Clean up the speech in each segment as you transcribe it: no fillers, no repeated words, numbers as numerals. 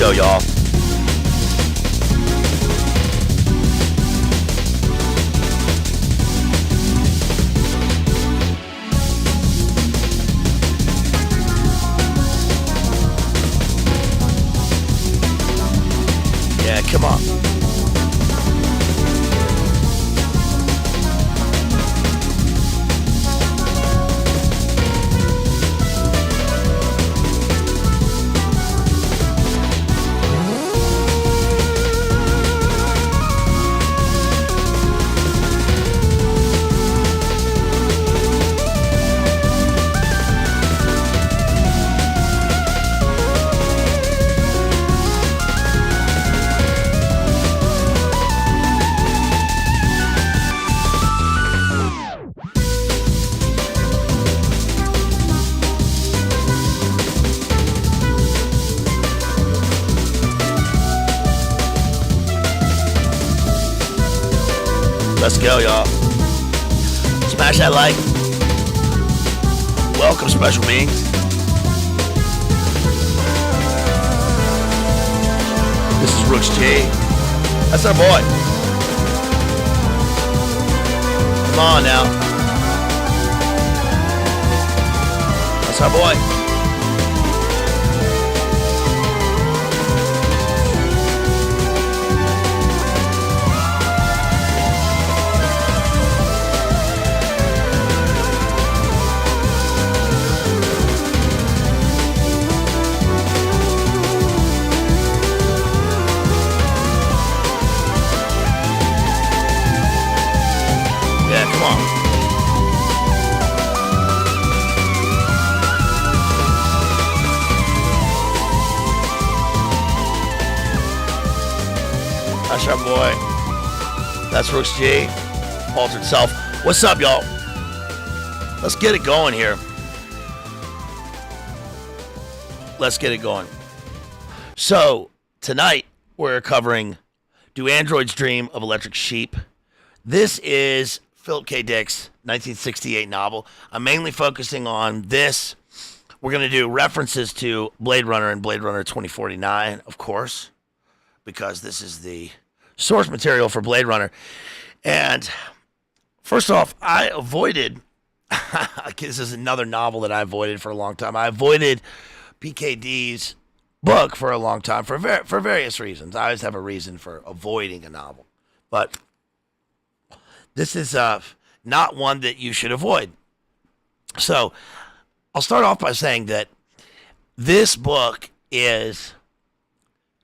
go, y'all. Yeah, come on. Let's go, y'all. Smash that like. Welcome, special beings. This is Rooks G. That's our boy. Come on now. That's our boy. That's our boy. That's Rooks G. Altered Self. What's up, y'all? Let's get it going here. Let's get it going. So, tonight, we're covering Do Androids Dream of Electric Sheep? This is Philip K. Dick's 1968 novel. I'm mainly focusing on this. We're going to do references to Blade Runner and Blade Runner 2049, of course, because this is the source material for Blade Runner. And first off, I avoided, this is another novel that I avoided for a long time. I avoided PKD's book for a long time for various reasons. I always have a reason for avoiding a novel. But this is not one that you should avoid. So I'll start off by saying that this book is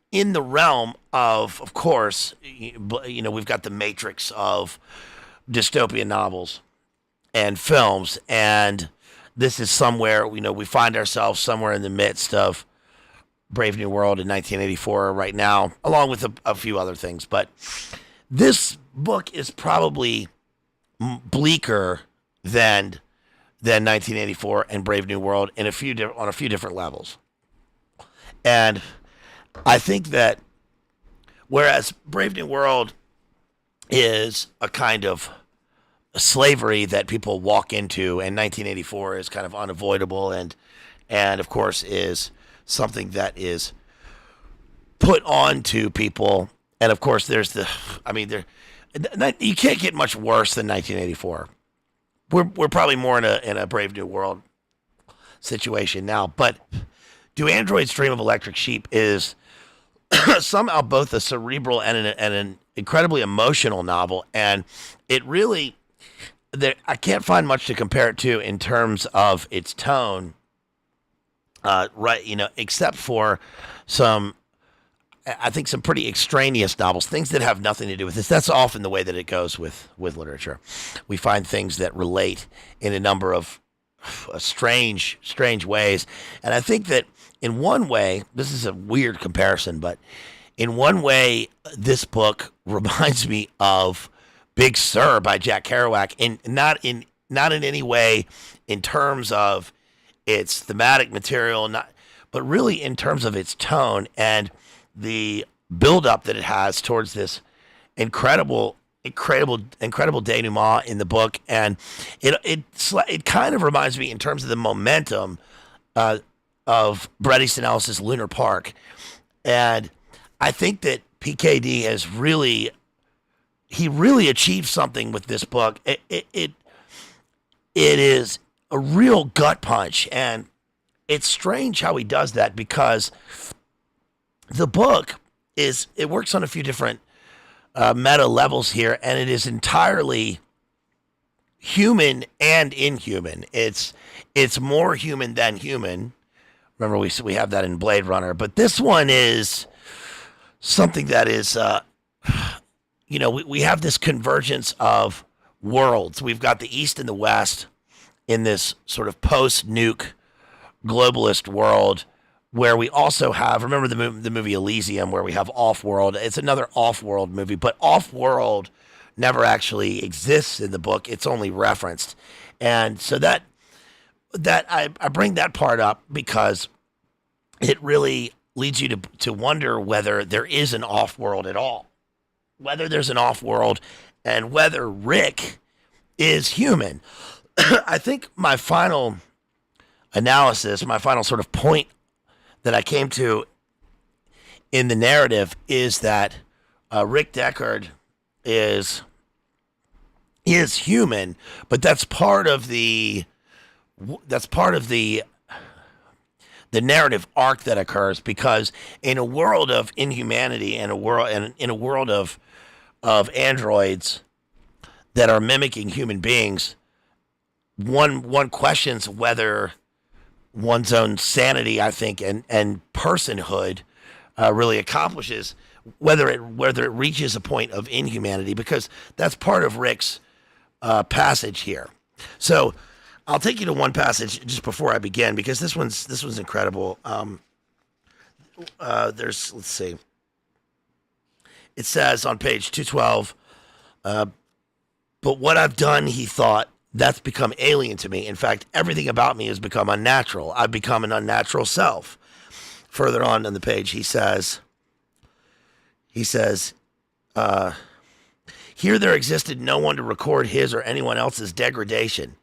in the realm of course, you know, we've got the matrix of dystopian novels and films, and this is somewhere, you know, we find ourselves somewhere in the midst of Brave New World in 1984 right now, along with a few other things. But this book is probably bleaker than 1984 and Brave New World on a few different levels. And I think that whereas Brave New World is a kind of slavery that people walk into, and 1984 is kind of unavoidable, and of course is something that is put on to people. And of course there's you can't get much worse than 1984. We're probably more in a Brave New World situation now. But Do Androids Dream of Electric Sheep is somehow both a cerebral and an incredibly emotional novel, and it really, I can't find much to compare it to in terms of its tone, right? You know, except for some pretty extraneous novels, things that have nothing to do with this. That's often the way that it goes with literature. We find things that relate in a number of strange ways, and I think that in one way, this is a weird comparison, but in one way, this book reminds me of Big Sur by Jack Kerouac, and not in any way in terms of its thematic material, but really in terms of its tone and the build-up that it has towards this incredible denouement in the book. And it kind of reminds me in terms of the momentum of Bret Easton Ellis's Lunar Park. And I think that PKD has really achieved something with this book. It is a real gut punch, and it's strange how he does that because the book it works on a few different meta levels here, and it is entirely human and inhuman. It's more human than human. Remember, we have that in Blade Runner, but this one is something that is, we have this convergence of worlds. We've got the East and the West in this sort of post-nuke globalist world, where we also have, remember the movie Elysium, where we have Off-World. It's another Off-World movie, but Off-World never actually exists in the book. It's only referenced. And so that I bring that part up because it really leads you to wonder whether there is an off-world at all, whether there's an off-world, and whether Rick is human. I think my final analysis, my final sort of point that I came to in the narrative is that Rick Deckard is human, but that's part of the narrative arc that occurs, because in a world of inhumanity and in a world of androids that are mimicking human beings, one questions whether one's own sanity, I think, and personhood really accomplishes, whether it reaches a point of inhumanity, because that's part of Rick's passage here. So I'll take you to one passage just before I begin, because this one's incredible. Let's see. It says on page 212, but what I've done, he thought, that's become alien to me. In fact, everything about me has become unnatural. I've become an unnatural self. Further on the page, he says, here there existed no one to record his or anyone else's degradation,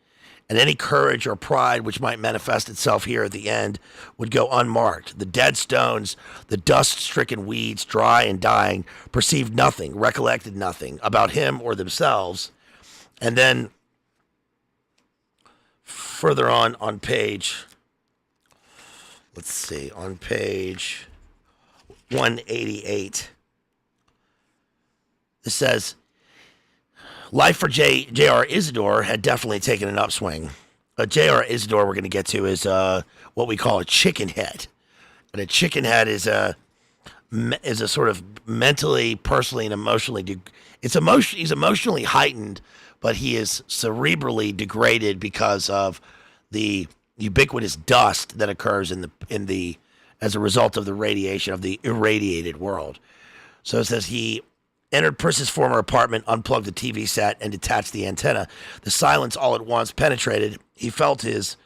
and any courage or pride which might manifest itself here at the end would go unmarked. The dead stones, the dust-stricken weeds, dry and dying, perceived nothing, recollected nothing about him or themselves. And then further on page, let's see, on page 188, it says, life for J.R. Isidore had definitely taken an upswing. J.R. Isidore we're going to get to is what we call a chicken head. And a chicken head is a sort of mentally, personally, and emotionally, he's emotionally heightened, but he is cerebrally degraded because of the ubiquitous dust that occurs as a result of the radiation of the irradiated world. So it says he entered Pris's former apartment, unplugged the TV set, and detached the antenna. The silence all at once penetrated. He felt his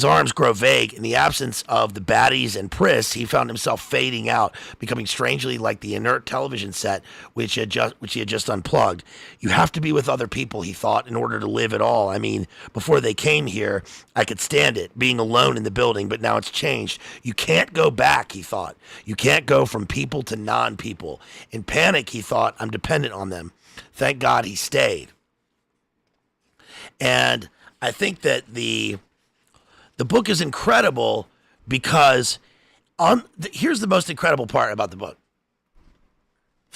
arms grow vague. In the absence of the baddies and Pris, he found himself fading out, becoming strangely like the inert television set which he had just unplugged. You have to be with other people, he thought, in order to live at all. I mean, before they came here, I could stand it, being alone in the building, but now it's changed. You can't go back, he thought. You can't go from people to non-people. In panic, he thought, I'm dependent on them. Thank God he stayed. And I think that the book is incredible because here's the most incredible part about the book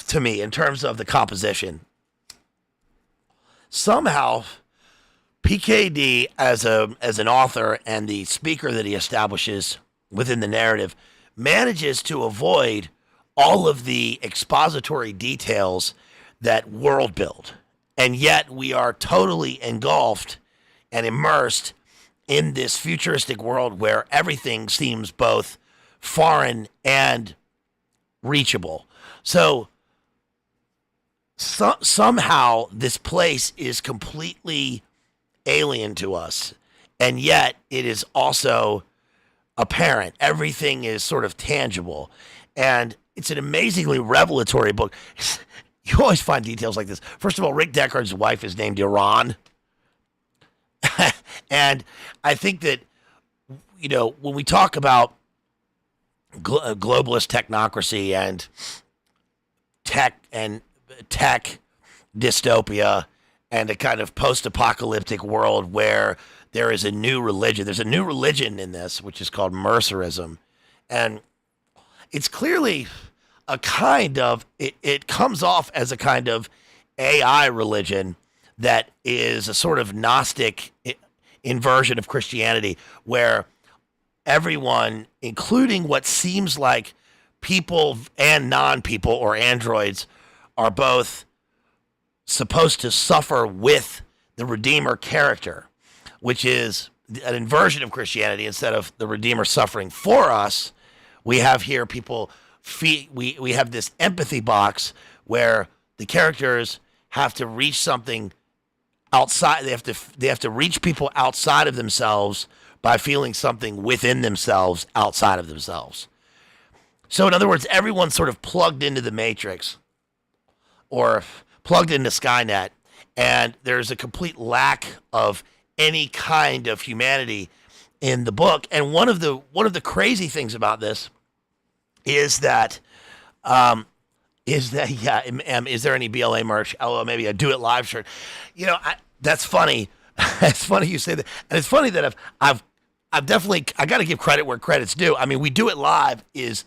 to me in terms of the composition. Somehow, PKD as an author and the speaker that he establishes within the narrative manages to avoid all of the expository details that world build. And yet we are totally engulfed and immersed in this futuristic world where everything seems both foreign and reachable. So somehow this place is completely alien to us, and yet it is also apparent. Everything is sort of tangible, and it's an amazingly revelatory book. You always find details like this. First of all, Rick Deckard's wife is named Iran. And I think that, when we talk about globalist technocracy and tech dystopia and a kind of post-apocalyptic world where there is a new religion. There's a new religion in this, which is called Mercerism. And it's clearly a kind of, it comes off as a kind of AI religion that is a sort of Gnostic inversion of Christianity, where everyone, including what seems like people and non-people or androids, are both supposed to suffer with the Redeemer character, which is an inversion of Christianity. Instead of the Redeemer suffering for us, we have here people, we have this empathy box where the characters have to reach something outside. They have to reach people outside of themselves by feeling something within themselves outside of themselves. So in other words, everyone's sort of plugged into the Matrix or plugged into Skynet, and there's a complete lack of any kind of humanity in the book. And one of the crazy things about this is that is there any BLA merch? Oh, maybe a Do It Live shirt. That's funny. It's funny you say that, and it's funny that I've definitely, I got to give credit where credit's due. I mean, We Do It Live is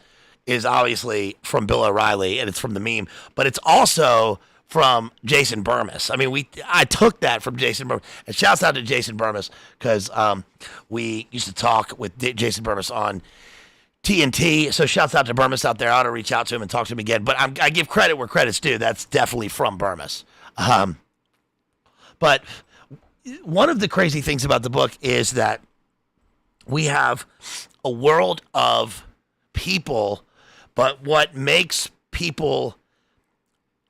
obviously from Bill O'Reilly, and it's from the meme, but it's also from Jason Burmis. I mean, I took that from Jason Burmis, and shouts out to Jason Burmis because we used to talk with Jason Burmis on TNT. So shouts out to Burmis out there. I ought to reach out to him and talk to him again. But I give credit where credit's due. That's definitely from Burmis. But one of the crazy things about the book is that we have a world of people, but what makes people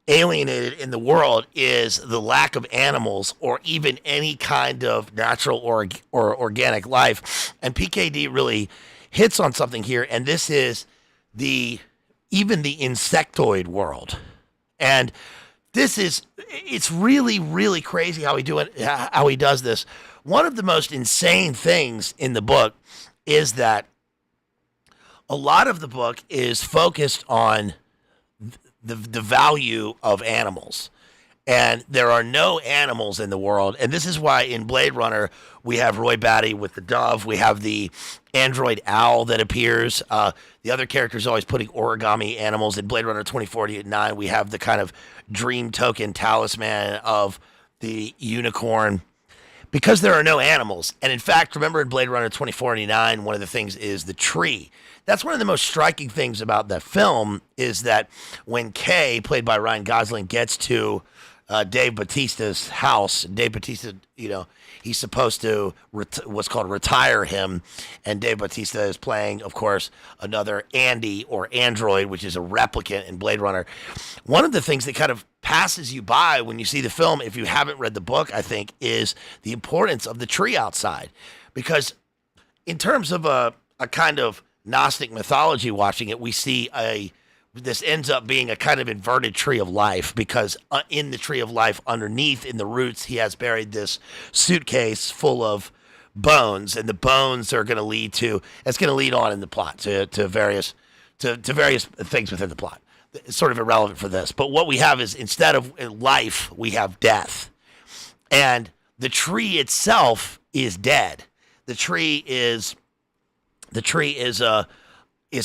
alienated in the world is the lack of animals or even any kind of natural or organic life. And PKD really hits on something here, and this is even the insectoid world. And it's really, really crazy how he does this. One of the most insane things in the book is that a lot of the book is focused on the value of animals. And there are no animals in the world. And this is why in Blade Runner, we have Roy Batty with the dove. We have the android owl that appears. The other characters always putting origami animals. In Blade Runner 2049, we have the kind of dream token talisman of the unicorn, because there are no animals. And in fact, remember in Blade Runner 2049, one of the things is the tree. That's one of the most striking things about that film, is that when Kay, played by Ryan Gosling, gets to Dave Bautista's house, Dave Bautista, he's supposed to what's called retire him, and Dave Bautista is playing, of course, another Andy or android, which is a replicant in Blade Runner. One of the things that kind of passes you by when you see the film, if you haven't read the book, I think, is the importance of the tree outside. Because in terms of a kind of Gnostic mythology watching it, we see this ends up being a kind of inverted tree of life, because in the tree of life, underneath in the roots, he has buried this suitcase full of bones, and the bones are going to lead on in the plot to various things within the plot. It's sort of irrelevant for this, but what we have is, instead of life, we have death, and the tree itself is dead. The tree is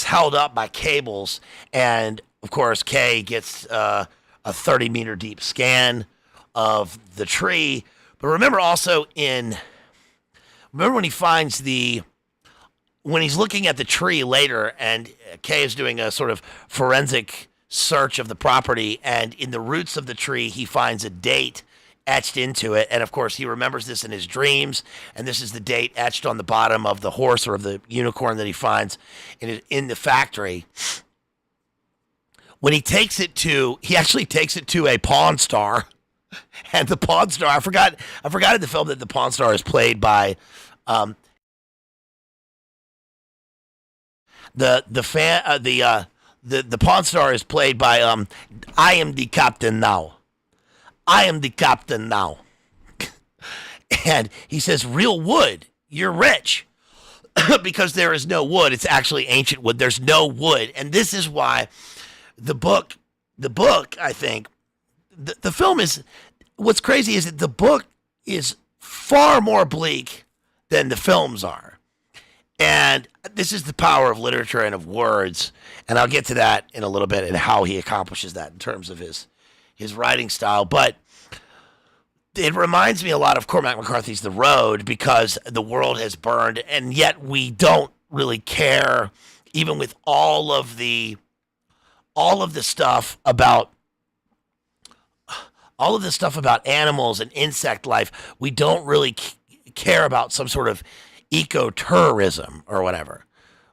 held up by cables, and of course Kay gets a 30-meter deep scan of the tree. But remember also when he finds when he's looking at the tree later, and Kay is doing a sort of forensic search of the property, and in the roots of the tree he finds a date etched into it, and of course he remembers this in his dreams, and this is the date etched on the bottom of the horse or of the unicorn that he finds in the factory. When he actually takes it to a Pawn Star, and the Pawn Star, I forgot in the film that the Pawn Star is played by the Pawn Star is played by I am the captain now. I am the captain now. And he says, real wood, you're rich. because there is no wood. It's actually ancient wood. There's no wood. And this is why the book, I think, the film is, what's crazy is that the book is far more bleak than the films are. And this is the power of literature and of words. And I'll get to that in a little bit and how he accomplishes that in terms of his writing style. But it reminds me a lot of Cormac McCarthy's The Road, because the world has burned, and yet we don't really care, even with all of the stuff about animals and insect life. We don't really care about some sort of ecotourism or whatever.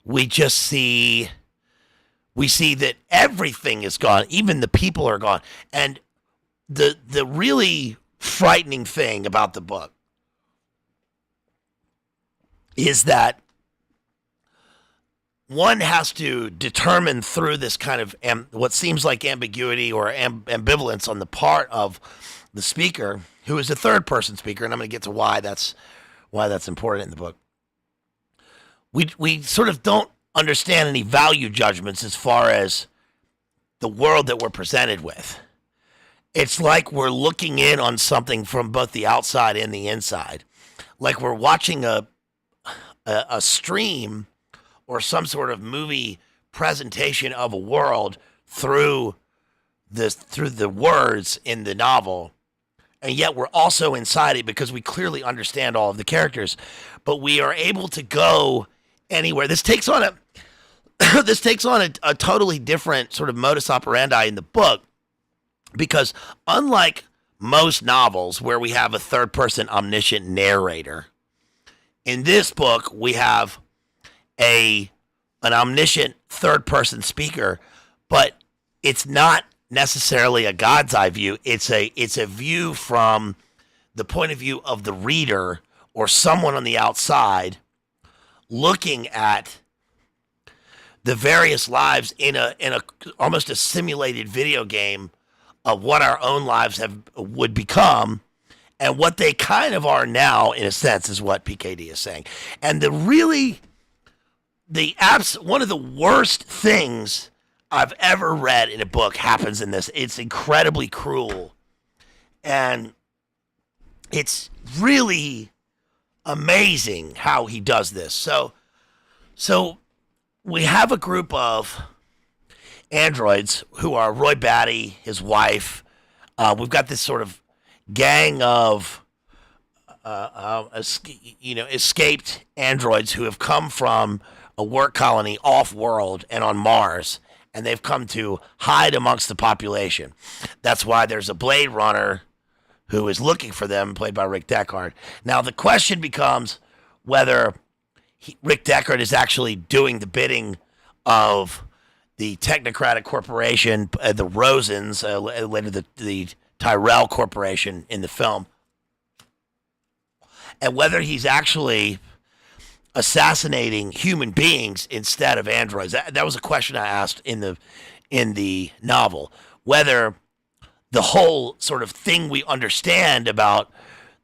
We see that everything is gone, even the people are gone. And the really frightening thing about the book is that one has to determine through this kind of what seems like ambiguity or ambivalence on the part of the speaker, who is a third person speaker, and I'm going to get to why that's important in the book. We sort of don't understand any value judgments as far as the world that we're presented with. It's like we're looking in on something from both the outside and the inside. Like we're watching a stream or some sort of movie presentation of a world through the words in the novel. And yet we're also inside it because we clearly understand all of the characters. But we are able to go anywhere. This takes on a totally different sort of modus operandi in the book. Because unlike most novels where we have a third-person omniscient narrator, in this book we have an omniscient third-person speaker, but it's not necessarily a God's eye view. It's a view from the point of view of the reader or someone on the outside looking at the various lives in a almost a simulated video game of what our own lives would become, and what they kind of are now, in a sense, is what PKD is saying. And one of the worst things I've ever read in a book happens in this. It's incredibly cruel, and it's really amazing how he does this. So we have a group of androids who are Roy Batty, his wife. We've got this sort of gang of escaped androids who have come from a work colony off-world and on Mars, and they've come to hide amongst the population. That's why there's a Blade Runner who is looking for them, played by Rick Deckard. Now, the question becomes whether Rick Deckard is actually doing the bidding of the technocratic corporation, the Rosens, later the Tyrell Corporation in the film, and whether he's actually assassinating human beings instead of androids. That was a question I asked in the novel, whether the whole sort of thing we understand about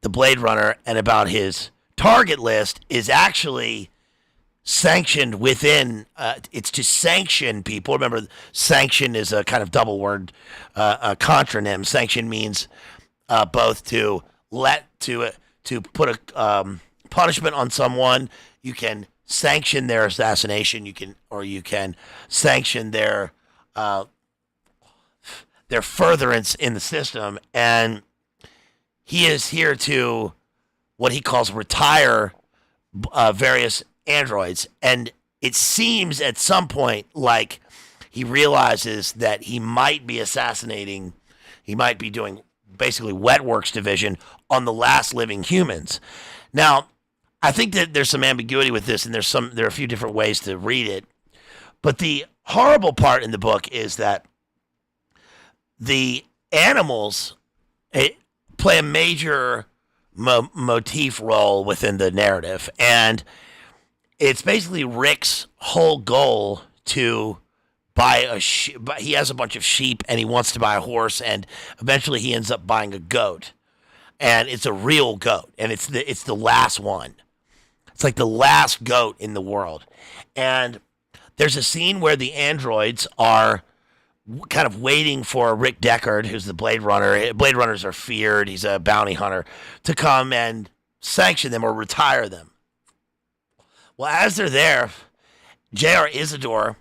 the Blade Runner and about his target list is actually sanctioned within, it's to sanction people. Remember, sanction is a kind of double word, a contronym. Sanction means both to put a punishment on someone. You can sanction their assassination. You can sanction their furtherance in the system. And he is here to what he calls retire various androids, and it seems at some point like he realizes that he might be doing basically wet works division on the last living humans. Now, I think that there's some ambiguity with this, and there are a few different ways to read it, but the horrible part in the book is that the animals play a major motif role within the narrative, and it's basically Rick's whole goal to buy he has a bunch of sheep and he wants to buy a horse, and eventually he ends up buying a goat, and it's a real goat, and it's the last one. It's like the last goat in the world. And there's a scene where the androids are kind of waiting for Rick Deckard, who's the Blade Runner. Blade Runners are feared. He's a bounty hunter, to come and sanction them or retire them. Well, as they're there, J.R. Isidore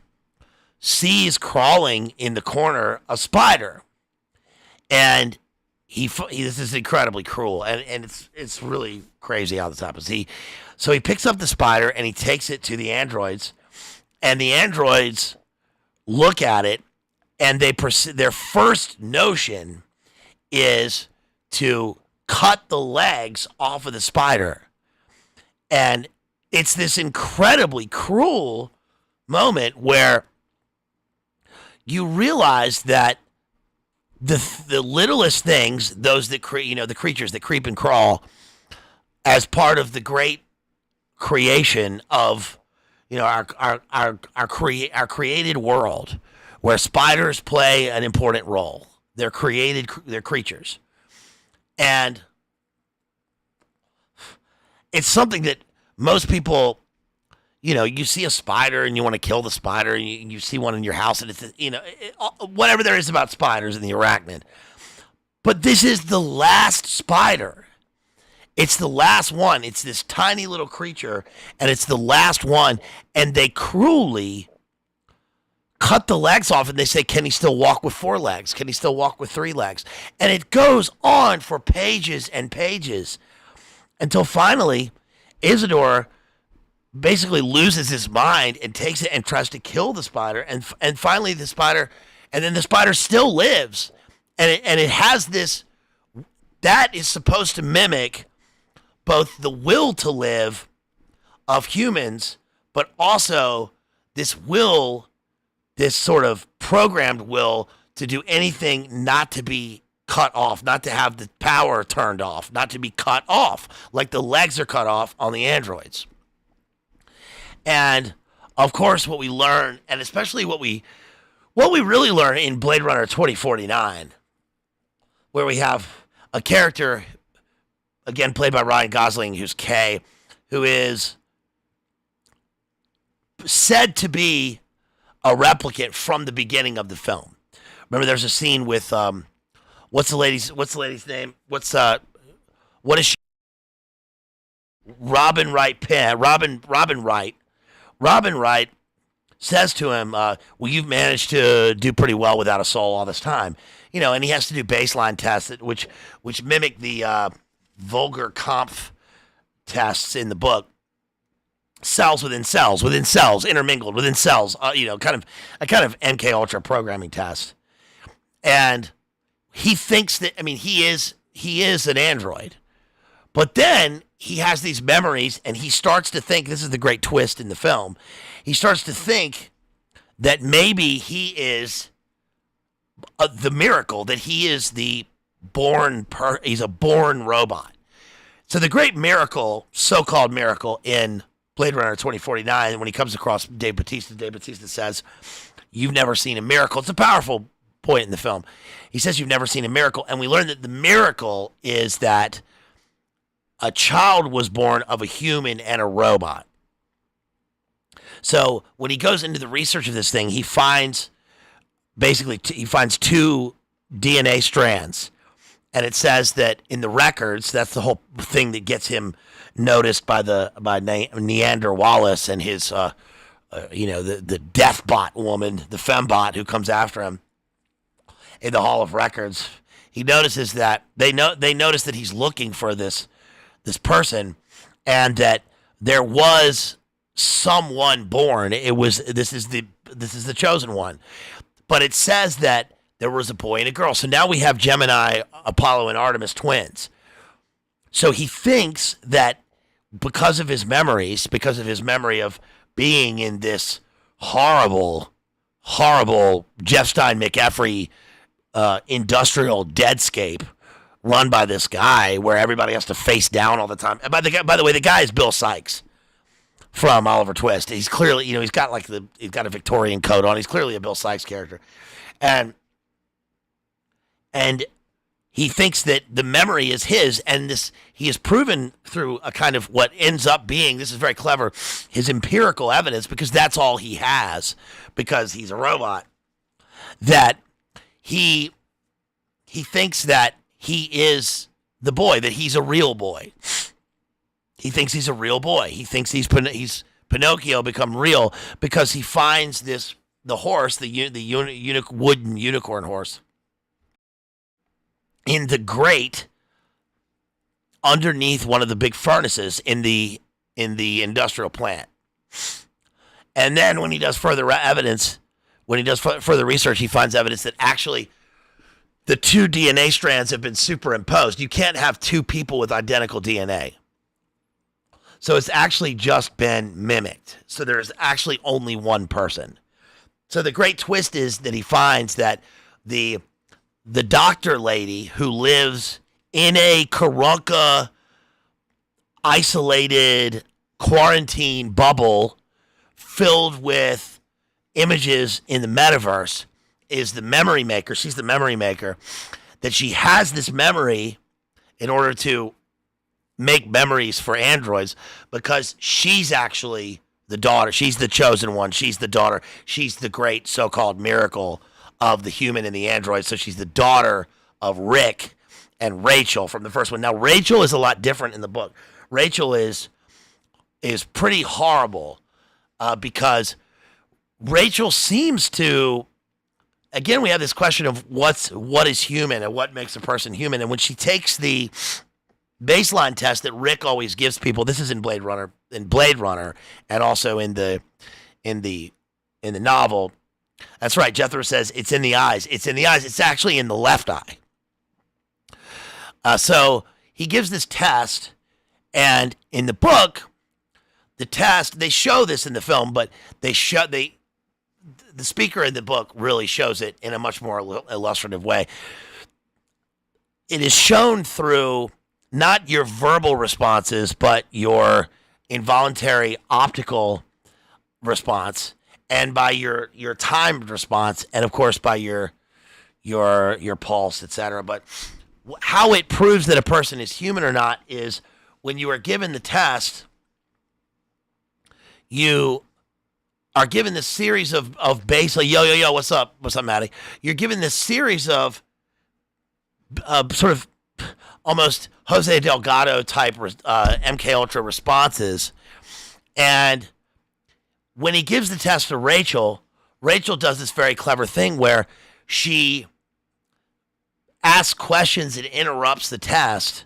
sees crawling in the corner a spider. And this is incredibly cruel, and it's really crazy how this happens. So he picks up the spider and he takes it to the androids, and the androids look at it, and their first notion is to cut the legs off of the spider. And it's this incredibly cruel moment where you realize that the littlest things, those that the creatures that creep and crawl, as part of the great creation of our created world, where spiders play an important role. They're creatures, and it's something that most people, you see a spider and you want to kill the spider, and you see one in your house, and it's, whatever there is about spiders and the arachnid. But this is the last spider. It's the last one. It's this tiny little creature, and it's the last one. And they cruelly cut the legs off, and they say, can he still walk with 4 legs? Can he still walk with 3 legs? And it goes on for pages and pages until finally Isidore basically loses his mind and takes it and tries to kill the spider, and finally the spider still lives, and it has this that is supposed to mimic both the will to live of humans, but also this sort of programmed will to do anything not to be cut off, not to have the power turned off, not to be cut off, like the legs are cut off on the androids. And of course, what we learn, and especially what we really learn in Blade Runner 2049, where we have a character, again played by Ryan Gosling, who's Kay, who is said to be a replicant from the beginning of the film. Remember, there's a scene with what's the lady's name? What is she? Robin Wright. Robin Wright says to him, well, you've managed to do pretty well without a soul all this time. And he has to do baseline tests, which mimic the vulgar Kampf tests in the book. Cells within cells, intermingled within cells, kind of MK Ultra programming test. And he thinks that, he is an android. But then he has these memories, and he starts to think, this is the great twist in the film, he starts to think that maybe he is the miracle, that he is the he's a born robot. So the great miracle, so-called miracle in Blade Runner 2049, when he comes across Dave Bautista says, you've never seen a miracle. It's a powerful point in the film. He says you've never seen a miracle, and we learn that the miracle is that a child was born of a human and a robot. So when he goes into the research of this thing, he finds 2 DNA strands. And it says that in the records, that's the whole thing that gets him noticed by Neander Wallace and his, the death bot woman, the fembot who comes after him in the Hall of Records. He notices that they notice that he's looking for this person, and that there was someone born. This is the chosen one, but it says that there was a boy and a girl. So now we have Gemini, Apollo, and Artemis twins. So he thinks that because of his memories, because of his memory of being in this horrible Jeff Stein McEffery industrial deadscape run by this guy where everybody has to face down all the time. And by the way, the guy is Bill Sykes from Oliver Twist. He's clearly, he's got a Victorian coat on. He's clearly a Bill Sykes character. And he thinks that the memory is his, and this he has proven through a kind of what ends up being, this is very clever, his empirical evidence, because that's all he has, because he's a robot, that he thinks that he is the boy, that he's a real boy. He thinks he's a real boy. He thinks he's Pinocchio become real because he finds the horse, the wooden unicorn horse, in the grate underneath one of the big furnaces in the industrial plant. And then when he does further evidence, when he does further research, he finds evidence that actually the two DNA strands have been superimposed. You can't have two people with identical DNA. So it's actually just been mimicked. So there's actually only one person. So the great twist is that he finds that the doctor lady who lives in a Karunka isolated quarantine bubble filled with images in the metaverse is the memory maker. She's the memory maker. That she has this memory in order to make memories for androids because she's actually the daughter. She's the chosen one. She's the daughter. She's the great so-called miracle of the human and the android. So she's the daughter of Rick and Rachel from the first one. Now, Rachel is a lot different in the book. Rachel is pretty horrible because Rachel seems to, again, we have this question of what is human and what makes a person human. And when she takes the baseline test that Rick always gives people, this is in Blade Runner, and also in the novel. That's right. Jethro says it's in the eyes. It's in the eyes. It's actually in the left eye. So he gives this test, and in the book, the test, they show this in the film, but the speaker in the book really shows it in a much more illustrative way. It is shown through not your verbal responses, but your involuntary optical response, and by your timed response, and of course by your pulse, etc. But how it proves that a person is human or not is when you are given the test, you are given this series of base, like, yo, what's up, Maddie? You're given this series of sort of almost Jose Delgado type MK Ultra responses. And when he gives the test to Rachel, Rachel does this very clever thing where she asks questions and interrupts the test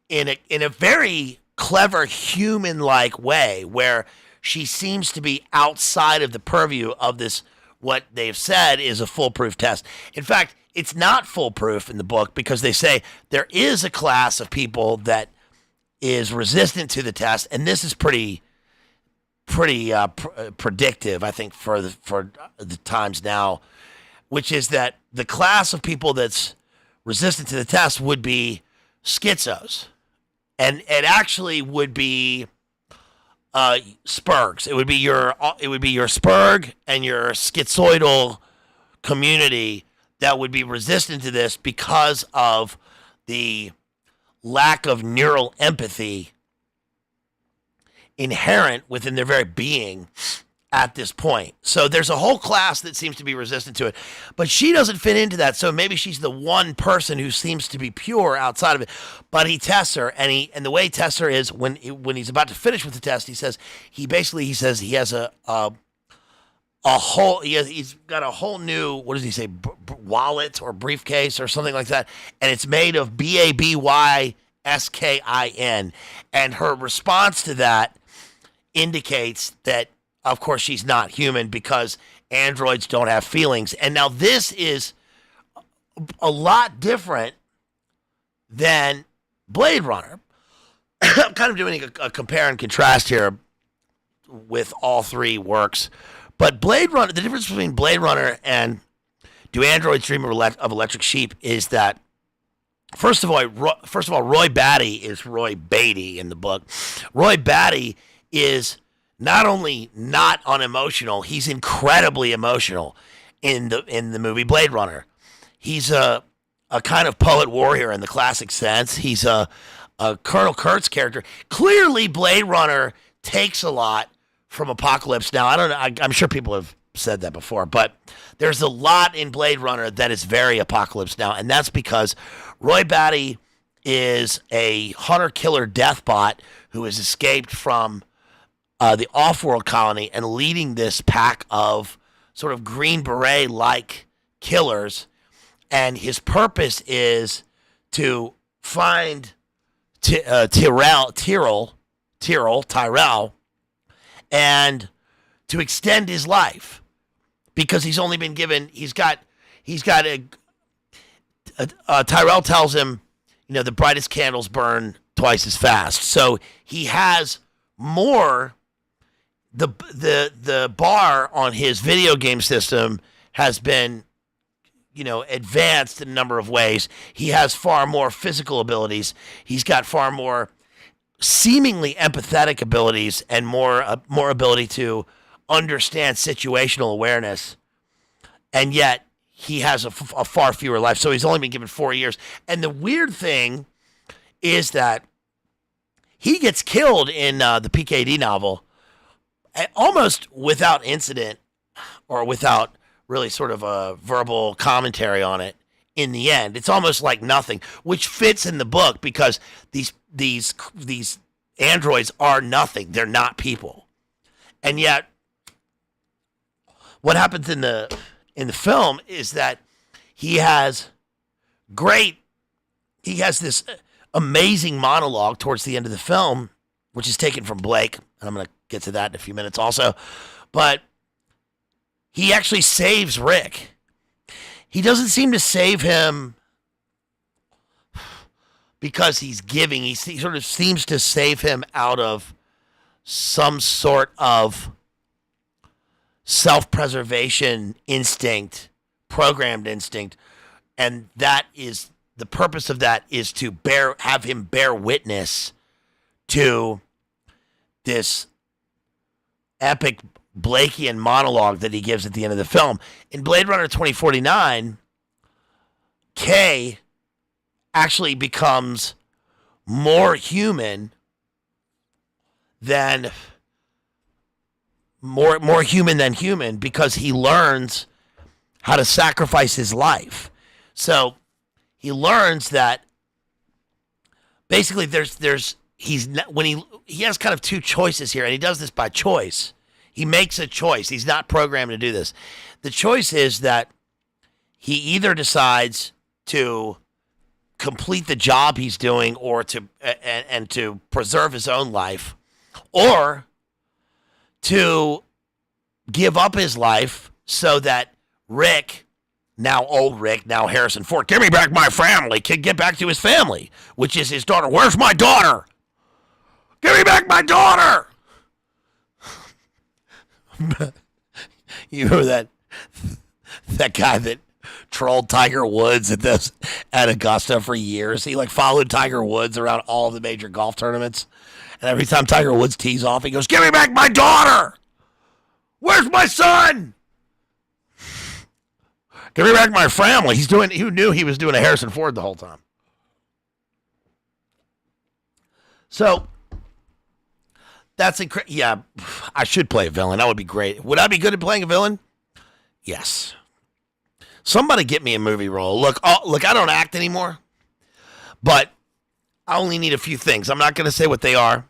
in a very clever human-like way, where she seems to be outside of the purview of this, what they've said is a foolproof test. In fact, it's not foolproof in the book because they say there is a class of people that is resistant to the test, and this is pretty predictive, I think, for the times now, which is that the class of people that's resistant to the test would be schizos, and it actually would be spurgs. It would be your spurg and your schizoidal community that would be resistant to this because of the lack of neural empathy inherent within their very being at this point. So there's a whole class that seems to be resistant to it, but she doesn't fit into that. So maybe she's the one person who seems to be pure outside of it. But he tests her, and the way he tests her is when he's about to finish with the test, he says he has he's got a whole new, what does he say, wallet or briefcase or something like that, and it's made of BABYSKIN, and her response to that indicates that, of course, she's not human because androids don't have feelings. And now this is a lot different than Blade Runner. I'm kind of doing a compare and contrast here with all three works. But Blade Runner, the difference between Blade Runner and Do Androids Dream of Electric Sheep is that, first of all, Roy Batty is Roy Beatty in the book. Roy Batty is not only not unemotional, he's incredibly emotional in the movie Blade Runner. He's a a kind of poet warrior in the classic sense. He's a Colonel Kurtz character. Clearly, Blade Runner takes a lot from Apocalypse Now. I don't know. I'm sure people have said that before, but there's a lot in Blade Runner that is very Apocalypse Now, and that's because Roy Batty is a hunter-killer death bot who has escaped from the off-world colony and leading this pack of sort of Green Beret-like killers, and his purpose is to find Tyrell, and to extend his life, because he's only been given, Tyrell tells him, the brightest candles burn twice as fast. So he has more, the bar on his video game system has been, advanced in a number of ways. He has far more physical abilities. He's got far more seemingly empathetic abilities and more ability to understand situational awareness. And yet he has a far fewer life. So he's only been given 4 years. And the weird thing is that he gets killed in the PKD novel almost without incident, or without really sort of a verbal commentary on it in the end. It's almost like nothing, which fits in the book because these androids are nothing. They're not people. And yet what happens in the film is that he has this amazing monologue towards the end of the film, which is taken from Blake, and I'm going to get to that in a few minutes also, but he actually saves Rick. He doesn't seem to save him because he's giving. He sort of seems to save him out of some sort of self-preservation instinct, programmed instinct, and that is the purpose of that is to have him bear witness to this epic Blakean monologue that he gives at the end of the film. In Blade Runner 2049, Kay actually becomes more human than human because he learns how to sacrifice his life. So he learns that basically he has kind of two choices here, and he does this by choice. He makes a choice. He's not programmed to do this. The choice is that he either decides to complete the job he's doing, or to preserve his own life, or to give up his life so that Rick, now old Rick, now Harrison Ford, give me back my family, can get back to his family, which is his daughter. Where's my daughter? Give me back my daughter! You know that guy that trolled Tiger Woods at Augusta for years? He followed Tiger Woods around all the major golf tournaments. And every time Tiger Woods tees off, he goes, give me back my daughter! Where's my son? Give me back my family. He knew he was doing a Harrison Ford the whole time. So that's incredible. Yeah, I should play a villain. That would be great. Would I be good at playing a villain? Yes. Somebody get me a movie role. Look, I don't act anymore, but I only need a few things. I'm not going to say what they are.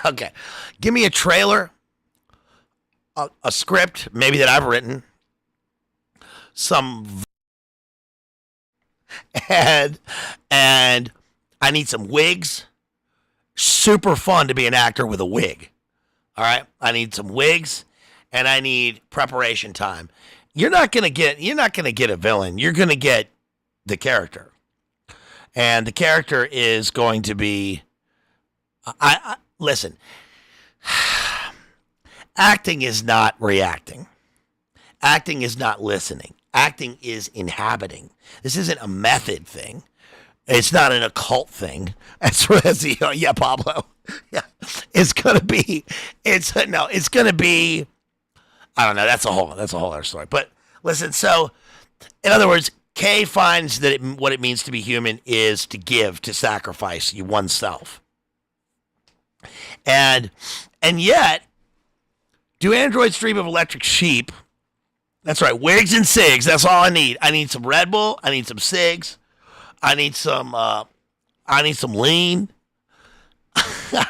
Okay. Give me a trailer, a script, maybe that I've written, and I need some wigs. Super fun to be an actor with a wig. All right, I need some wigs, and I need preparation time. You're not gonna get a villain. You're gonna get the character, and the character is going to be. Listen. Acting is not reacting. Acting is not listening. Acting is inhabiting. This isn't a method thing. It's not an occult thing. Yeah, Pablo. Yeah, it's gonna be I don't know. That's a whole other story. But listen, so in other words, K finds that what it means to be human is to give, to sacrifice oneself. And yet, do androids dream of electric sheep? That's right, wigs and cigs. That's all I need. I need some Red Bull. I need some cigs. I need some lean.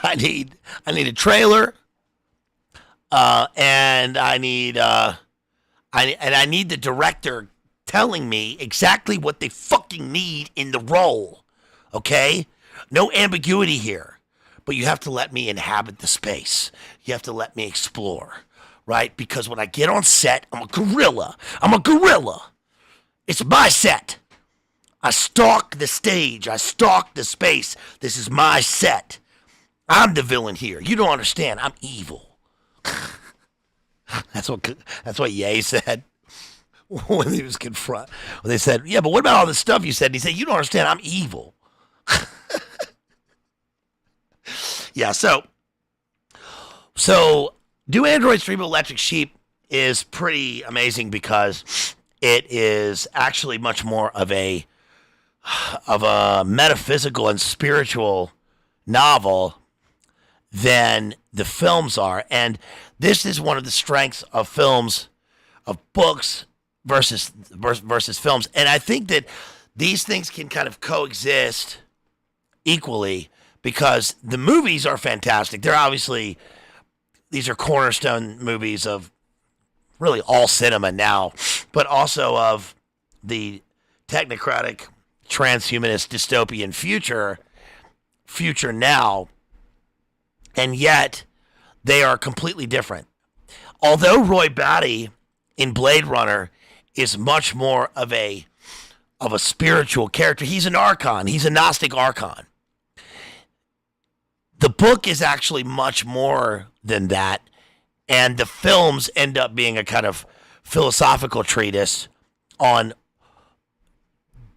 I need a trailer. And I need the director telling me exactly what they fucking need in the role. Okay? No ambiguity here. But you have to let me inhabit the space. You have to let me explore, right? Because when I get on set, I'm a gorilla. It's my set. I stalk the stage. I stalk the space. This is my set. I'm the villain here. You don't understand. I'm evil. That's what Ye said when he was confronted. When they said, yeah, but what about all the stuff you said? And he said, you don't understand. I'm evil. Yeah, so Do Androids Dream of Electric Sheep is pretty amazing because it is actually much more of a metaphysical and spiritual novel than the films are. And this is one of the strengths of films, of books versus films. And I think that these things can kind of coexist equally because the movies are fantastic. They're obviously, these are cornerstone movies of really all cinema now, but also of the technocratic, transhumanist, dystopian future now. And yet they are completely different. Although Roy Batty in Blade Runner is much more of a spiritual character, he's an archon. He's a Gnostic archon. The book is actually much more than that, and the films end up being a kind of philosophical treatise on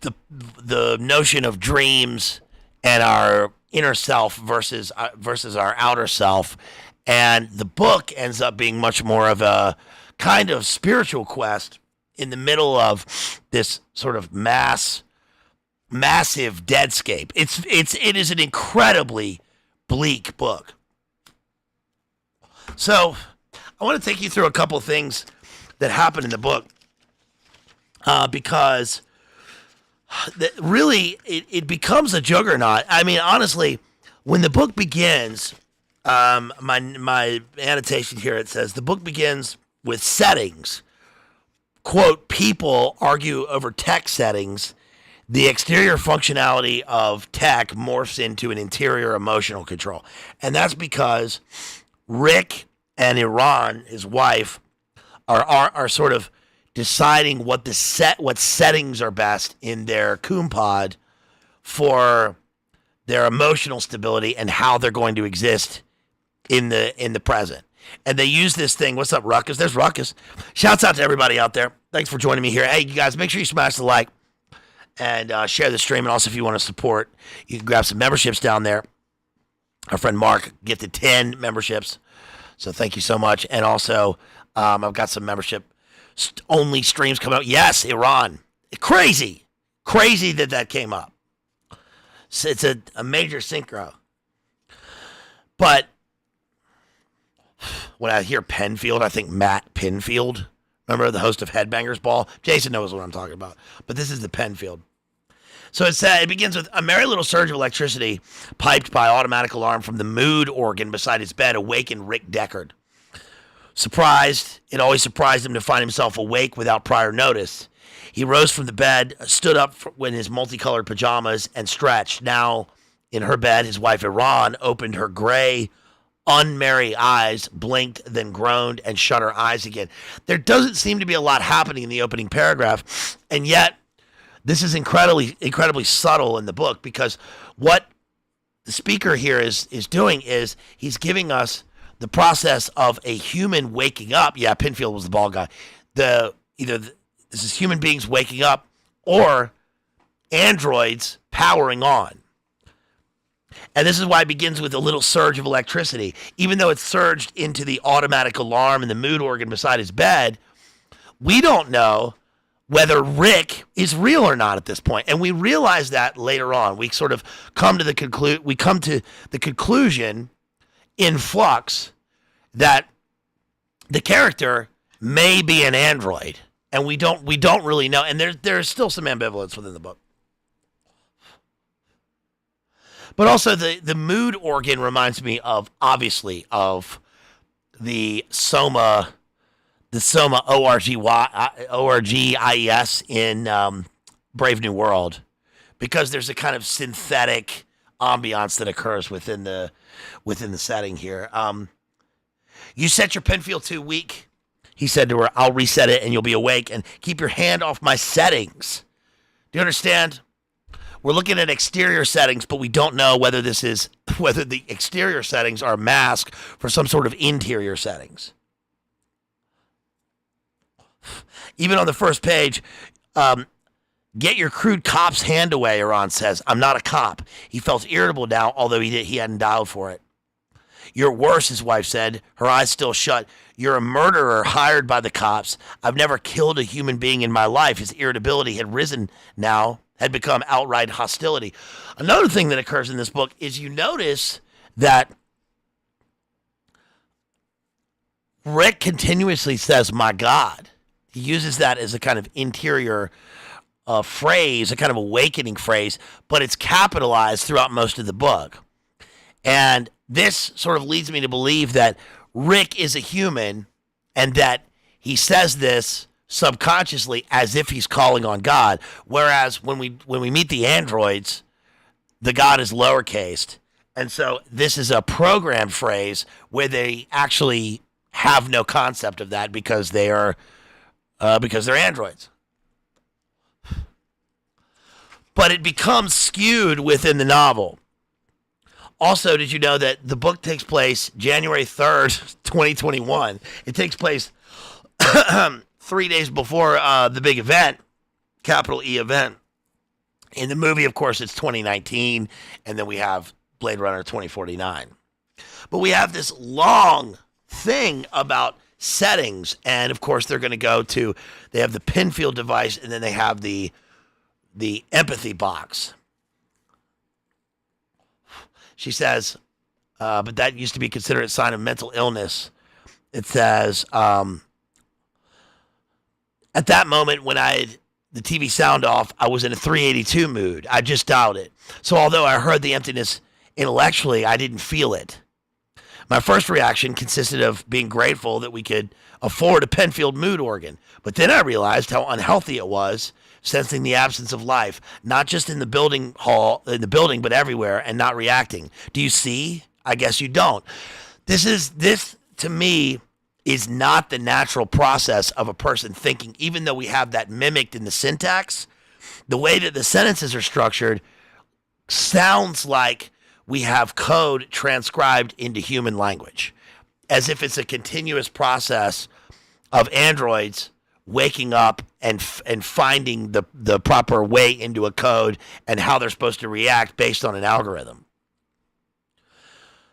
the notion of dreams and our inner self versus our outer self. And the book ends up being much more of a kind of spiritual quest in the middle of this sort of massive deadscape. It is an incredibly bleak book. So I want to take you through a couple of things that happen in the book because really it becomes a juggernaut. I mean, honestly, when the book begins, my annotation here, it says the book begins with settings. Quote, people argue over tech settings. The exterior functionality of tech morphs into an interior emotional control. And that's because Rick and Iran, his wife, are sort of deciding what settings are best in their coom pod for their emotional stability and how they're going to exist in the present. And they use this thing. What's up, Ruckus? There's Ruckus. Shouts out to everybody out there. Thanks for joining me here. Hey, you guys, make sure you smash the like and share the stream. And also, if you want to support, you can grab some memberships down there. Our friend Mark gifted 10 memberships. So thank you so much. And also, I've got some membership only streams coming out. Yes, Iran. Crazy that came up. So it's a major synchro. But when I hear Penfield, I think Matt Pinfield. Remember the host of Headbangers Ball? Jason knows what I'm talking about. But this is the Penfield. So it begins with a merry little surge of electricity piped by automatic alarm from the mood organ beside his bed awakened Rick Deckard. Surprised, it always surprised him to find himself awake without prior notice. He rose from the bed, stood up in his multicolored pajamas, and stretched. Now, in her bed, his wife Iran opened her gray, unmerry eyes, blinked, then groaned, and shut her eyes again. There doesn't seem to be a lot happening in the opening paragraph, and yet this is incredibly subtle in the book because what the speaker here is doing is he's giving us the process of a human waking up. Yeah, Pinfield was the bald guy. This is human beings waking up or androids powering on. And this is why it begins with a little surge of electricity. Even though it's surged into the automatic alarm and the mood organ beside his bed, we don't know whether Rick is real or not at this point. And we realize that later on. We sort of come to the conclusion in Flux that the character may be an android. And we don't really know. And there's still some ambivalence within the book. But also the mood organ reminds me of, obviously, of the Soma ORGIES in Brave New World, because there's a kind of synthetic ambiance that occurs within the setting here. You set your pen feel too weak, he said to her. I'll reset it and you'll be awake, and keep your hand off my settings. Do you understand? We're looking at exterior settings, but we don't know whether the exterior settings are a mask for some sort of interior settings. Even on the first page, get your crude cop's hand away, Iran says. I'm not a cop. He felt irritable now, although he hadn't dialed for it. You're worse, his wife said, her eyes still shut. You're a murderer hired by the cops. I've never killed a human being in my life. His irritability had risen now, had become outright hostility. Another thing that occurs in this book is you notice that Rick continuously says, my God. He uses that as a kind of interior phrase, a kind of awakening phrase, but it's capitalized throughout most of the book. And this sort of leads me to believe that Rick is a human and that he says this subconsciously as if he's calling on God. Whereas when we meet the androids, the God is lowercased. And so this is a programmed phrase where they actually have no concept of that because they're androids. But it becomes skewed within the novel. Also, did you know that the book takes place January 3rd, 2021? It takes place 3 days before the big event, capital E event. In the movie, of course, it's 2019, and then we have Blade Runner 2049. But we have this long thing about settings, and of course they have the pinfield device, and then they have the empathy box. She says, but that used to be considered a sign of mental illness. It says, at that moment when I had the TV sound off, I was in a 382 mood. I just dialed it. So although I heard the emptiness intellectually, I didn't feel it. My first reaction consisted of being grateful that we could afford a Penfield mood organ. But then I realized how unhealthy it was, sensing the absence of life, not just in the building, but everywhere, and not reacting. Do you see? I guess you don't. This to me is not the natural process of a person thinking, even though we have that mimicked in the syntax. The way that the sentences are structured sounds like we have code transcribed into human language, as if it's a continuous process of androids waking up and finding the proper way into a code and how they're supposed to react based on an algorithm.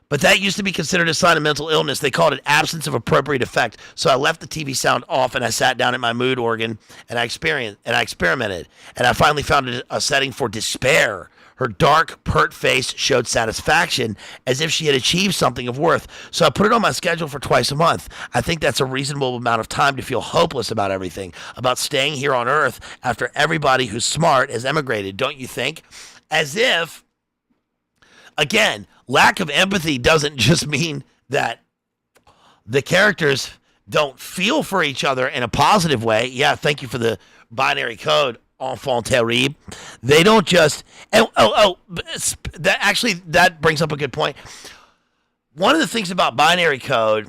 But that used to be considered a sign of mental illness. They called it absence of appropriate effect. So I left the TV sound off and I sat down at my mood organ and I experimented. And I finally found a setting for despair. Her dark, pert face showed satisfaction, as if she had achieved something of worth. So I put it on my schedule for twice a month. I think that's a reasonable amount of time to feel hopeless about everything, about staying here on Earth after everybody who's smart has emigrated, don't you think? As if, again, lack of empathy doesn't just mean that the characters don't feel for each other in a positive way. Yeah, thank you for the binary code. Enfant terrible. They don't just that brings up a good point. One of the things about binary code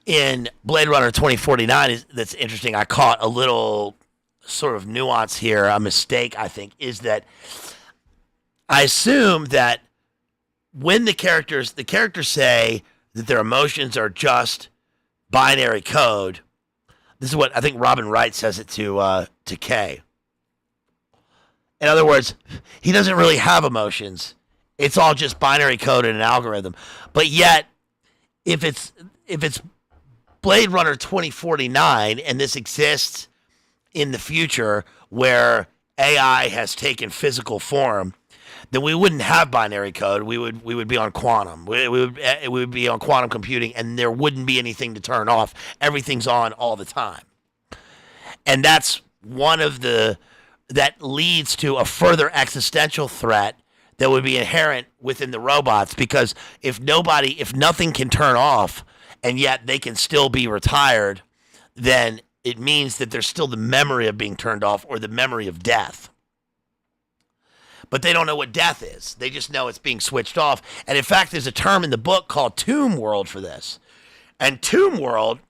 in Blade Runner 2049 that's interesting. I caught a little sort of nuance here, a mistake, I think, is that I assume that when the characters say that their emotions are just binary code. This is what I think Robin Wright says it to Kay. In other words, he doesn't really have emotions It's all just binary code and an algorithm. But yet, if it's Blade Runner 2049 and this exists in the future where AI has taken physical form, then we wouldn't have binary code. We would be on quantum. We would be on quantum computing, and there wouldn't be anything to turn off. Everything's on all the time, and that's one of the that leads to a further existential threat that would be inherent within the robots, because if nothing can turn off, and yet they can still be retired, then it means that there's still the memory of being turned off or the memory of death. But they don't know what death is. They just know it's being switched off. And in fact, there's a term in the book called Tomb World for this. And Tomb World,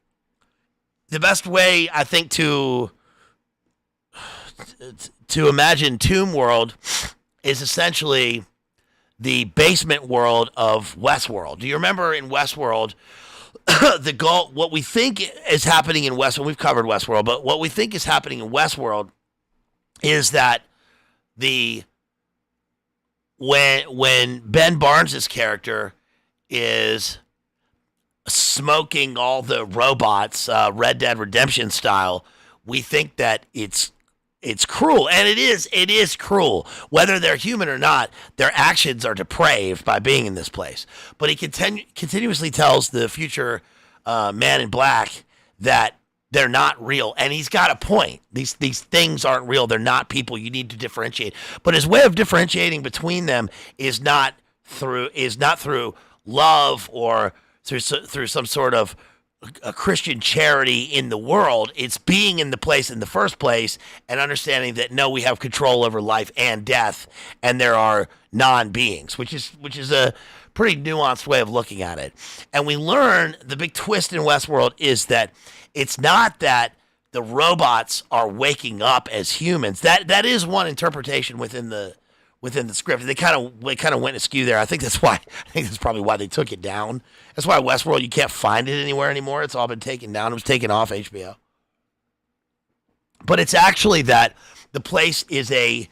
the best way I think to imagine Tomb World is essentially the basement world of Westworld. Do you remember in Westworld, the goal, what we think is happening in Westworld, we've covered Westworld, but what we think is happening in Westworld is that when Ben Barnes' character is smoking all the robots, Red Dead Redemption style, we think that it's cruel, and it is cruel. Whether they're human or not, their actions are depraved by being in this place. But he continuously tells the future man in black that they're not real, and he's got a point. These things aren't real. They're not people. You need to differentiate. But his way of differentiating between them is not through love or through some sort of a Christian charity in the world. It's being in the place in the first place and understanding that no, we have control over life and death, and there are non-beings, which is a pretty nuanced way of looking at it. And we learn the big twist in Westworld is that it's not that the robots are waking up as humans. That is one interpretation within the script. They kind of went askew there. I think that's probably why they took it down. That's why Westworld, you can't find it anywhere anymore. It's all been taken down. It was taken off HBO. But it's actually that the place is a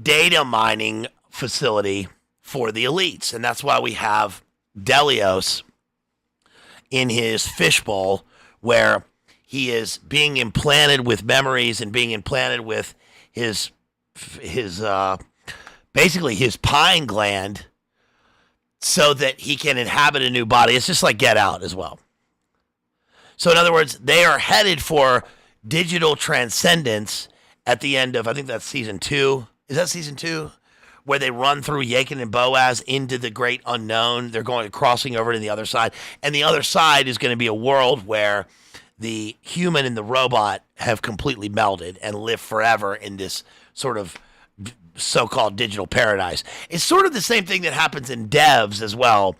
data mining facility for the elites, and that's why we have Delios in his fishbowl, where he is being implanted with memories and being implanted with his basically his pine gland, so that he can inhabit a new body. It's just like Get Out as well. So in other words, they are headed for digital transcendence at the end of, I think that's season 2. Is that season 2? Where they run through Yakin and Boaz into the great unknown. They're crossing over to the other side. And the other side is going to be a world where the human and the robot have completely melded and live forever in this sort of so-called digital paradise. It's sort of the same thing that happens in Devs as well,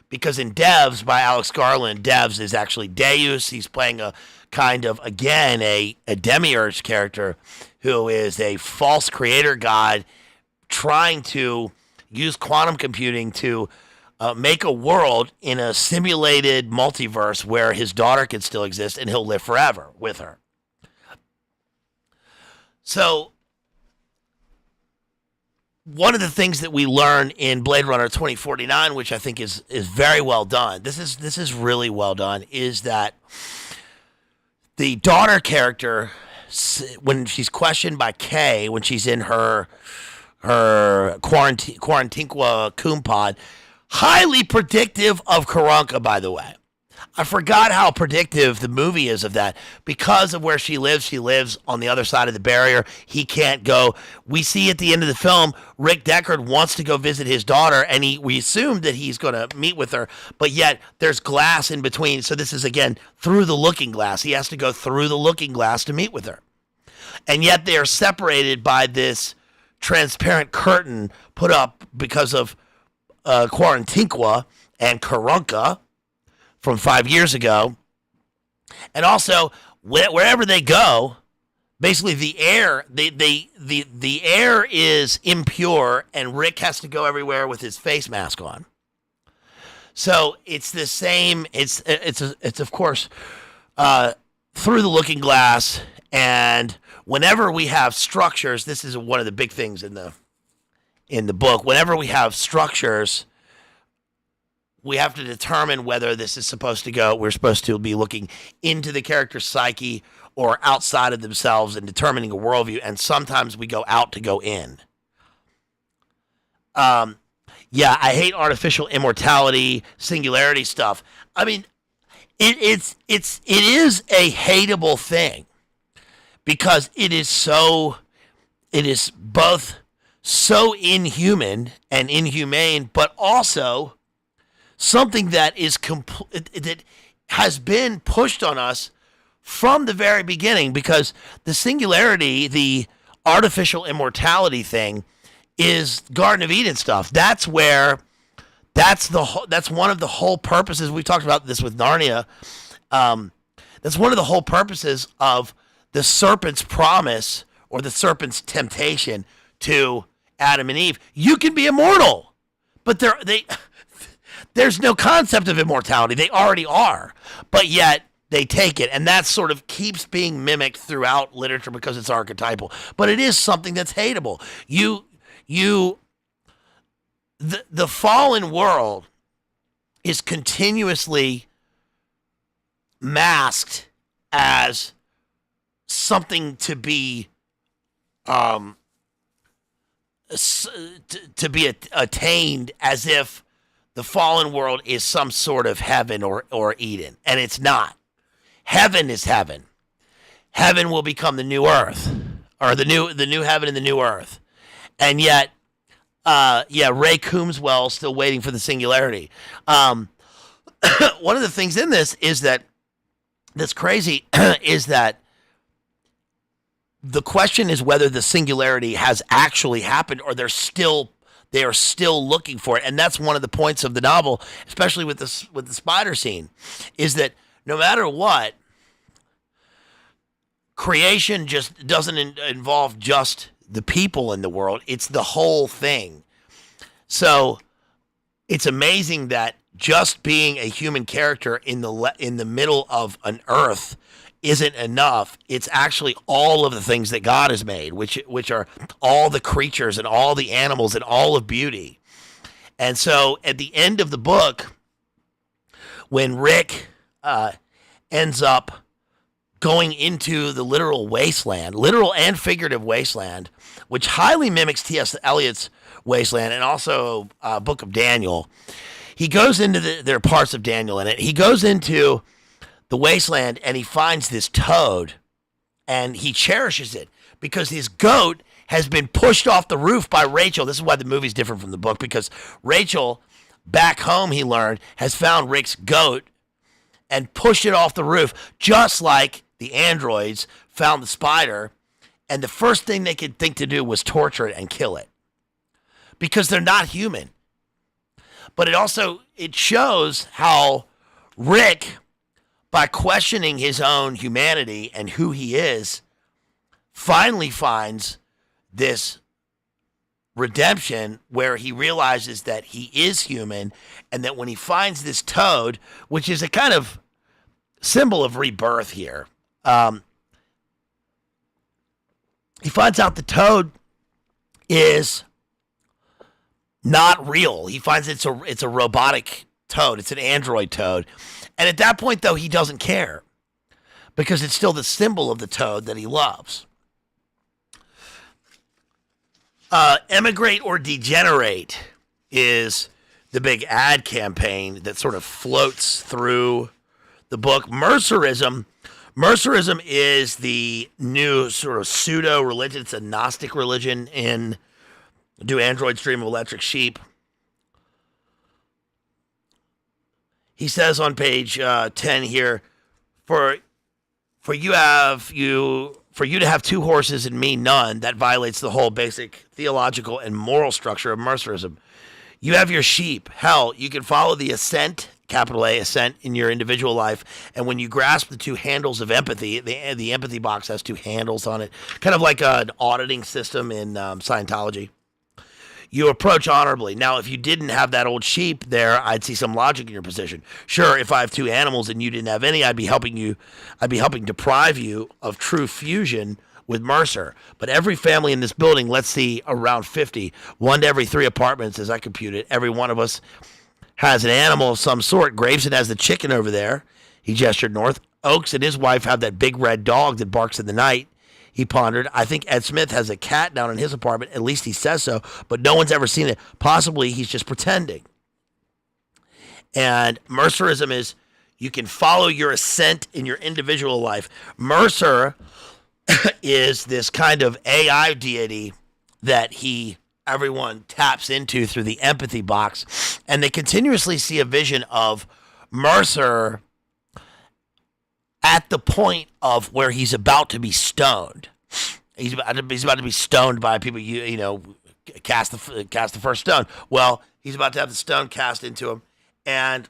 because in Devs by Alex Garland, Devs is actually Deus. He's playing a kind of, again, a demiurge character who is a false creator god trying to use quantum computing to make a world in a simulated multiverse where his daughter can still exist and he'll live forever with her. So one of the things that we learn in Blade Runner 2049, which I think is very well done, this is really well done, is that the daughter character, when she's questioned by Kay, when she's in her Quarantinqua Coom pod, highly predictive of Karanka, by the way. I forgot how predictive the movie is of that. Because of where she lives on the other side of the barrier. He can't go. We see at the end of the film, Rick Deckard wants to go visit his daughter, and we assume that he's going to meet with her, but yet there's glass in between. So this is, again, through the looking glass. He has to go through the looking glass to meet with her. And yet they are separated by this transparent curtain put up because of Quarantinqua and Karanka from 5 years ago. And also, wherever they go, basically the air the air is impure, and Rick has to go everywhere with his face mask on. So it's the same. It's of course through the looking glass. And whenever we have structures, this is one of the big things in in the book. Whenever we have structures, we have to determine whether this is supposed to go, we're supposed to be looking into the character's psyche or outside of themselves and determining a worldview. And sometimes we go out to go in. Yeah, I hate artificial immortality, singularity stuff. I mean, it is a hateable thing because it is both so inhuman and inhumane, but also something that that has been pushed on us from the very beginning, because the singularity, the artificial immortality thing, is Garden of Eden stuff. That's one of the whole purposes. We talked about this with Narnia. That's one of the whole purposes of the serpent's promise or the serpent's temptation to Adam and Eve. You can be immortal, but there's no concept of immortality. They already are, but yet they take it, and that sort of keeps being mimicked throughout literature because it's archetypal. But it is something that's hateable. The fallen world is continuously masked as something to be attained, as if the fallen world is some sort of heaven or Eden, and it's not. Heaven is heaven. Heaven will become the new earth, or the new heaven and the new earth. And yet, Ray Coombswell still waiting for the singularity. One of the things in this is that's crazy is that the question is whether the singularity has actually happened, or they are still looking for it. And that's one of the points of the novel, especially with the spider scene, is that no matter what, creation just doesn't involve just the people in the world. It's the whole thing. So it's amazing that just being a human character in the middle of an earth isn't enough. It's actually all of the things that God has made, which are all the creatures and all the animals and all of beauty. And so at the end of the book, when Rick ends up going into the literal wasteland, literal and figurative wasteland, which highly mimics T.S. Eliot's Wasteland and also Book of Daniel. He goes into there are parts of Daniel in it. He goes into the wasteland and he finds this toad, and he cherishes it because his goat has been pushed off the roof by Rachel. This is why the movie's different from the book, because Rachel, back home, he learned, has found Rick's goat and pushed it off the roof, just like the androids found the spider, and the first thing they could think to do was torture it and kill it because they're not human. But it shows how Rick, by questioning his own humanity and who he is, finally finds this redemption where he realizes that he is human, and that when he finds this toad, which is a kind of symbol of rebirth here, he finds out the toad is not real. He finds it's a robotic toad. It's an android toad. And at that point, though, he doesn't care because it's still the symbol of the toad that he loves. Emigrate or Degenerate is the big ad campaign that sort of floats through the book. Mercerism is the new sort of pseudo-religion. It's a Gnostic religion in Do Androids Dream of Electric Sheep? He says on page 10 here, for you to have two horses and me none, that violates the whole basic theological and moral structure of Mercerism. You have your sheep. Hell, you can follow the ascent, capital A, ascent, in your individual life. And when you grasp the two handles of empathy, the empathy box has two handles on it, kind of like an auditing system in Scientology. You approach honorably. Now, if you didn't have that old sheep there, I'd see some logic in your position. Sure, if I have two animals and you didn't have any, I'd be helping deprive you of true fusion with Mercer. But every family in this building, let's see, around 50, one to every 3 apartments, as I compute it, every one of us has an animal of some sort. Graveson has the chicken over there. He gestured north. Oakes and his wife have that big red dog that barks in the night. He pondered. I think Ed Smith has a cat down in his apartment. At least he says so, but no one's ever seen it. Possibly he's just pretending. And Mercerism is you can follow your ascent in your individual life. Mercer is this kind of AI deity that everyone taps into through the empathy box, and they continuously see a vision of Mercer at the point of where he's about to be stoned. He's about to be stoned by people. Cast the first stone. Well, he's about to have the stone cast into him, and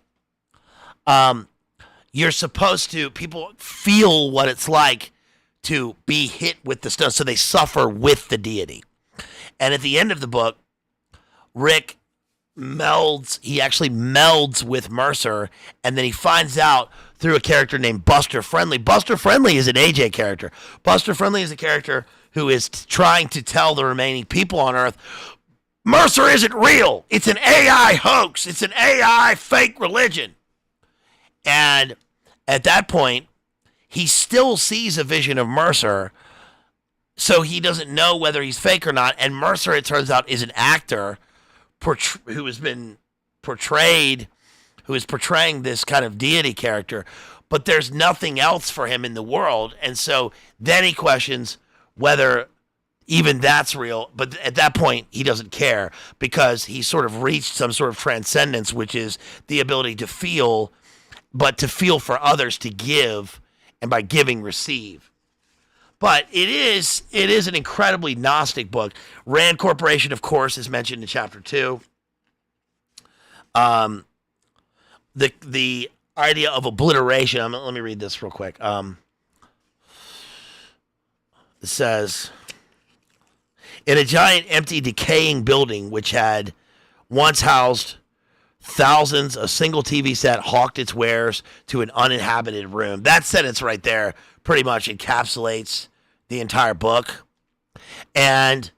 you're supposed to. People feel what it's like to be hit with the stone, so they suffer with the deity. And at the end of the book, Rick actually melds with Mercer, and then he finds out through a character named Buster Friendly. Buster Friendly is an AJ character. Buster Friendly is a character who is trying to tell the remaining people on Earth, Mercer isn't real. It's an AI hoax. It's an AI fake religion. And at that point, he still sees a vision of Mercer, so he doesn't know whether he's fake or not. And Mercer, it turns out, is an actor who has been portrayed, who is portraying this kind of deity character, but there's nothing else for him in the world. And so then he questions whether even that's real. But at that point, he doesn't care because he sort of reached some sort of transcendence, which is the ability to feel, but to feel for others, to give, and by giving, receive. But it is an incredibly Gnostic book. Rand Corporation, of course, is mentioned in chapter 2. The idea of obliteration. Let me read this real quick. It says, in a giant, empty, decaying building which had once housed thousands, a single TV set hawked its wares to an uninhabited room. That sentence right there pretty much encapsulates the entire book. And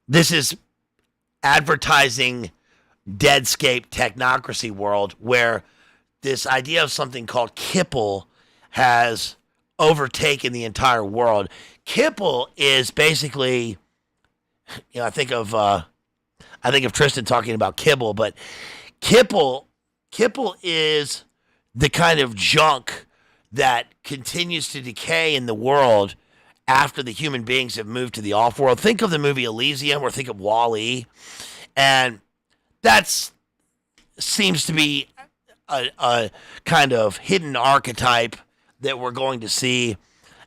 this is advertising deadscape technocracy world where this idea of something called Kipple has overtaken the entire world. Kipple is basically, I think of Tristan talking about kibble, but Kipple is the kind of junk that continues to decay in the world after the human beings have moved to the off-world. Think of the movie Elysium or think of Wall-E. And that seems to be a kind of hidden archetype that we're going to see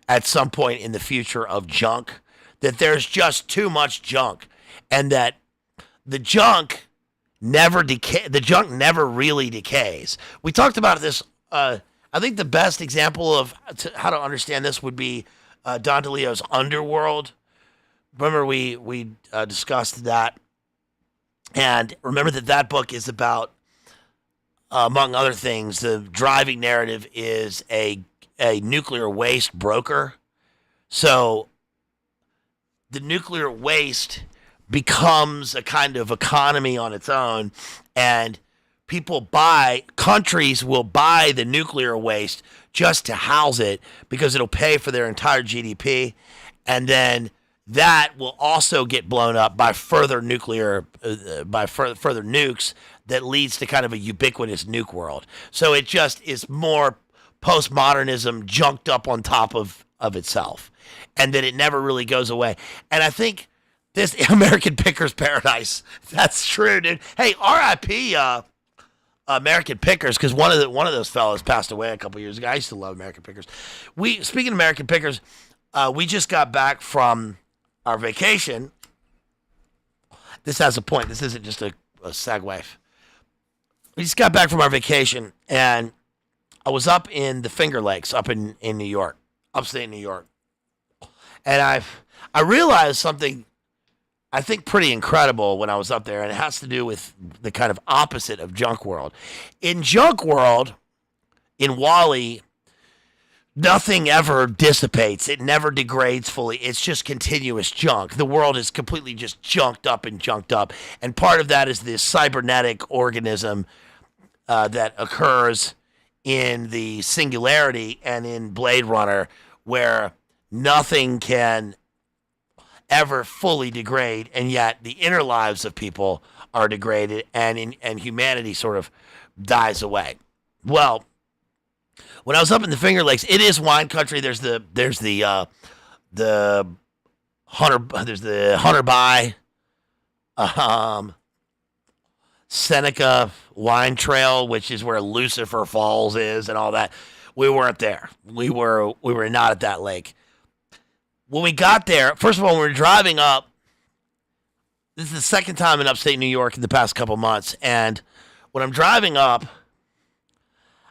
at some point in the future of junk, that there's just too much junk, and that the junk never really decays. We talked about this. I think the best example of how to understand this would be Don DeLeo's Underworld. Remember we discussed that, and remember that book is about, among other things, the driving narrative is a nuclear waste broker. So the nuclear waste becomes a kind of economy on its own, and countries will buy the nuclear waste just to house it because it'll pay for their entire GDP, and then that will also get blown up by further further nukes that leads to kind of a ubiquitous nuke world. So it just is more postmodernism junked up on top of itself, and that it never really goes away. And I think this American Pickers Paradise, that's true, dude. Hey, R.I.P. American Pickers, because one of those fellas passed away a couple years ago. I used to love American Pickers. Speaking of American Pickers, we just got back from our vacation. This has a point. This isn't just a segue. We just got back from our vacation, and I was up in the Finger Lakes, up in New York, upstate New York. And I realized something I think, pretty incredible when I was up there, and it has to do with the kind of opposite of junk world. In junk world, in Wall-E, nothing ever dissipates. It never degrades fully. It's just continuous junk. The world is completely just junked up and junked up. And part of that is this cybernetic organism that occurs in the Singularity and in Blade Runner, where nothing can ever fully degrade, and yet the inner lives of people are degraded, and humanity sort of dies away. Well, when I was up in the Finger Lakes, it is wine country. There's the Hunter By Seneca wine trail, which is where Lucifer Falls is and all that. We weren't there. We were not at that lake. When we got there, first of all, when we were driving up, this is the second time in upstate New York in the past couple months, and when I'm driving up,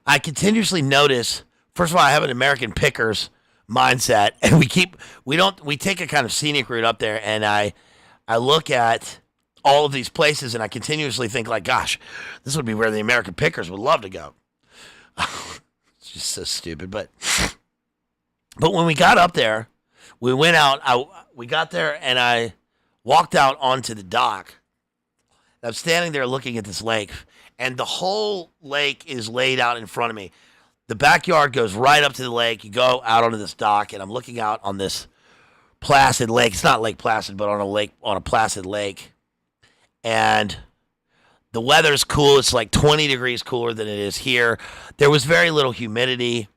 I continuously notice, first of all, I have an American pickers mindset, and we take a kind of scenic route up there, and I look at all of these places, and I continuously think, like, gosh, this would be where the American pickers would love to go. It's just so stupid, but when we got up there, we went out, we got there, and I walked out onto the dock. I'm standing there looking at this lake, and the whole lake is laid out in front of me. The backyard goes right up to the lake. You go out onto this dock, and I'm looking out on this placid lake. It's not Lake Placid, but on a placid lake. And the weather's cool. It's like 20 degrees cooler than it is here. There was very little humidity.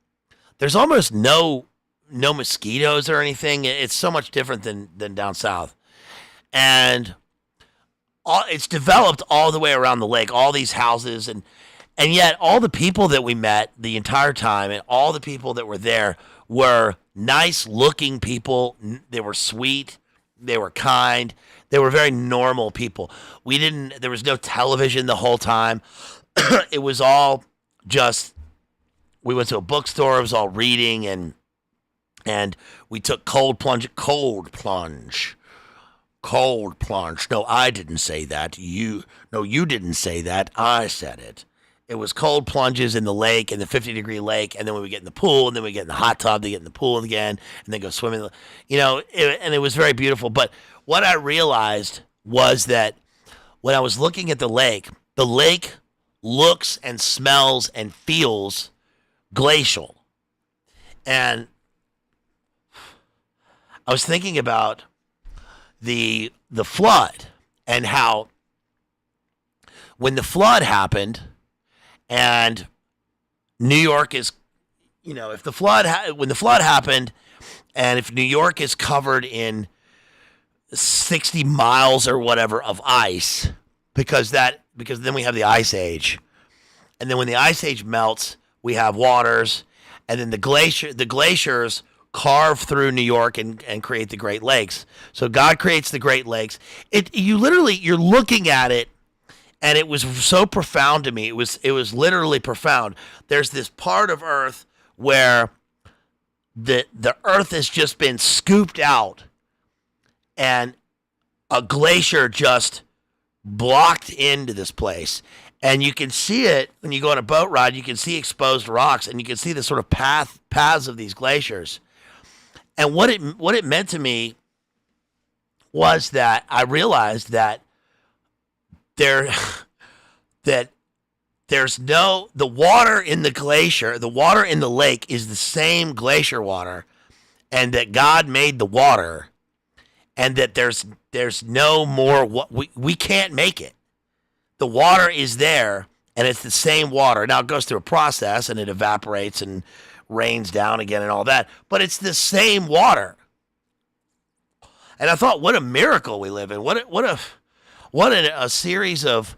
There's almost no mosquitoes or anything. It's so much different than down south. And it's developed all the way around the lake, all these houses, and yet all the people that we met the entire time, and all the people that were there, were nice looking people. They were sweet. They were kind. They were very normal people. There was no television the whole time. It was all just, we went to a bookstore. It was all reading, and we took cold plunge. No, I didn't say that. You didn't say that. I said it. It was cold plunges in the lake, in the 50-degree lake, and then we would get in the pool, and then we get in the hot tub, they get in the pool again, and then go swimming. And it was very beautiful. But what I realized was that when I was looking at the lake looks and smells and feels glacial. And I was thinking about the flood, and how when the flood happened, and New York is, when the flood happened, and if New York is covered in 60 miles or whatever of ice, because then we have the ice age, and then when the ice age melts, we have waters, and then the glaciers carve through New York and create the Great Lakes. So God creates the Great Lakes. You're looking at it, and it was so profound to me. It was literally profound. There's this part of Earth where the Earth has just been scooped out, and a glacier just blocked into this place. And you can see it when you go on a boat ride. You can see exposed rocks, and you can see the sort of paths of these glaciers. And what it meant to me was that I realized that the water in the glacier, the water in the lake is the same glacier water, and that God made the water, and that there's no more, we can't make it. The water is there, and it's the same water. Now it goes through a process, and it evaporates and rains down again and all that, but it's the same water. And I thought, what a miracle we live in. What a series of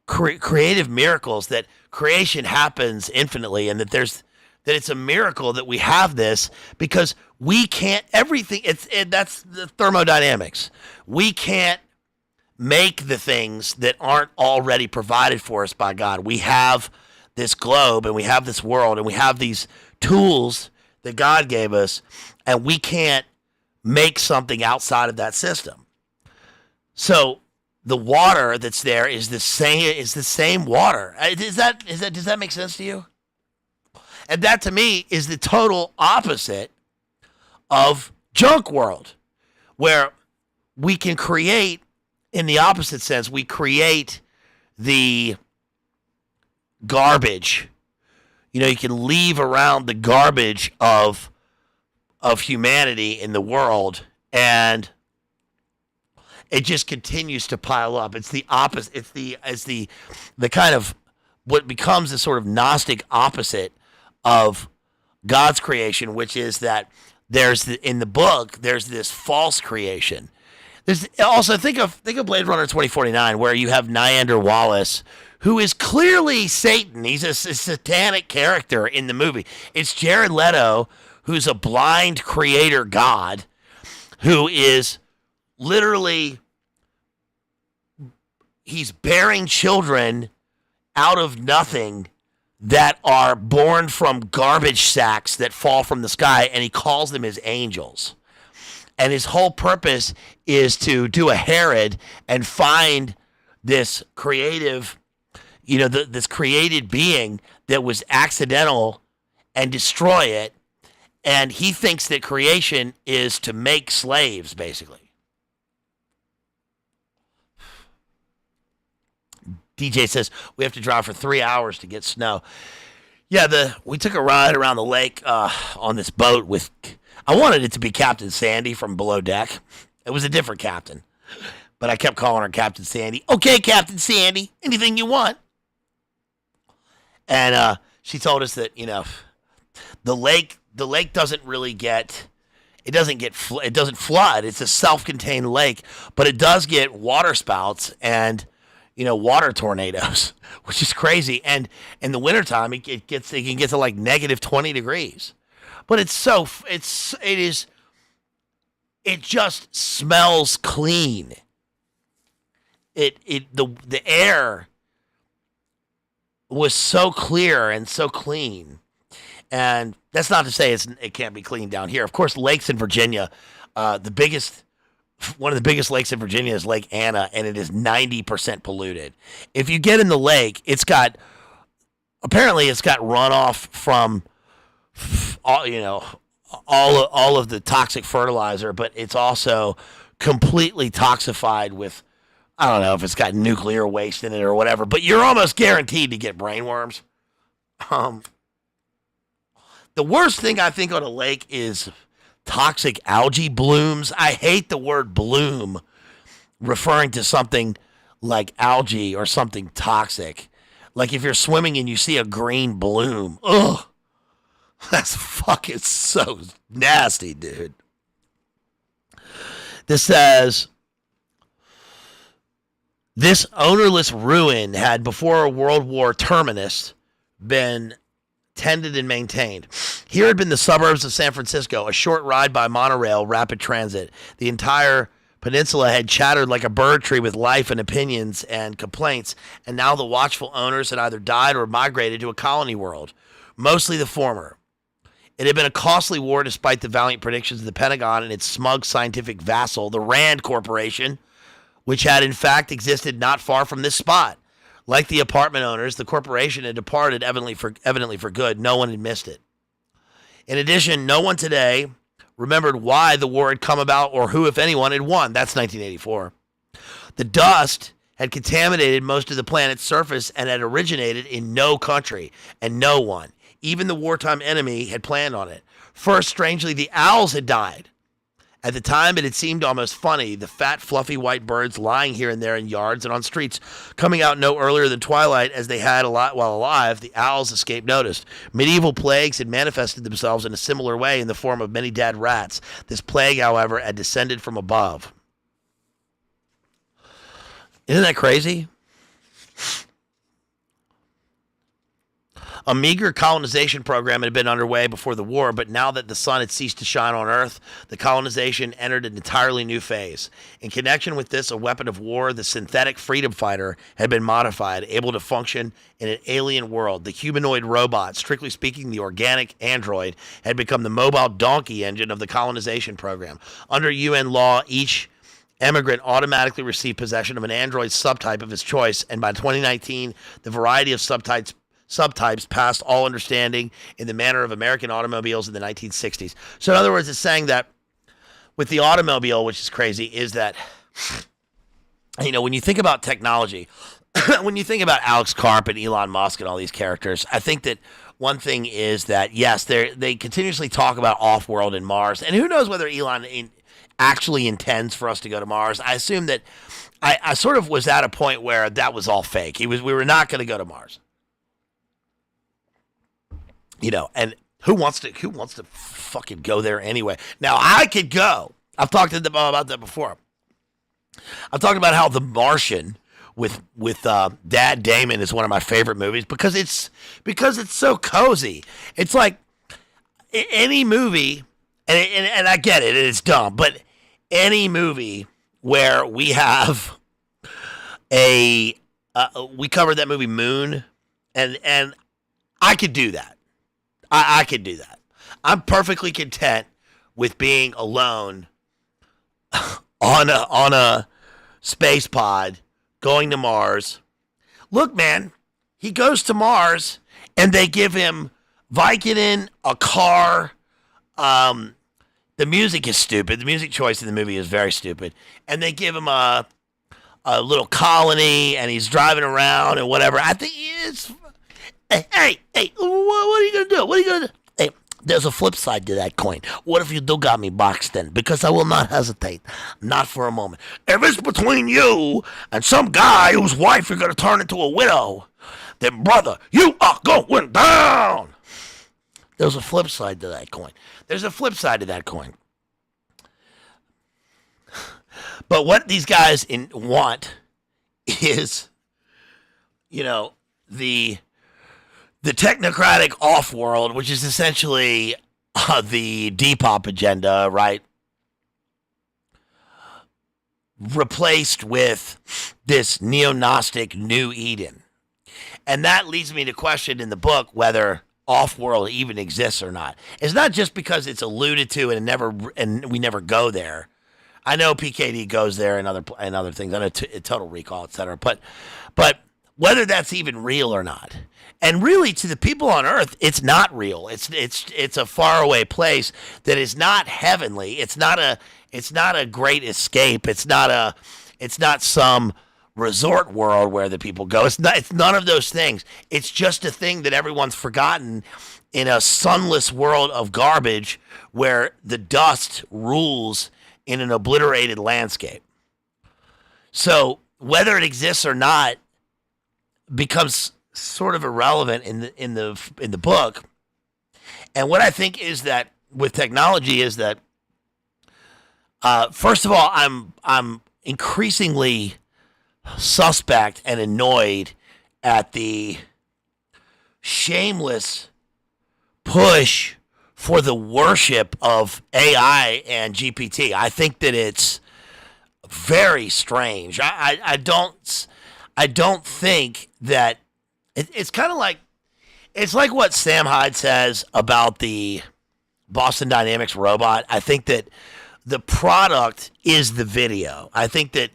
creative miracles, that creation happens infinitely, and that it's a miracle that we have this, because we can't, everything, that's the thermodynamics. We can't make the things that aren't already provided for us by God. We have this globe, and we have this world, and we have these tools that God gave us, and we can't make something outside of that system. So the water that's there is the same water. Does that make sense to you? And that to me is the total opposite of junk world, where we can create, in the opposite sense, we create the garbage. You can leave around the garbage of humanity in the world, and it just continues to pile up. It's the opposite. It's the kind of what becomes the sort of Gnostic opposite of God's creation, which is that in the book there's this false creation. There's also think of Blade Runner 2049, where you have Niander Wallace, who is clearly Satan. He's a satanic character in the movie. It's Jared Leto, who's a blind creator god, who is literally, he's bearing children out of nothing that are born from garbage sacks that fall from the sky, and he calls them his angels. And his whole purpose is to do a Herod and find this creative, this created being that was accidental and destroy it. And he thinks that creation is to make slaves, basically. DJ says, we have to drive for 3 hours to get snow. Yeah, we took a ride around the lake on this boat with, I wanted it to be Captain Sandy from Below Deck. It was a different captain, but I kept calling her Captain Sandy. Okay, Captain Sandy, anything you want. And she told us that, the lake doesn't really it doesn't flood. It's a self-contained lake, but it does get water spouts and water tornadoes, which is crazy. And in the wintertime, it can get to like negative 20 degrees. But it just smells clean. The air was so clear and so clean. And that's not to say it can't be clean down here. Of course, lakes in Virginia, one of the biggest lakes in Virginia is Lake Anna, and it is 90% polluted. If you get in the lake, apparently it's got runoff from all of the toxic fertilizer, but it's also completely toxified with, I don't know if it's got nuclear waste in it or whatever, but you're almost guaranteed to get brainworms. The worst thing I think on a lake is toxic algae blooms. I hate the word bloom referring to something like algae or something toxic. Like if you're swimming and you see a green bloom. Ugh. That's fucking so nasty, dude. This says, this ownerless ruin had, before a World War terminus, been tended and maintained. Here had been the suburbs of San Francisco, a short ride by monorail, rapid transit. The entire peninsula had chattered like a bird tree with life and opinions and complaints, and now the watchful owners had either died or migrated to a colony world, mostly the former. It had been a costly war despite the valiant predictions of the Pentagon and its smug scientific vassal, the Rand Corporation, which had in fact existed not far from this spot. Like the apartment owners, the corporation had departed evidently for good. No one had missed it. In addition, no one today remembered why the war had come about or who, if anyone, had won. That's 1984. The dust had contaminated most of the planet's surface and had originated in no country and no one. Even the wartime enemy had planned on it. First, strangely, the owls had died. At the time, it had seemed almost funny, the fat, fluffy white birds lying here and there in yards and on streets, coming out no earlier than twilight as they had a lot while alive. The owls escaped notice. Medieval plagues had manifested themselves in a similar way in the form of many dead rats. This plague, however, had descended from above. Isn't that crazy? A meager colonization program had been underway before the war, but now that the sun had ceased to shine on Earth, the colonization entered an entirely new phase. In connection with this, a weapon of war, the synthetic freedom fighter, had been modified, able to function in an alien world. The humanoid robot, strictly speaking the organic android, had become the mobile donkey engine of the colonization program. Under UN law, each emigrant automatically received possession of an android subtype of his choice, and by 2019, the variety of subtypes passed all understanding in the manner of American automobiles in the 1960s. So in other words, it's saying that with the automobile, which is crazy, is that, when you think about technology, when you think about Alex Karp and Elon Musk and all these characters, I think that one thing is that, yes, they continuously talk about off-world and Mars, and who knows whether Elon actually intends for us to go to Mars. I assume that I sort of was at a point where that was all fake. We were not going to go to Mars. And who wants to fucking go there anyway? Now, I could go. I've talked to them about that before. I've talked about how The Martian with Dad Damon is one of my favorite movies because it's so cozy. It's like any movie, and I get it, it's dumb, but any movie where we have we covered that movie Moon, and I could do that. I could do that. I'm perfectly content with being alone on a space pod going to Mars. Look, man, he goes to Mars and they give him Vicodin, a car. The music is stupid. The music choice in the movie is very stupid. And they give him a little colony, and he's driving around and whatever. I think it's... Hey, what are you going to do? What are you going to do? Hey, there's a flip side to that coin. What if you do got me boxed in? Because I will not hesitate. Not for a moment. If it's between you and some guy whose wife you're going to turn into a widow, then, brother, you are going down. There's a flip side to that coin. There's a flip side to that coin. But what these guys want is, the technocratic off-world, which is essentially the Depop agenda, right? Replaced with this neo-Gnostic New Eden. And that leads me to question in the book whether off-world even exists or not. It's not just because it's alluded to and we never go there. I know PKD goes there and other things, I know Total Recall, etc. But whether that's even real or not, and really to the people on Earth, it's not real. It's a faraway place that is not heavenly. It's not a great escape. It's not some resort world where the people go. It's none of those things. It's just a thing that everyone's forgotten in a sunless world of garbage where the dust rules in an obliterated landscape. So whether it exists or not becomes sort of irrelevant in the book. And what I think is that with technology is that first of all, I'm increasingly suspect and annoyed at the shameless push for the worship of AI and GPT. I think that it's very strange. I don't think that it's kind of like, it's like what Sam Hyde says about the Boston Dynamics robot. I think that the product is the video. I think that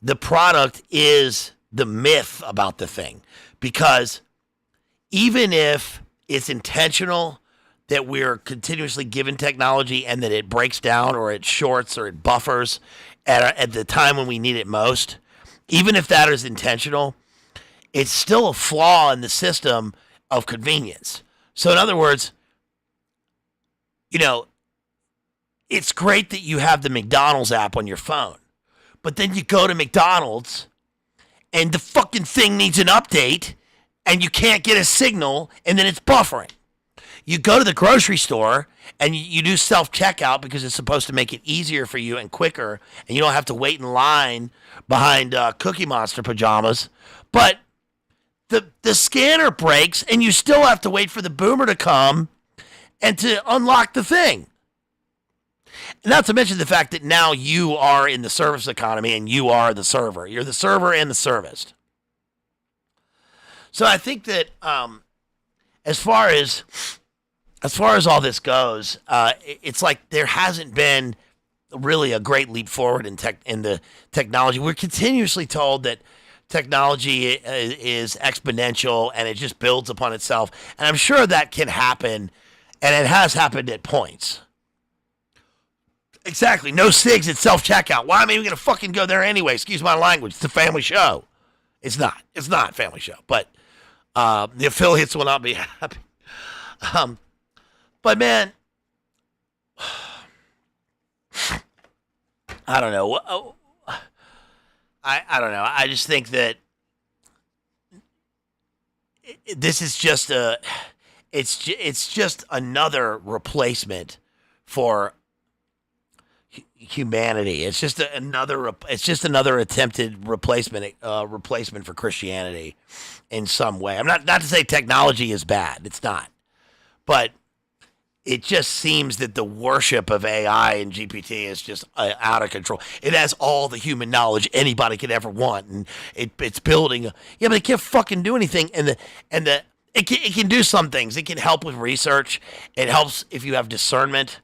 the product is the myth about the thing, because even if it's intentional that we're continuously given technology and that it breaks down or it shorts or it buffers at the time when we need it most, even if that is intentional, it's still a flaw in the system of convenience. So in other words, it's great that you have the McDonald's app on your phone, but then you go to McDonald's and the fucking thing needs an update and you can't get a signal and then it's buffering. You go to the grocery store and you do self-checkout because it's supposed to make it easier for you and quicker, and you don't have to wait in line behind Cookie Monster pajamas. But the scanner breaks, and you still have to wait for the boomer to come and to unlock the thing. Not to mention the fact that now you are in the service economy and you are the server. You're the server and the serviced. So I think that as far as all this goes, it's like there hasn't been really a great leap forward in the technology. We're continuously told that technology is exponential and it just builds upon itself. And I'm sure that can happen, and it has happened at points. Exactly. No SIGs at self-checkout. Why am I even going to fucking go there anyway? Excuse my language. It's a family show. It's not. It's not a family show. But the affiliates will not be happy. But, man, I don't know. I don't know. I just think that this is just it's just another replacement for humanity. It's just another attempted replacement for Christianity in some way. I'm not to say technology is bad. It's not. But it just seems that the worship of AI and GPT is just out of control. It has all the human knowledge anybody could ever want, and it's building. But it can't fucking do anything. It can do some things. It can help with research. It helps if you have discernment.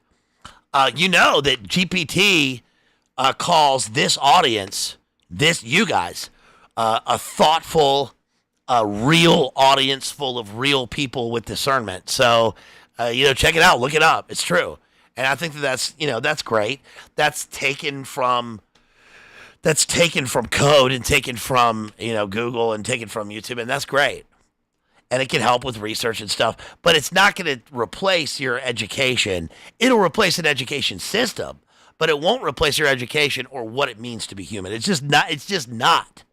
You know that GPT calls this audience, you guys, a thoughtful, real audience full of real people with discernment. So. Check it out. Look it up. It's true. And I think that's great. That's taken from code and taken from, Google and taken from YouTube. And that's great. And it can help with research and stuff. But it's not going to replace your education. It'll replace an education system. But it won't replace your education or what it means to be human. It's just not.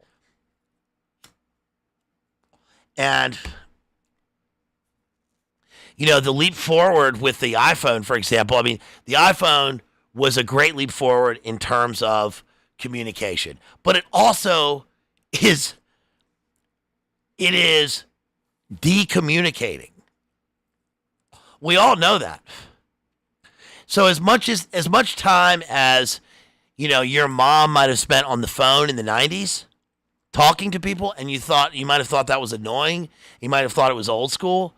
And... the leap forward with the iPhone, for example, the iPhone was a great leap forward in terms of communication, but it also is decommunicating. We all know that. So as much time as, your mom might have spent on the phone in the 90s talking to people, and you might have thought that was annoying, you might have thought it was old school,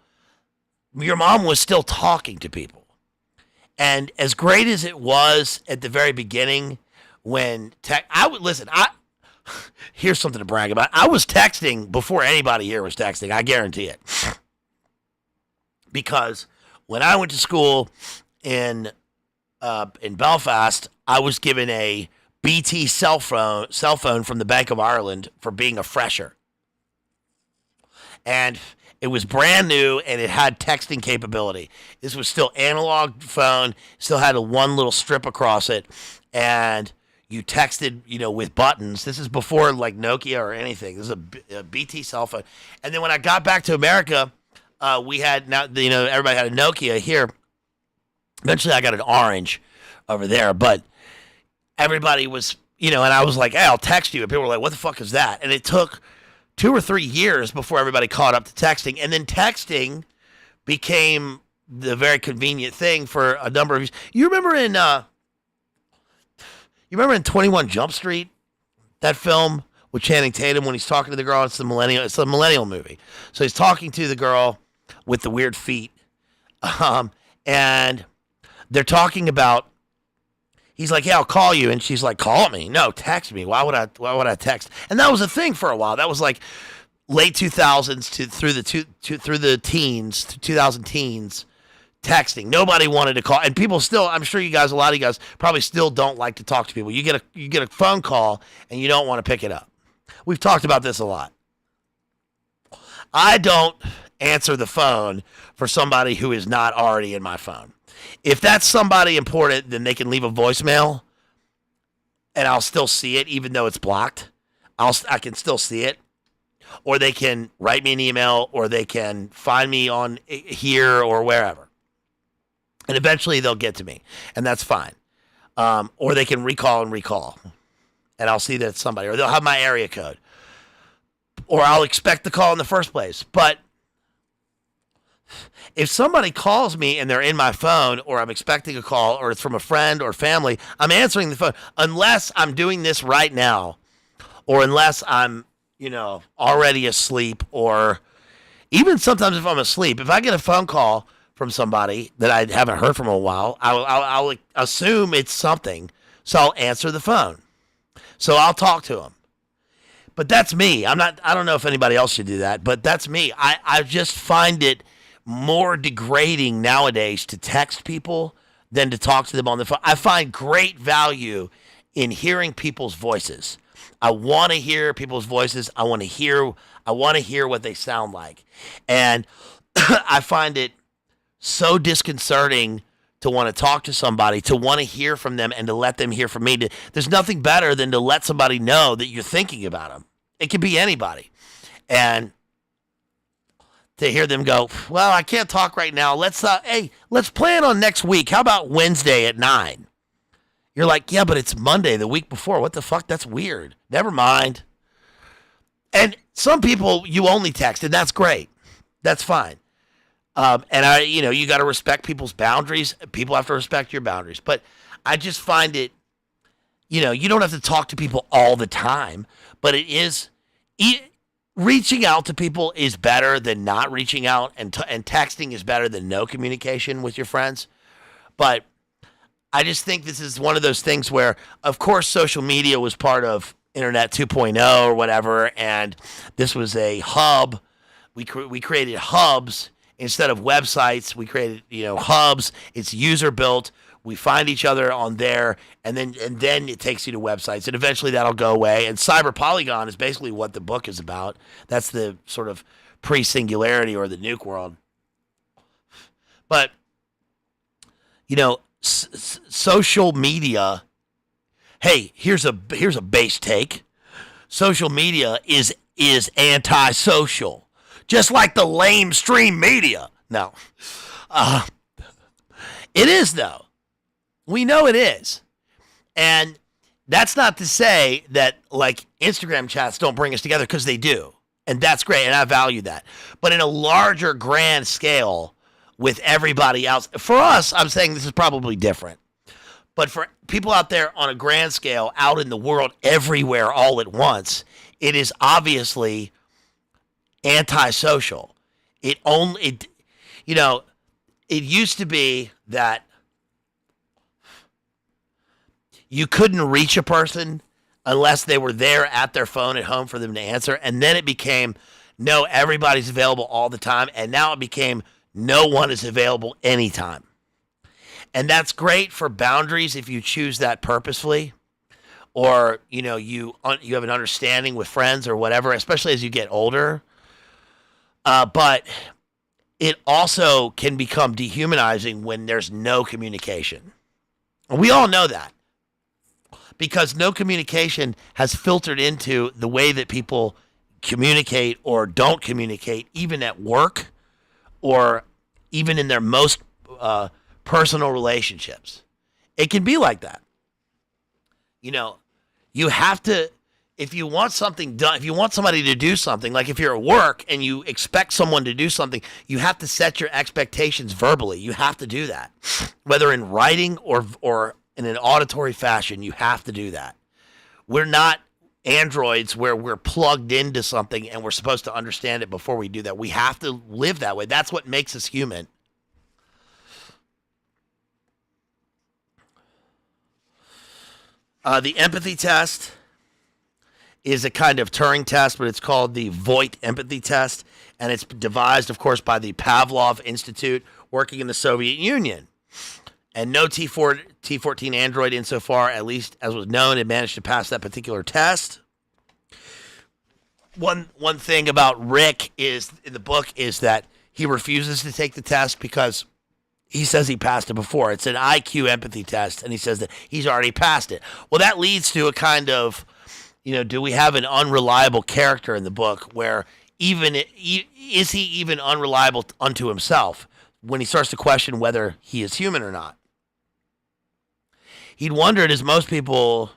your mom was still talking to people. And as great as it was at the very beginning when here's something to brag about. I was texting before anybody here was texting. I guarantee it. Because when I went to school in Belfast, I was given a BT cell phone from the Bank of Ireland for being a fresher. And it was brand new, and it had texting capability. This was still analog phone, still had one little strip across it, and you texted, with buttons. This is before, like, Nokia or anything. This is a BT cell phone. And then when I got back to America, we had, everybody had a Nokia here. Eventually, I got an Orange over there, but everybody was, and I was like, hey, I'll text you. And people were like, what the fuck is that? And it took 2 or 3 years before everybody caught up to texting. And then texting became the very convenient thing for a number of years. You remember in 21 Jump Street, that film with Channing Tatum when he's talking to the girl? It's a millennial movie. So he's talking to the girl with the weird feet. And they're talking about, he's like, yeah, I'll call you. And she's like, call me. No, text me. Why would I text? And that was a thing for a while. That was like late 2000s through the teens, 2000 teens, texting. Nobody wanted to call. And people still, I'm sure a lot of you guys probably still don't like to talk to people. You get a phone call and you don't want to pick it up. We've talked about this a lot. I don't answer the phone for somebody who is not already in my phone. If that's somebody important, then they can leave a voicemail, and I'll still see it, even though it's blocked. I can still see it, or they can write me an email, or they can find me on here or wherever, and eventually they'll get to me, and that's fine. Or they can recall, and I'll see that it's somebody, or they'll have my area code. or I'll expect the call in the first place. But if somebody calls me and they're in my phone, or I'm expecting a call, or it's from a friend or family, I'm answering the phone unless I'm doing this right now, or unless I'm, already asleep, or even sometimes if I'm asleep. If I get a phone call from somebody that I haven't heard from in a while, I'll assume it's something, so I'll answer the phone. So I'll talk to them. But that's me. I don't know if anybody else should do that, but that's me. I just find it more degrading nowadays to text people than to talk to them on the phone. I find great value in hearing people's voices. I want to hear people's voices. I want to hear what they sound like. And I find it so disconcerting to want to talk to somebody, to want to hear from them, and to let them hear from me. There's nothing better than to let somebody know that you're thinking about them. It could be anybody. And to hear them go, well, I can't talk right now. Let's plan on next week. How about Wednesday at 9? You're like, yeah, but it's Monday the week before. What the fuck? That's weird. Never mind. And some people you only text, and that's great. That's fine. And you got to respect people's boundaries. People have to respect your boundaries. But I just find it, you don't have to talk to people all the time, but reaching out to people is better than not reaching out, and texting is better than no communication with your friends. But I just think this is one of those things where, of course, social media was part of Internet 2.0 or whatever, and this was a hub. We created hubs instead of websites. We created hubs. It's user built. We find each other on there, and then it takes you to websites, and eventually that'll go away. And cyber polygon is basically what the book is about. That's the sort of pre-singularity or the nuke world. But social media. Hey, here's a base take. Social media is anti-social, just like the lamestream media. No, it is though. We know it is. And that's not to say that like Instagram chats don't bring us together, because they do. And that's great. And I value that. But in a larger grand scale with everybody else, for us, I'm saying this is probably different. But for people out there on a grand scale, out in the world, everywhere, all at once, it is obviously antisocial. It used to be that you couldn't reach a person unless they were there at their phone at home for them to answer. And then it became, no, everybody's available all the time. And now it became, no one is available anytime. And that's great for boundaries if you choose that purposefully, or, you have an understanding with friends or whatever, especially as you get older. But it also can become dehumanizing when there's no communication. And we all know that, because no communication has filtered into the way that people communicate or don't communicate, even at work or even in their most personal relationships. It can be like that. You have to, if you want something done, if you want somebody to do something, like if you're at work and you expect someone to do something, you have to set your expectations verbally. You have to do that, whether in writing or in an auditory fashion. You have to do that. We're not androids where we're plugged into something and we're supposed to understand it before we do that. We have to live that way. That's what makes us human. The empathy test is a kind of Turing test, but it's called the Voigt empathy test, and it's devised, of course, by the Pavlov Institute working in the Soviet Union. And no T14 android insofar, at least as was known, had managed to pass that particular test. One thing about Rick is in the book is that he refuses to take the test because he says he passed it before. It's an IQ empathy test, and he says that he's already passed it. Well, that leads to a kind of, do we have an unreliable character in the book where is he even unreliable unto himself when he starts to question whether he is human or not? He'd wondered, as most people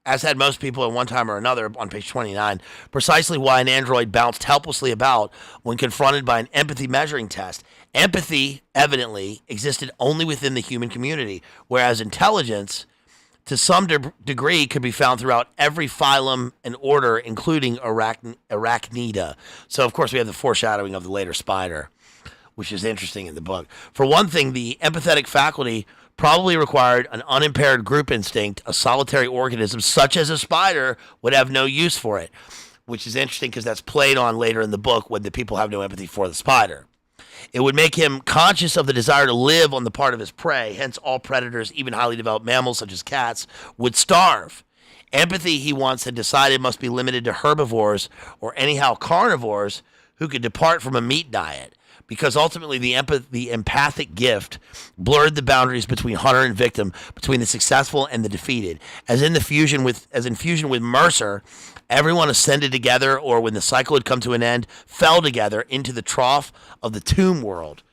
as had most people at one time or another, on page 29, precisely why an android bounced helplessly about when confronted by an empathy measuring test. Empathy, evidently, existed only within the human community, whereas intelligence, to some degree, could be found throughout every phylum and order, including arachnida. So, of course, we have the foreshadowing of the later spider, which is interesting in the book. For one thing, the empathetic faculty probably required an unimpaired group instinct. A solitary organism, such as a spider, would have no use for it, which is interesting because that's played on later in the book when the people have no empathy for the spider. It would make him conscious of the desire to live on the part of his prey. Hence, all predators, even highly developed mammals such as cats, would starve. Empathy, he once had decided, must be limited to herbivores or anyhow carnivores who could depart from a meat diet, because ultimately the empathic gift blurred the boundaries between hunter and victim, between the successful and the defeated. As in fusion with Mercer, everyone ascended together, or when the cycle had come to an end, fell together into the trough of the tomb world.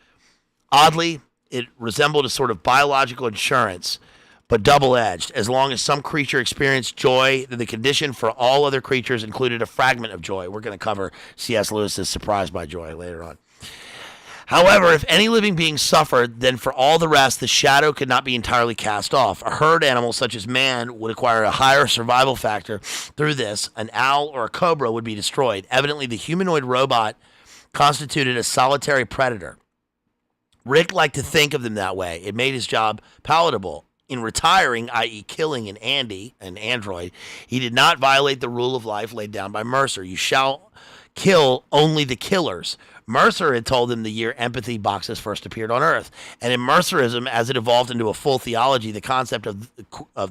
Oddly, it resembled a sort of biological insurance, but double-edged. As long as some creature experienced joy, then the condition for all other creatures included a fragment of joy. We're going to cover C.S. Lewis's Surprised by Joy later on. However, if any living being suffered, then for all the rest, the shadow could not be entirely cast off. A herd animal such as man would acquire a higher survival factor through this. An owl or a cobra would be destroyed. Evidently, the humanoid robot constituted a solitary predator. Rick liked to think of them that way. It made his job palatable. In retiring, i.e. killing an android, he did not violate the rule of life laid down by Mercer. You shall kill only the killers. Mercer had told him the year empathy boxes first appeared on Earth. And in Mercerism, as it evolved into a full theology, the concept of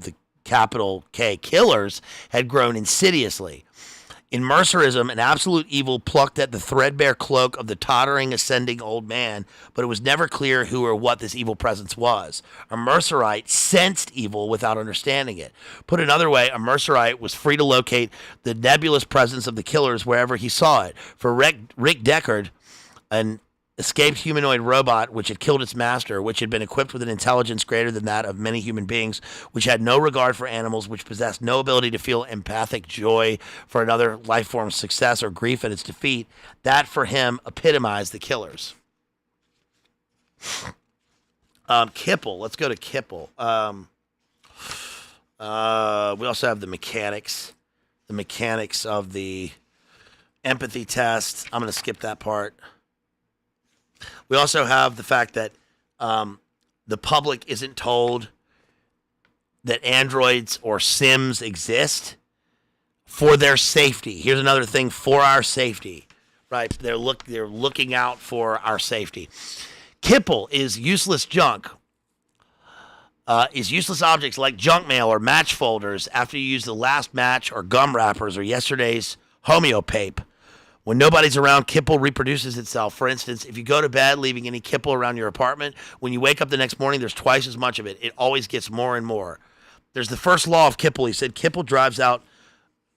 the capital K killers had grown insidiously. In Mercerism, an absolute evil plucked at the threadbare cloak of the tottering, ascending old man, but it was never clear who or what this evil presence was. A Mercerite sensed evil without understanding it. Put another way, a Mercerite was free to locate the nebulous presence of the killers wherever he saw it. For Rick Deckard, an escaped humanoid robot which had killed its master, which had been equipped with an intelligence greater than that of many human beings, which had no regard for animals, which possessed no ability to feel empathic joy for another life form's success or grief at its defeat, that for him epitomized the killers. Kipple. Let's go to Kipple. We also have the mechanics of the empathy test. I'm going to skip that part. We also have the fact that the public isn't told that androids or Sims exist for their safety. Here's another thing, for our safety, right? They're looking out for our safety. Kipple is useless junk. Is useless objects like junk mail or match folders after you use the last match or gum wrappers or yesterday's homeopape. When nobody's around, Kipple reproduces itself. For instance, if you go to bed leaving any Kipple around your apartment, when you wake up the next morning, there's twice as much of it. It always gets more and more. There's the first law of Kipple. He said Kipple drives out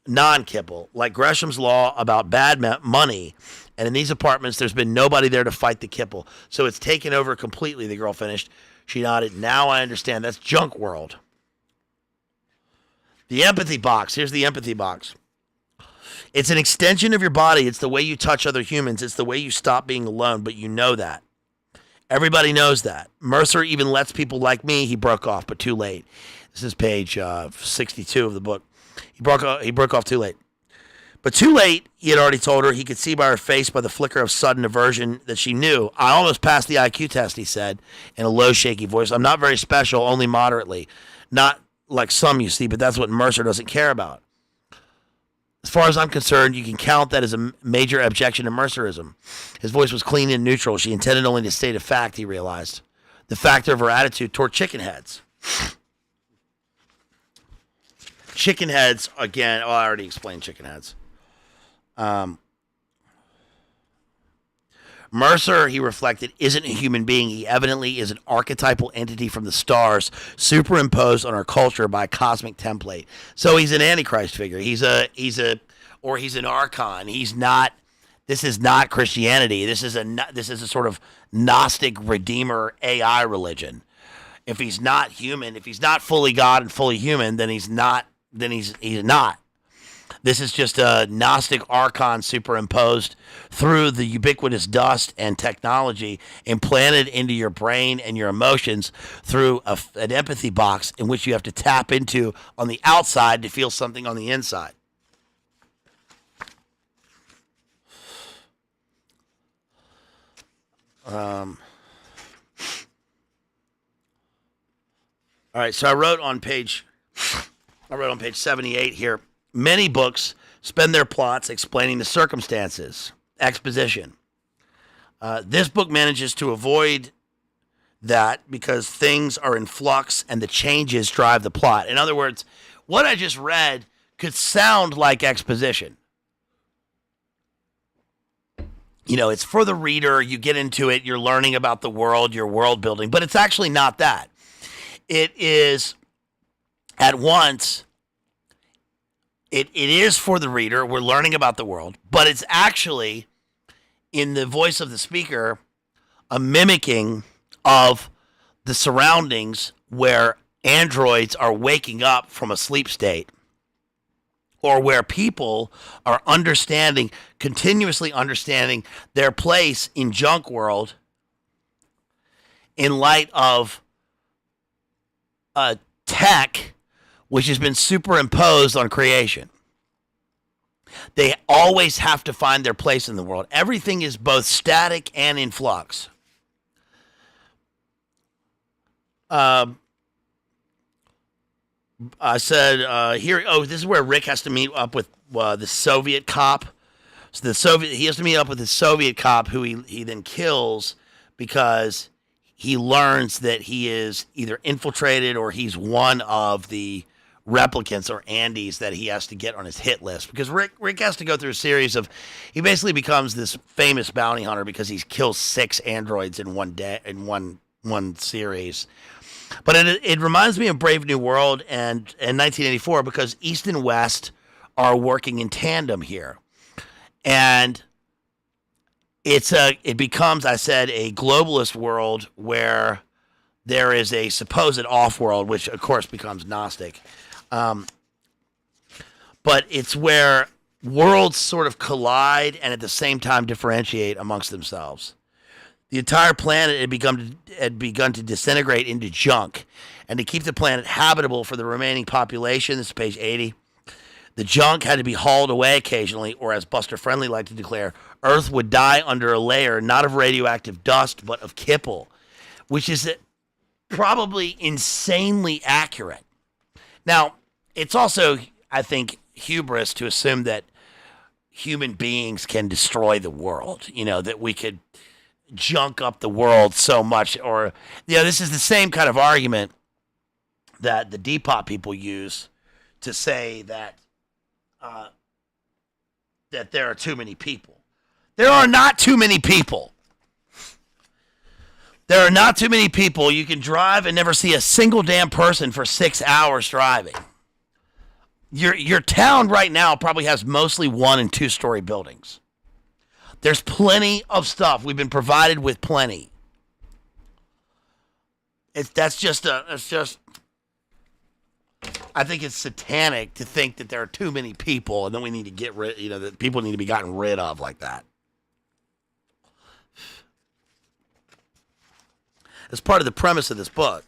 non-Kipple, like Gresham's law about bad money. And in these apartments, there's been nobody there to fight the Kipple. So it's taken over completely, the girl finished. She nodded. Now I understand. That's junk world. The empathy box. Here's the empathy box. It's an extension of your body. It's the way you touch other humans. It's the way you stop being alone, but you know that. Everybody knows that. Mercer even lets people like me. He broke off, but too late. This is page 62 of the book. He broke off too late. But too late, he had already told her. He could see by her face, by the flicker of sudden aversion, that she knew. I almost passed the IQ test, he said, in a low, shaky voice. I'm not very special, only moderately. Not like some, you see, but that's what Mercer doesn't care about. As far as I'm concerned, you can count that as a major objection to Mercerism. His voice was clean and neutral. She intended only to state a fact, he realized. The factor of her attitude toward chicken heads. Chicken heads, again, I already explained chicken heads. Mercer, he reflected, isn't a human being. He evidently is an archetypal entity from the stars, superimposed on our culture by a cosmic template. So he's an Antichrist figure. He's an archon. He's not. This is not Christianity. This is a sort of Gnostic Redeemer AI religion. If he's not human, if he's not fully God and fully human, then he's not then he's not. This is just a Gnostic archon superimposed through the ubiquitous dust and technology implanted into your brain and your emotions through an empathy box in which you have to tap into on the outside to feel something on the inside. All right, so I wrote on page 78 here. Many books spend their plots explaining the circumstances, exposition. This book manages to avoid that because things are in flux and the changes drive the plot. In other words, what I just read could sound like exposition. You know, it's for the reader. You get into it. You're learning about the world, your world building. But it's actually not that. It is at once, it is for the reader. We're learning about the world. But it's actually, in the voice of the speaker, a mimicking of the surroundings where androids are waking up from a sleep state, or where people are continuously understanding their place in junk world in light of tech which has been superimposed on creation. They always have to find their place in the world. Everything is both static and in flux. I said here. Oh, this is where Rick has to meet up with the Soviet cop. So he has to meet up with the Soviet cop, who he then kills because he learns that he is either infiltrated or he's one of the replicants or Andes that he has to get on his hit list. Because Rick has to go through a series of, he basically becomes this famous bounty hunter because he's killed 6 androids in one day, in one series. But it reminds me of Brave New World and 1984 because East and West are working in tandem here. And it becomes, I said, a globalist world where there is a supposed off-world, which of course becomes Gnostic. But it's where worlds sort of collide and at the same time differentiate amongst themselves. The entire planet had begun to disintegrate into junk, and to keep the planet habitable for the remaining population, this is page 80, the junk had to be hauled away occasionally, or as Buster Friendly liked to declare, Earth would die under a layer not of radioactive dust, but of kipple, which is probably insanely accurate. Now, it's also, I think, hubris to assume that human beings can destroy the world, that we could junk up the world so much, or, this is the same kind of argument that the Depop people use to say that that there are too many people. There are not too many people. There are not too many people. You can drive and never see a single damn person for 6 hours driving. Your town right now probably has mostly 1- and 2-story buildings. There's plenty of stuff. We've been provided with plenty. I think it's satanic to think that there are too many people and then we need to get rid, that people need to be gotten rid of like that. It's part of the premise of this book.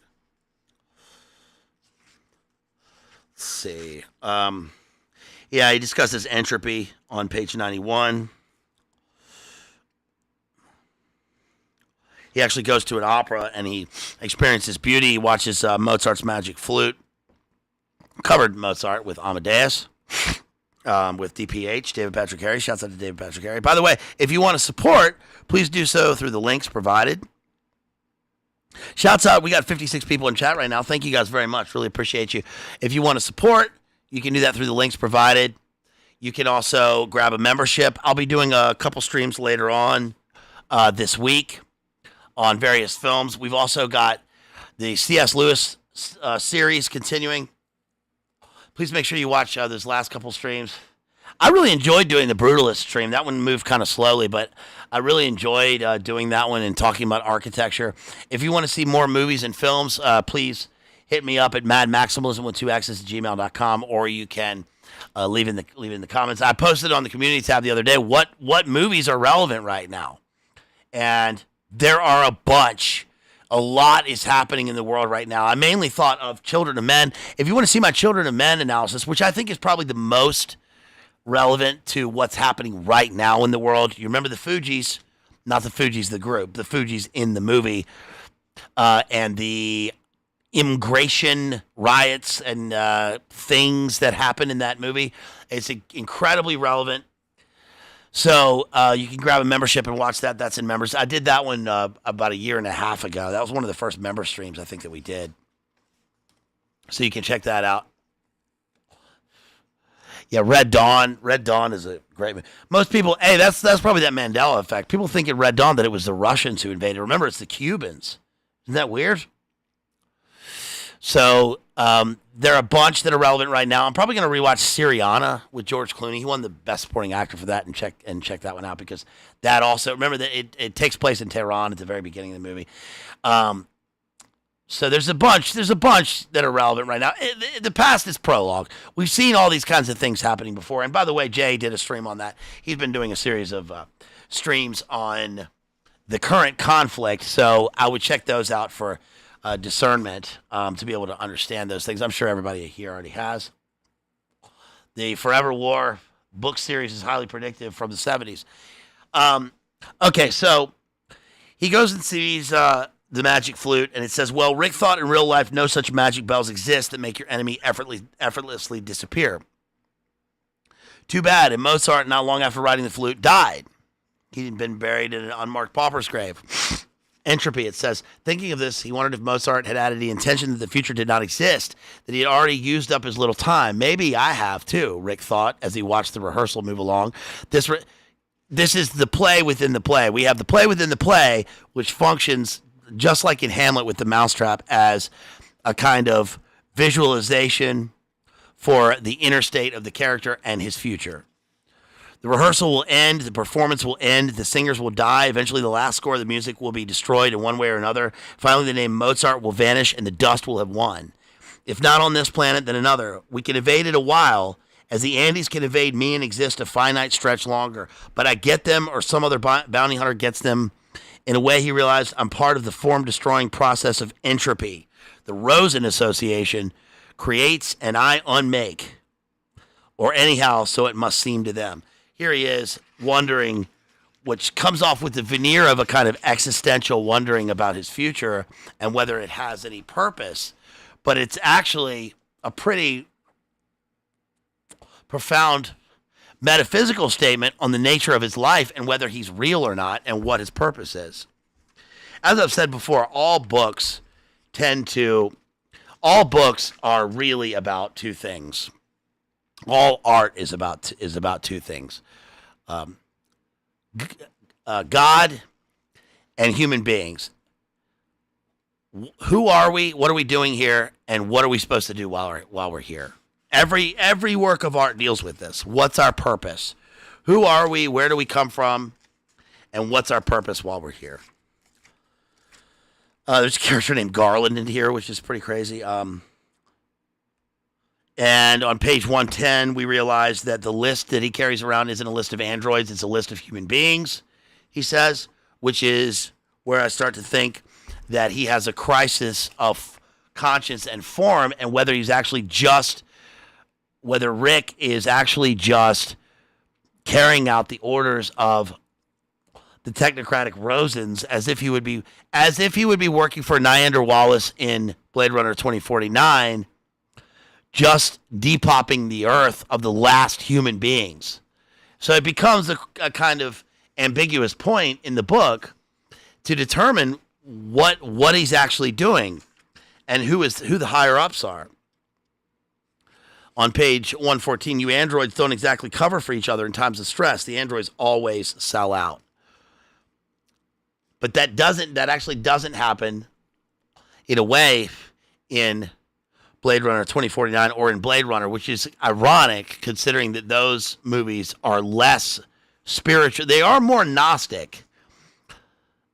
Let's see. He discusses entropy on page 91. He actually goes to an opera and he experiences beauty. He watches Mozart's Magic Flute. Covered Mozart with Amadeus, with DPH, David Patrick Harry. Shouts out to David Patrick Harry. By the way, if you want to support, please do so through the links provided. Shouts out. We got 56 people in chat right now. Thank you guys very much. Really appreciate you. If you want to support, you can do that through the links provided. You can also grab a membership. I'll be doing a couple streams later on this week on various films. We've also got the C.S. Lewis series continuing. Please make sure you watch those last couple streams. I really enjoyed doing the Brutalist stream. That one moved kind of slowly, but I really enjoyed doing that one and talking about architecture. If you want to see more movies and films, please hit me up at madmaximalism with 2x's at gmail.com, or you can leave in the comments. I posted on the community tab the other day what movies are relevant right now. And there are a bunch. A lot is happening in the world right now. I mainly thought of Children of Men. If you want to see my Children of Men analysis, which I think is probably the most relevant to what's happening right now in the world. You remember the Fugees, not the Fugees, the group, the Fugees in the movie, and the immigration riots and things that happened in that movie. It's incredibly relevant. So you can grab a membership and watch that. That's in members. I did that one about a year and a half ago. That was one of the first member streams I think that we did. So you can check that out. Yeah, Red Dawn. Red Dawn is a great movie. Most people, hey, that's probably that Mandela effect. People think at Red Dawn that it was the Russians who invaded. Remember, it's the Cubans. Isn't that weird? So there are a bunch that are relevant right now. I'm probably going to rewatch Syriana with George Clooney. He won the Best Supporting Actor for that, and check that one out, because that also, remember that it takes place in Tehran at the very beginning of the movie. So there's a bunch that are relevant right now. The past is prologue. We've seen all these kinds of things happening before. And by the way, Jay did a stream on that. He's been doing a series of streams on the current conflict. So I would check those out for discernment to be able to understand those things. I'm sure everybody here already has. The Forever War book series is highly predictive from the 70s. Okay, so he goes and sees the magic flute, and it says, well, Rick thought in real life no such magic bells exist that make your enemy effortlessly disappear. Too bad, and Mozart, not long after writing the flute, died. He'd been buried in an unmarked pauper's grave. Entropy, it says, thinking of this, he wondered if Mozart had added the intention that the future did not exist, that he had already used up his little time. Maybe I have too, Rick thought as he watched the rehearsal move along. This is the play within the play. We have the play within the play, which functions just like in Hamlet with the mousetrap as a kind of visualization for the inner state of the character and his future. The rehearsal will end, the performance will end, the singers will die, eventually the last score of the music will be destroyed in one way or another. Finally, the name Mozart will vanish and the dust will have won. If not on this planet, then another. We can evade it a while, as the Andes can evade me and exist a finite stretch longer. But I get them, or some other bounty hunter gets them. In a way, he realized I'm part of the form-destroying process of entropy. The Rosen Association creates and I unmake. Or anyhow, so it must seem to them. Here he is wondering, which comes off with the veneer of a kind of existential wondering about his future and whether it has any purpose. But it's actually a pretty profound metaphysical statement on the nature of his life and whether he's real or not and what his purpose is. As I've said before, all books are really about two things. All art is about two things. God and human beings. Who are we? What are we doing here? And what are we supposed to do while we're here? Every work of art deals with this. What's our purpose? Who are we? Where do we come from? And what's our purpose while we're here? There's a character named Garland in here, which is pretty crazy. And on page 110, we realize that the list that he carries around isn't a list of androids. It's a list of human beings, he says, which is where I start to think that he has a crisis of conscience and form, and whether Rick is actually just carrying out the orders of the technocratic Rosens as if he would be working for Neander Wallace in Blade Runner 2049, just depopping the earth of the last human beings. So it becomes a kind of ambiguous point in the book to determine what he's actually doing and who the higher ups are. On page 114, you androids don't exactly cover for each other in times of stress. The androids always sell out. But that actually doesn't happen in a way in Blade Runner 2049 or in Blade Runner, which is ironic considering that those movies are less spiritual. They are more Gnostic.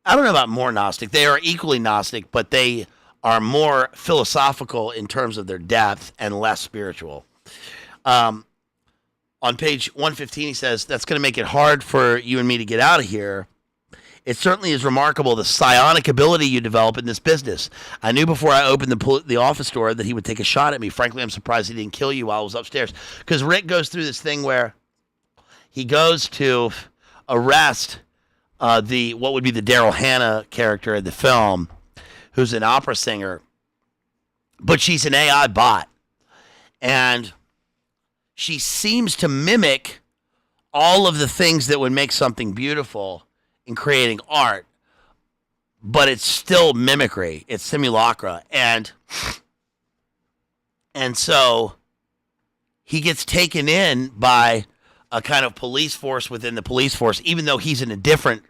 I don't know about more Gnostic. They are equally Gnostic, but they are more philosophical in terms of their depth and less spiritual. On page 115, he says, that's going to make it hard for you and me to get out of here. It certainly is remarkable the psionic ability you develop in this business. I knew before I opened the office door that he would take a shot at me. Frankly, I'm surprised he didn't kill you while I was upstairs. Because Rick goes through this thing where he goes to arrest what would be the Daryl Hannah character in the film, who's an opera singer, but she's an AI bot. And she seems to mimic all of the things that would make something beautiful in creating art, but it's still mimicry. It's simulacra. And so he gets taken in by a kind of police force within the police force, even though he's in a different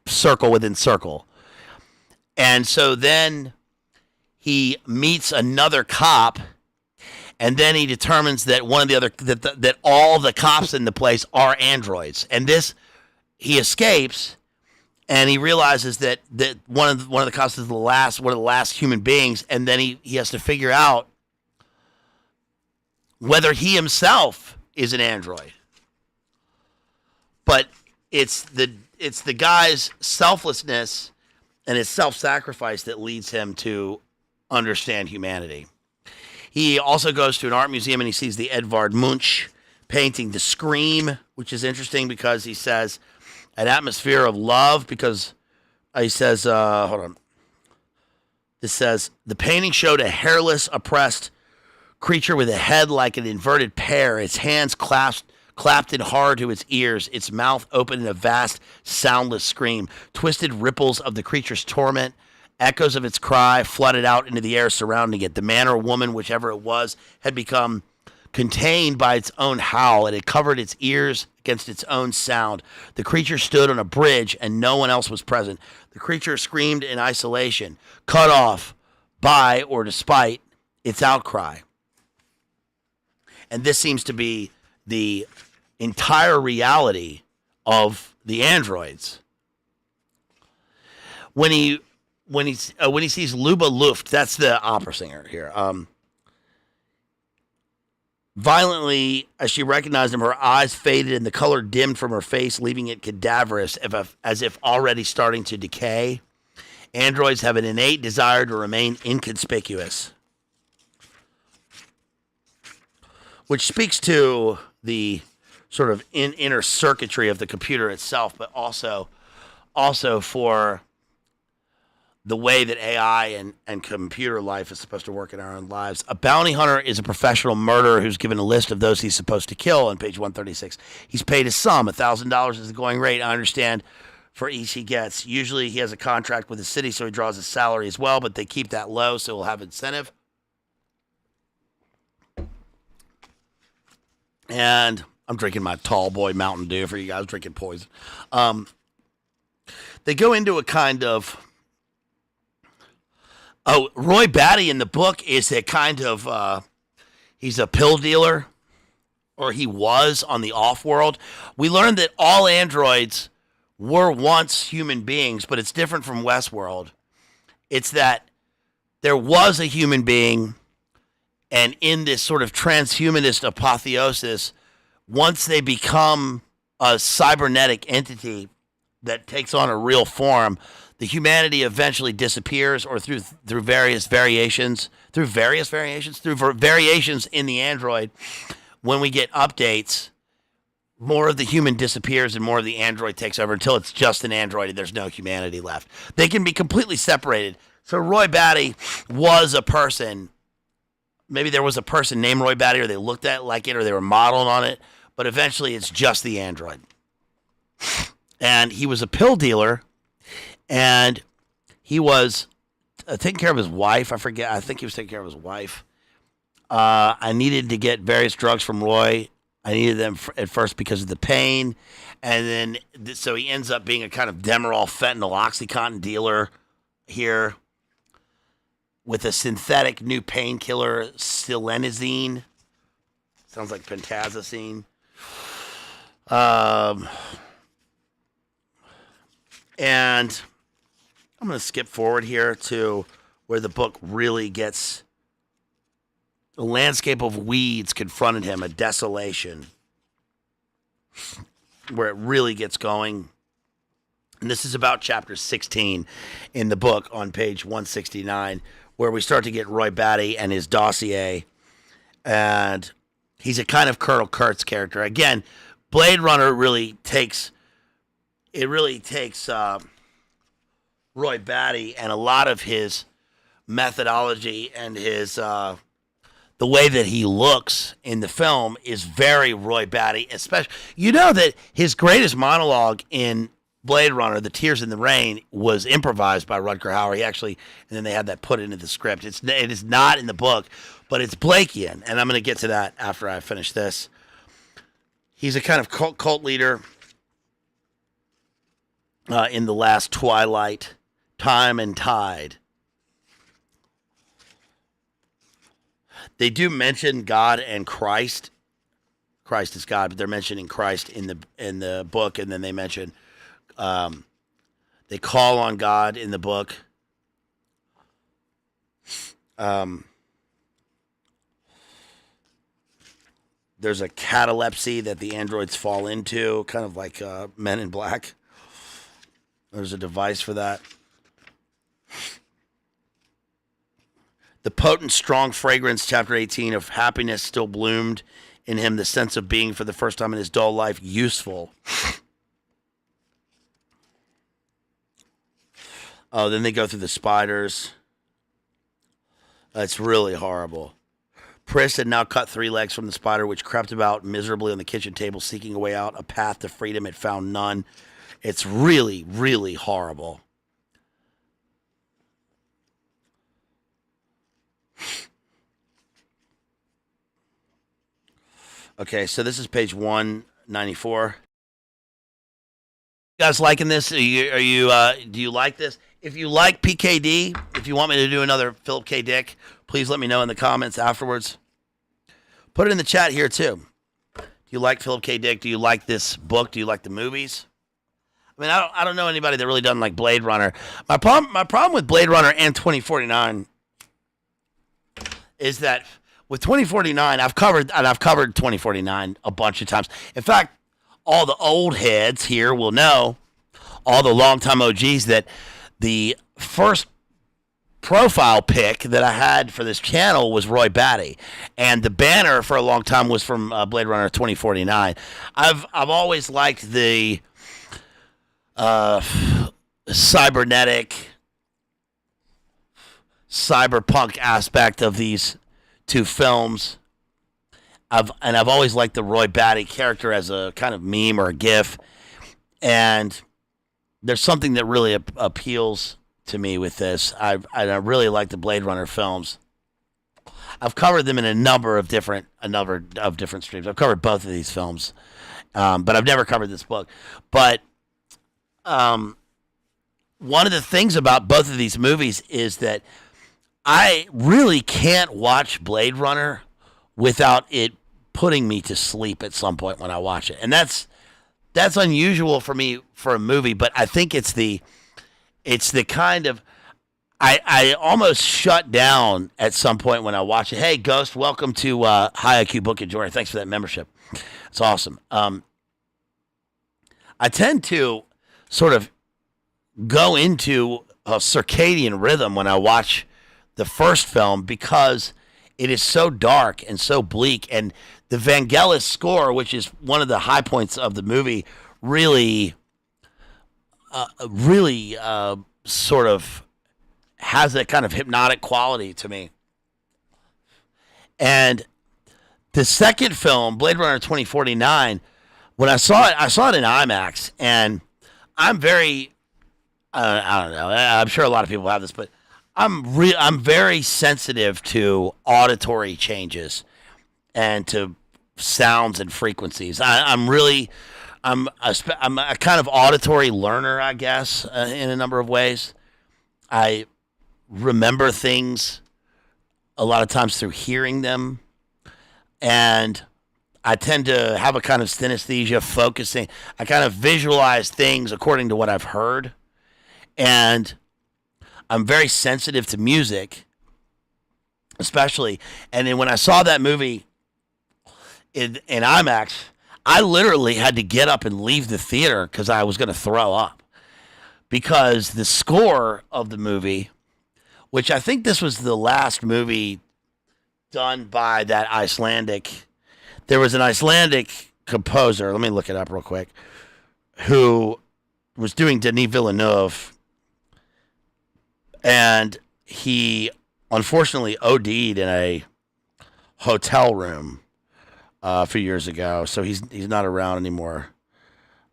circle within circle. And so then he meets another cop, and then he determines that that all the cops in the place are androids. And he escapes, and he realizes that one of the cops is one of the last human beings, and then he has to figure out whether he himself is an android. But it's the guy's selflessness and his self-sacrifice that leads him to understand humanity. He also goes to an art museum and he sees the Edvard Munch painting The Scream, which is interesting because he says an atmosphere of love, because he says, hold on. This says, the painting showed a hairless, oppressed creature with a head like an inverted pear, its hands clapped in hard to its ears, its mouth open in a vast, soundless scream. Twisted ripples of the creature's torment, echoes of its cry flooded out into the air surrounding it. The man or woman, whichever it was, had become contained by its own howl. It had covered its ears against its own sound. The creature stood on a bridge and no one else was present. The creature screamed in isolation, cut off by or despite its outcry. And this seems to be the entire reality of the androids. When he sees Luba Luft, that's the opera singer here, violently, as she recognized him, her eyes faded and the color dimmed from her face, leaving it cadaverous, as if already starting to decay. Androids have an innate desire to remain inconspicuous, which speaks to the sort of inner circuitry of the computer itself, but also for the way that AI and computer life is supposed to work in our own lives. A bounty hunter is a professional murderer who's given a list of those he's supposed to kill on page 136. He's paid a sum. $1,000 is the going rate, I understand, for each he gets. Usually he has a contract with the city, so he draws his salary as well, but they keep that low, so he'll have incentive. And I'm drinking my tall boy Mountain Dew for you guys drinking poison. They go into a kind of... Oh, Roy Batty in the book is a kind of... he's a pill dealer, or he was on the off-world. We learned that all androids were once human beings, but it's different from Westworld. It's that there was a human being, and in this sort of transhumanist apotheosis, once they become a cybernetic entity that takes on a real form, the humanity eventually disappears, or through variations in the android. When we get updates, more of the human disappears and more of the android takes over until it's just an android and there's no humanity left. They can be completely separated. So Roy Batty was a person. Maybe there was a person named Roy Batty, or they looked at it like it, or they were modeled on it. But eventually it's just the android. And he was a pill dealer, and he was taking care of his wife. I forget. I think he was taking care of his wife. I needed to get various drugs from Roy. I needed them at first because of the pain. And then, so he ends up being a kind of Demerol, fentanyl, OxyContin dealer here with a synthetic new painkiller, sildenafil. Sounds like pentazocine. And I'm going to skip forward here to where the book really gets a landscape of weeds confronted him, a desolation, where it really gets going. And this is about chapter 16 in the book on page 169, where we start to get Roy Batty and his dossier. And he's a kind of Colonel Kurtz character. Again, Blade Runner really takes Roy Batty and a lot of his methodology and his the way that he looks in the film is very Roy Batty. Especially, you know that his greatest monologue in Blade Runner, The Tears in the Rain, was improvised by Rutger Hauer. He actually, and then they had that put into the script. It is not in the book, but it's Blakean, and I'm going to get to that after I finish this. He's a kind of cult leader in The Last Twilight, Time and Tide. They do mention God and Christ. Christ is God, but they're mentioning Christ in the book, and then they mention they call on God in the book. There's a catalepsy that the androids fall into, kind of like Men in Black. There's a device for that. The potent, strong fragrance, chapter 18, of happiness still bloomed in him, the sense of being for the first time in his dull life useful. Oh, then they go through the spiders. It's really horrible. Pris had now cut 3 legs from the spider, which crept about miserably on the kitchen table, seeking a way out, a path to freedom. It found none. It's really, really horrible. Okay, so this is page 194. You guys liking this? Do you like this? If you like PKD, if you want me to do another Philip K. Dick, please let me know in the comments afterwards. Put it in the chat here too. Do you like Philip K. Dick? Do you like this book? Do you like the movies? I mean, I don't know anybody that really doesn't like Blade Runner. My problem with Blade Runner and 2049 is that with 2049, I've covered 2049 a bunch of times. In fact, all the old heads here will know, all the longtime OGs, that the first profile pic that I had for this channel was Roy Batty, and the banner for a long time was from Blade Runner 2049. I've always liked the cybernetic, cyberpunk aspect of these two films. I've always liked the Roy Batty character as a kind of meme or a gif, and there's something that really appeals to me with this. I really like the Blade Runner films. I've covered them in a number of different streams. I've covered both of these films, but I've never covered this book. But one of the things about both of these movies is that I really can't watch Blade Runner without it putting me to sleep at some point when I watch it. And that's unusual for me for a movie, but I think it's the kind of, I almost shut down at some point when I watch it. Hey, Ghost, welcome to High IQ Book Enjoyer. Thanks for that membership. It's awesome. I tend to sort of go into a circadian rhythm when I watch the first film because it is so dark and so bleak, and the Vangelis score, which is one of the high points of the movie, really sort of has that kind of hypnotic quality to me. And the second film, Blade Runner 2049, when I saw it in IMAX, and I'm very, I don't know, I'm sure a lot of people have this, but I'm very sensitive to auditory changes and to sounds and frequencies. I'm a kind of auditory learner, I guess, in a number of ways. I remember things a lot of times through hearing them, and I tend to have a kind of synesthesia, focusing. I kind of visualize things according to what I've heard, and I'm very sensitive to music, especially. And then when I saw that movie in IMAX, I literally had to get up and leave the theater because I was going to throw up. Because the score of the movie, which I think this was the last movie done by that Icelandic, there was an Icelandic composer, let me look it up real quick, who was doing Denis Villeneuve, and he unfortunately OD'd in a hotel room a few years ago, so he's not around anymore.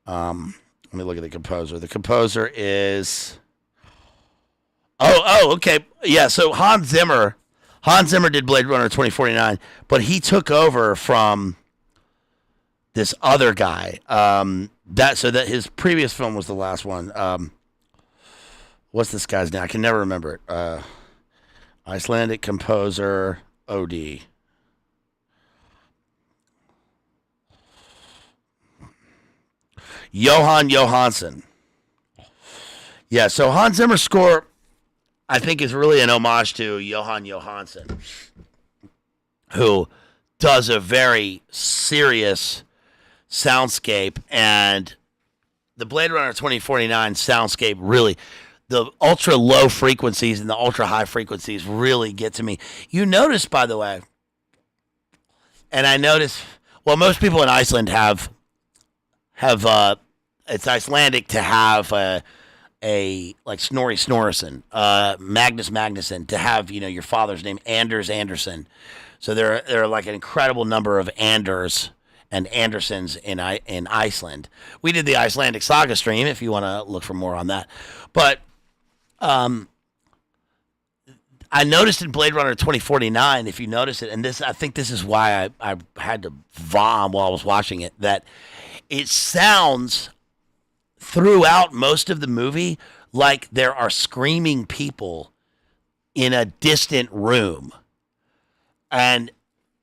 Let me look at the composer. The composer is... Oh, okay. Yeah, so Hans Zimmer did Blade Runner 2049, but he took over from this other guy. That his previous film was the last one. What's this guy's name? I can never remember it. Icelandic composer OD. Jóhann Jóhannsson. Yeah, so Hans Zimmer's score, I think, is really an homage to Jóhann Jóhannsson, who does a very serious soundscape, and the Blade Runner 2049 soundscape really, the ultra low frequencies and the ultra high frequencies really get to me. You notice, by the way, and I notice, well, most people in Iceland have it's Icelandic to have a like Snorri Snorrisson, Magnus Magnusson, to have, your father's name, Anders Andersson. So there are like an incredible number of Anders and Andersons in Iceland. We did the Icelandic Saga stream if you want to look for more on that. But I noticed in Blade Runner 2049, if you notice it, and I think this is why I had to vom while I was watching it, that it sounds throughout most of the movie like there are screaming people in a distant room. And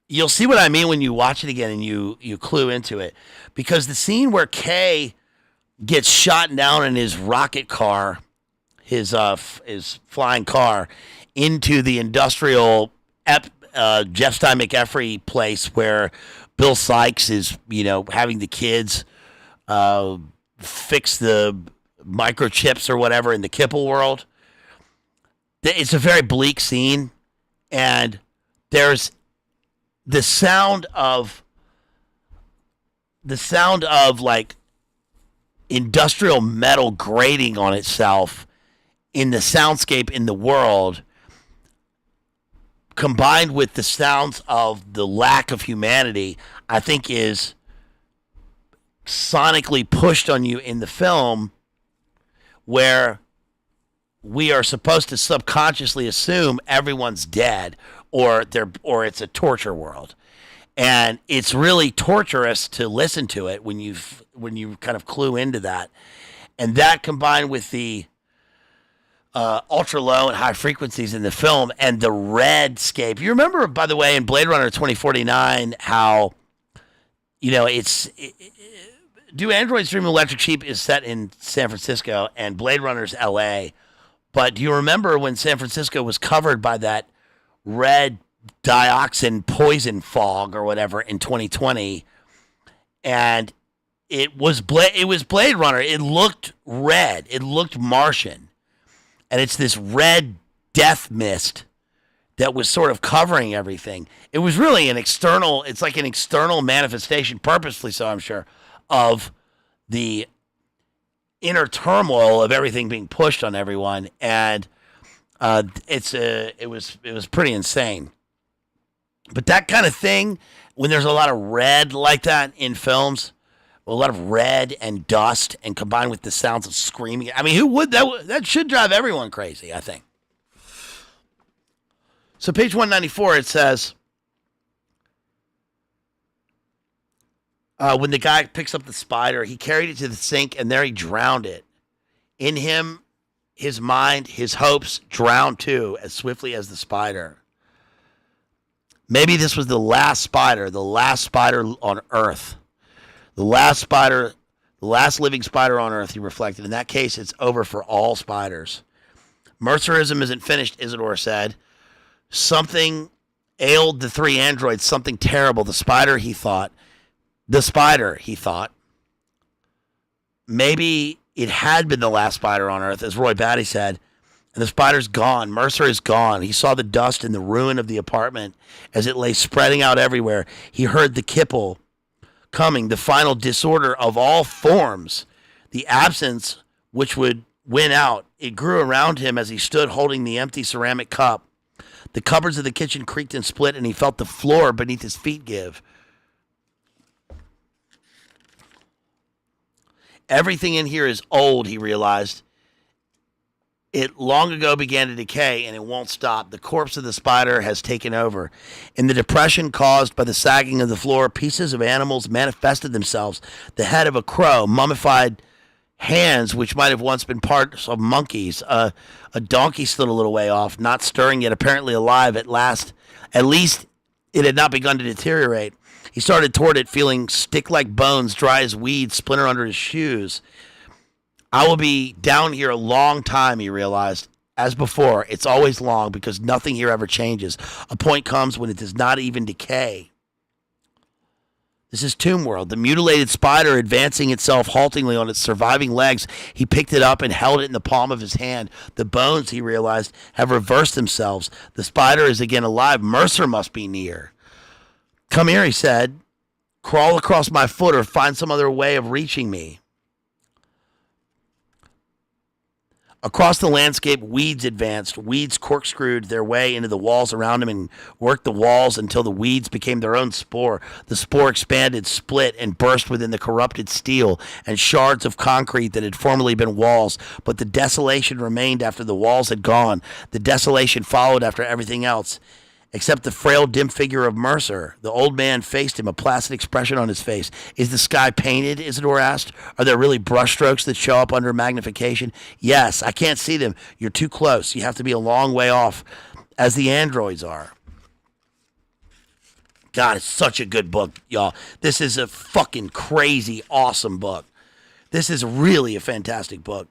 you'll see what I mean when you watch it again and you clue into it. Because the scene where Kay gets shot down in his rocket car, his flying car, into the industrial Jeff Stein McEffrey place where Bill Sykes is, having the kids fix the microchips or whatever in the Kipple world. It's a very bleak scene, and there's the sound of like industrial metal grating on itself in the soundscape in the world, combined with the sounds of the lack of humanity, I think is sonically pushed on you in the film, where we are supposed to subconsciously assume everyone's dead or it's a torture world. And it's really torturous to listen to it when you kind of clue into that. And that combined with the ultra low and high frequencies in the film and the redscape. You remember, by the way, in Blade Runner 2049, how, Do Androids Dream of Electric Sheep is set in San Francisco and Blade Runner's LA. But do you remember when San Francisco was covered by that red dioxin poison fog or whatever in 2020? And it was Blade Runner. It looked red. It looked Martian. And it's this red death mist that was sort of covering everything. It was really it's like an external manifestation, purposely so, I'm sure, of the inner turmoil of everything being pushed on everyone. And it was pretty insane. But that kind of thing, when there's a lot of red like that in films, a lot of red and dust, and combined with the sounds of screaming. I mean, who would that should drive everyone crazy, I think. So page 194, it says, when the guy picks up the spider, he carried it to the sink, and there he drowned it. In him, his mind, his hopes drowned too, as swiftly as the spider. Maybe this was the last spider on Earth. The last living spider on Earth, he reflected. In that case, it's over for all spiders. Mercerism isn't finished, Isidore said. Something ailed the three androids, something terrible. The spider, he thought. Maybe it had been the last spider on Earth, as Roy Batty said. And the spider's gone. Mercer is gone. He saw the dust and the ruin of the apartment as it lay spreading out everywhere. He heard the kipple coming, the final disorder of all forms, the absence which would win out. It grew around him as he stood holding the empty ceramic cup. The cupboards of the kitchen creaked and split, and he felt the floor beneath his feet give. Everything in here is old, he realized. It long ago began to decay, and it won't stop. The corpse of the spider has taken over. In the depression caused by the sagging of the floor, pieces of animals manifested themselves. The head of a crow, mummified hands, which might have once been parts of monkeys. A donkey stood a little way off, not stirring yet, apparently alive at last. At least it had not begun to deteriorate. He started toward it, feeling stick-like bones, dry as weeds, splinter under his shoes. I will be down here a long time, he realized. As before, it's always long because nothing here ever changes. A point comes when it does not even decay. This is Tomb World. The mutilated spider advancing itself haltingly on its surviving legs. He picked it up and held it in the palm of his hand. The bones, he realized, have reversed themselves. The spider is again alive. Mercer must be near. Come here, he said. Crawl across my foot or find some other way of reaching me. Across the landscape, weeds advanced. Weeds corkscrewed their way into the walls around him and worked the walls until the weeds became their own spore. The spore expanded, split, and burst within the corrupted steel and shards of concrete that had formerly been walls. But the desolation remained after the walls had gone. The desolation followed after everything else, except the frail, dim figure of Mercer. The old man faced him, a placid expression on his face. Is the sky painted? Isidore asked. Are there really brushstrokes that show up under magnification? Yes, I can't see them. You're too close. You have to be a long way off, as the androids are. God, it's such a good book, y'all. This is a fucking crazy, awesome book. This is really a fantastic book.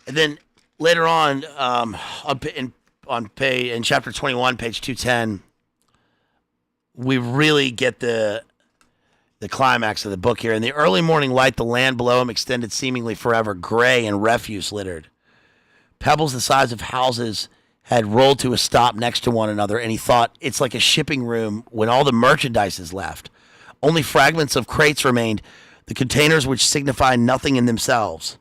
And then later on, in chapter 21, page 210, we really get the climax of the book here. In the early morning light, the land below him extended seemingly forever, gray and refuse littered. Pebbles the size of houses had rolled to a stop next to one another, and he thought, it's like a shipping room when all the merchandise is left. Only fragments of crates remained, the containers which signify nothing in themselves.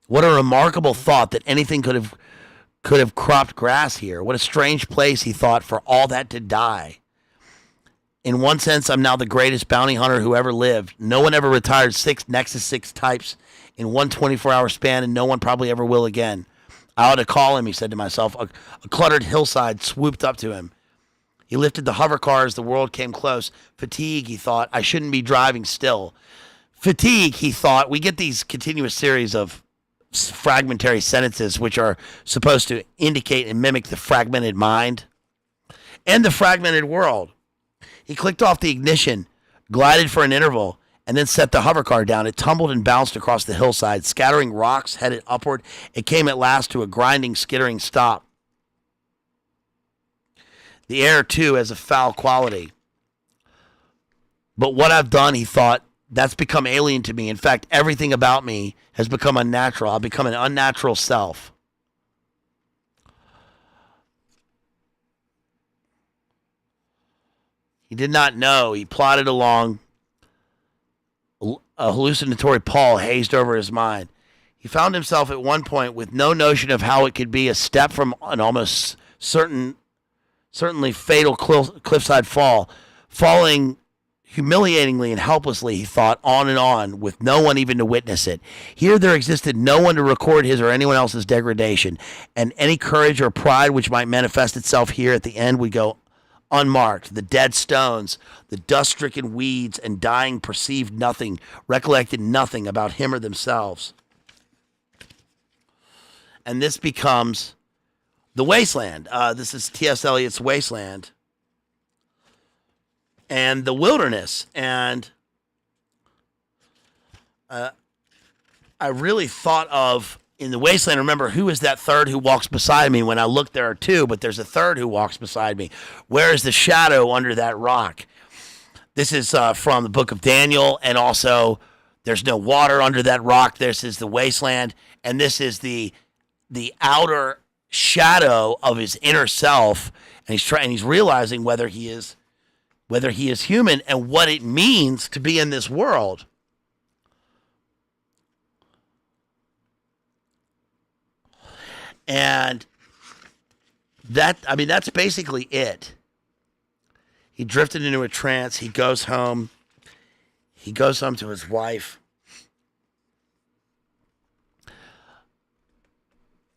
What a remarkable thought that anything could have cropped grass here. What a strange place, he thought, for all that to die. In one sense, I'm now the greatest bounty hunter who ever lived. No one ever retired 6 Nexus 6 types in one 24-hour span, and no one probably ever will again. I ought to call him, he said to himself. A cluttered hillside swooped up to him. He lifted the hover car as the world came close. Fatigue, he thought. I shouldn't be driving still. Fatigue, he thought. We get these continuous series of fragmentary sentences which are supposed to indicate and mimic the fragmented mind and the fragmented world. He clicked off the ignition, glided for an interval, and then set the hover car down. It tumbled and bounced across the hillside, scattering rocks headed upward. It came at last to a grinding, skittering stop. The air, too, has a foul quality. But what I've done, he thought, that's become alien to me. In fact, everything about me has become unnatural. I've become an unnatural self. He did not know. He plodded along. A hallucinatory pall hazed over his mind. He found himself at one point with no notion of how it could be a step from an almost certainly fatal cliffside fall, falling humiliatingly and helplessly, he thought, on, with no one even to witness it. Here there existed no one to record his or anyone else's degradation, and any courage or pride which might manifest itself here at the end would go unmarked. The dead stones, the dust-stricken weeds and dying perceived nothing, recollected nothing about him or themselves. And this becomes the wasteland. This is T.S. Eliot's Wasteland. And the wilderness, and I really thought of in the wasteland. Remember, who is that third who walks beside me? When I look, there are two, but there's a third who walks beside me. Where is the shadow under that rock? This is from the book of Daniel, and also there's no water under that rock. This is the wasteland, and this is the outer shadow of his inner self, and he's realizing whether he is human and what it means to be in this world. And that's basically it. He drifted into a trance. He goes home. He goes home to his wife.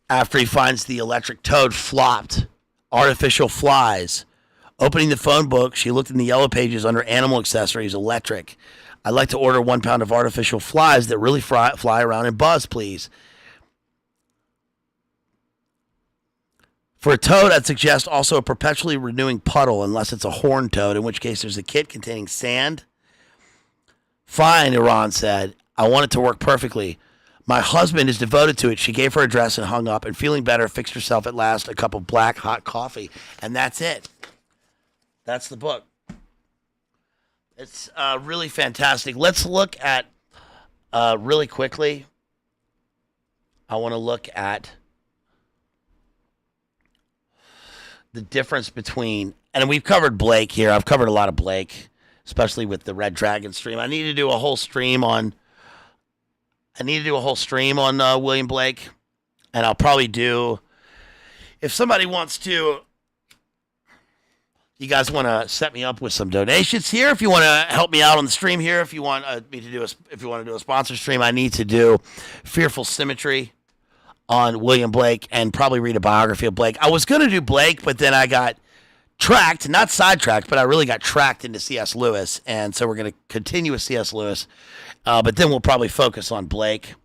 After he finds the electric toad flopped, artificial flies. Opening the phone book, she looked in the yellow pages under animal accessories, electric. I'd like to order 1 pound of artificial flies that really fly around and buzz, please. For a toad, I'd suggest also a perpetually renewing puddle, unless it's a horned toad, in which case there's a kit containing sand. Fine, Iran said. I want it to work perfectly. My husband is devoted to it. She gave her address and hung up, and feeling better, fixed herself at last a cup of black hot coffee. And that's it. That's the book. It's really fantastic. Let's look at, really quickly, I want to look at the difference between, and we've covered Blake here. I've covered a lot of Blake, especially with the Red Dragon stream. I need to do a whole stream on William Blake, and I'll probably do, if somebody wants to, you guys want to set me up with some donations here, if you want to help me out on the stream here, if you want me to do if you want to do a sponsor stream, I need to do Fearful Symmetry on William Blake and probably read a biography of Blake. I was going to do Blake, but then I got tracked, not sidetracked, but I really got tracked into C.S. Lewis, and so we're going to continue with C.S. Lewis, but then we'll probably focus on Blake.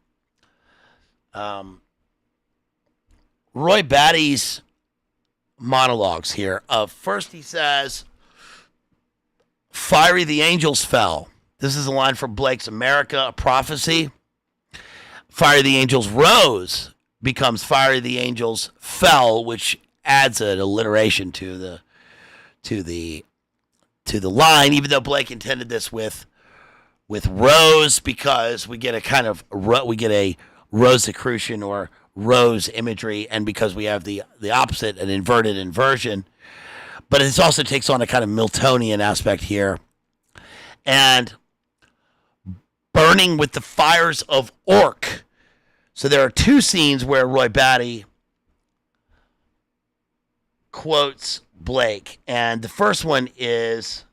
Roy Batty's monologues here. First he says, "Fiery the angels fell." This is a line from Blake's America, a Prophecy. "Fiery the angels rose" becomes "Fiery the angels fell," which adds an alliteration to the line, even though Blake intended this with rose, because we get a Rosicrucian or rose imagery, and because we have the opposite, an inverted inversion. But it also takes on a kind of Miltonian aspect here. And burning with the fires of Orc. So there are two scenes where Roy Batty quotes Blake. And the first one is,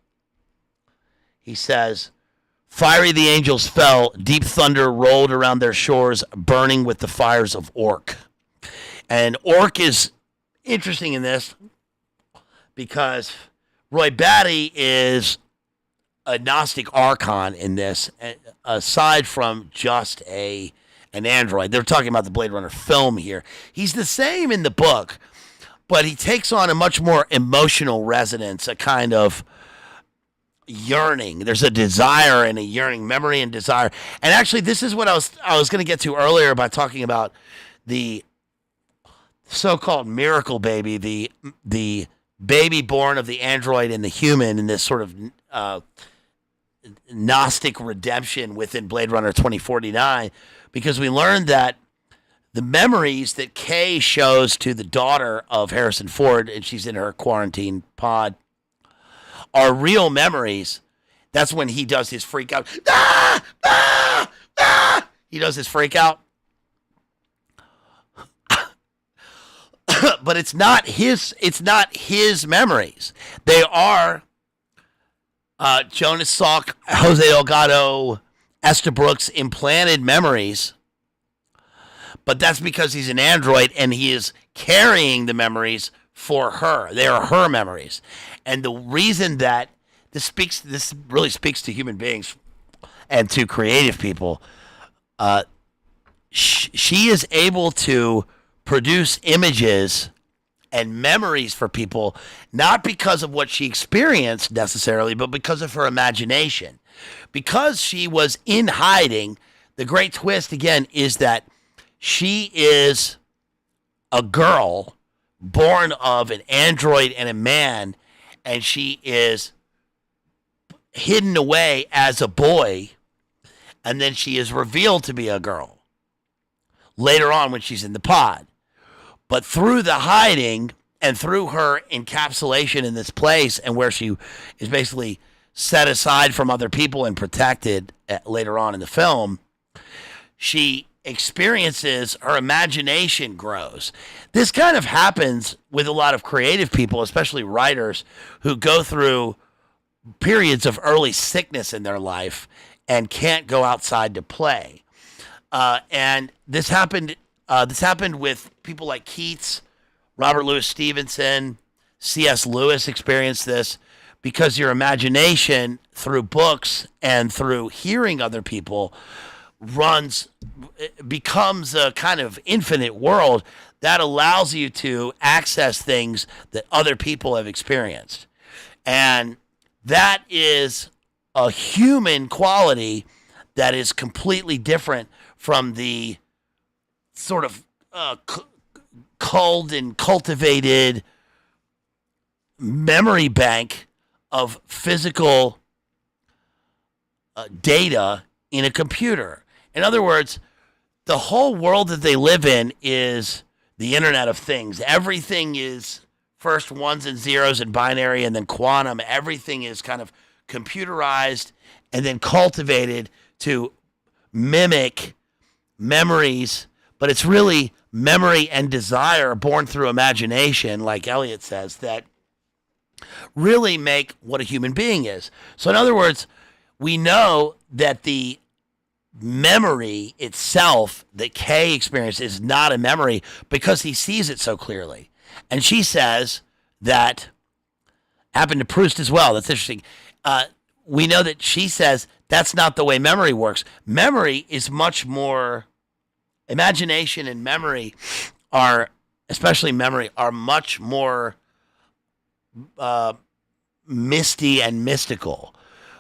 he says, "Fiery the angels fell, deep thunder rolled around their shores, burning with the fires of Orc." And Orc is interesting in this because Roy Batty is a Gnostic archon in this, aside from just an android. They're talking about the Blade Runner film here. He's the same in the book, but he takes on a much more emotional resonance, a kind of yearning. There's a desire and a yearning, memory and desire. And actually, this is what I was going to get to earlier by talking about the so-called miracle baby, the baby born of the android and the human in this sort of Gnostic redemption within Blade Runner 2049, because we learned that the memories that Kay shows to the daughter of Harrison Ford, and she's in her quarantine pod, are real memories. That's when he does his freak out. Ah! Ah! Ah! He does his freak out. But it's not his memories. They are Jonas Salk, Jose Delgado, Esther Brooks implanted memories. But that's because he's an android and he is carrying the memories for her. They are her memories. And the reason that this really speaks to human beings and to creative people, she is able to produce images and memories for people, not because of what she experienced necessarily, but because of her imagination. Because she was in hiding, the great twist again is that she is a girl born of an android and a man, and she is hidden away as a boy, and then she is revealed to be a girl later on when she's in the pod. But through the hiding and through her encapsulation in this place, and where she is basically set aside from other people and protected later on in the film, she experiences, her imagination grows. This kind of happens with a lot of creative people, especially writers, who go through periods of early sickness in their life and can't go outside to play. And this happened with people like Keats, Robert Louis Stevenson, C.S. Lewis experienced this, because your imagination through books and through hearing other people becomes a kind of infinite world that allows you to access things that other people have experienced. And that is a human quality that is completely different from the sort of culled and cultivated memory bank of physical data in a computer. In other words, the whole world that they live in is the Internet of Things. Everything is first ones and zeros and binary, and then quantum. Everything is kind of computerized and then cultivated to mimic memories, but it's really memory and desire born through imagination, like Eliot says, that really make what a human being is. So in other words, we know that the memory itself that Kay experienced is not a memory because he sees it so clearly. And she says that happened to Proust as well. That's interesting. We know that she says that's not the way memory works. Memory is much more, imagination and memory are, especially memory, are much more misty and mystical.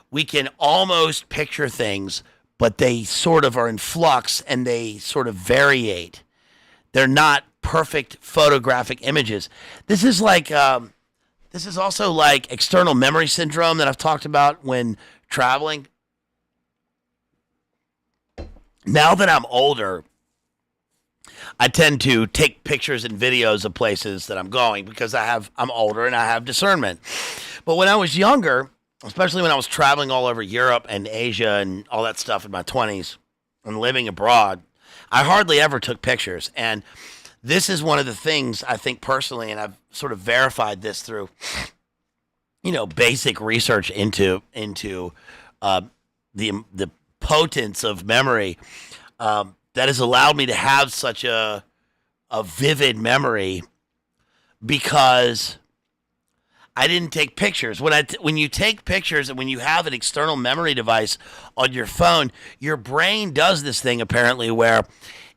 We can almost picture things, but they sort of are in flux and they sort of variate. They're not perfect photographic images. This is like, this is also like external memory syndrome that I've talked about when traveling. Now that I'm older, I tend to take pictures and videos of places that I'm going because I'm older and I have discernment. But when I was younger, especially when I was traveling all over Europe and Asia and all that stuff in my 20s and living abroad, I hardly ever took pictures. And this is one of the things I think personally, and I've sort of verified this through, basic research into the potence of memory, that has allowed me to have such a vivid memory because I didn't take pictures. When you take pictures and when you have an external memory device on your phone, your brain does this thing apparently where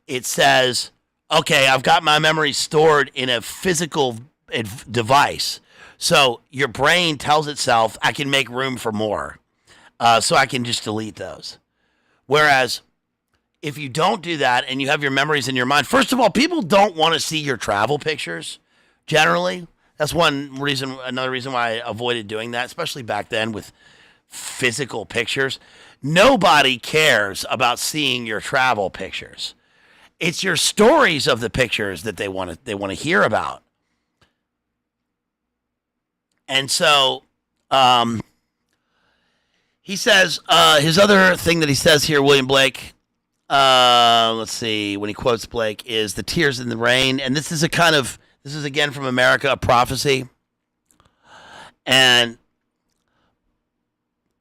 it says, okay, I've got my memory stored in a physical device. So your brain tells itself, I can make room for more. So I can just delete those. Whereas if you don't do that and you have your memories in your mind, first of all, people don't want to see your travel pictures generally. That's another reason why I avoided doing that, especially back then with physical pictures. Nobody cares about seeing your travel pictures. It's your stories of the pictures that they want to hear about. And so he says, his other thing that he says here, William Blake, let's see, when he quotes Blake, is the tears in the rain. And this is again from America, a prophecy. And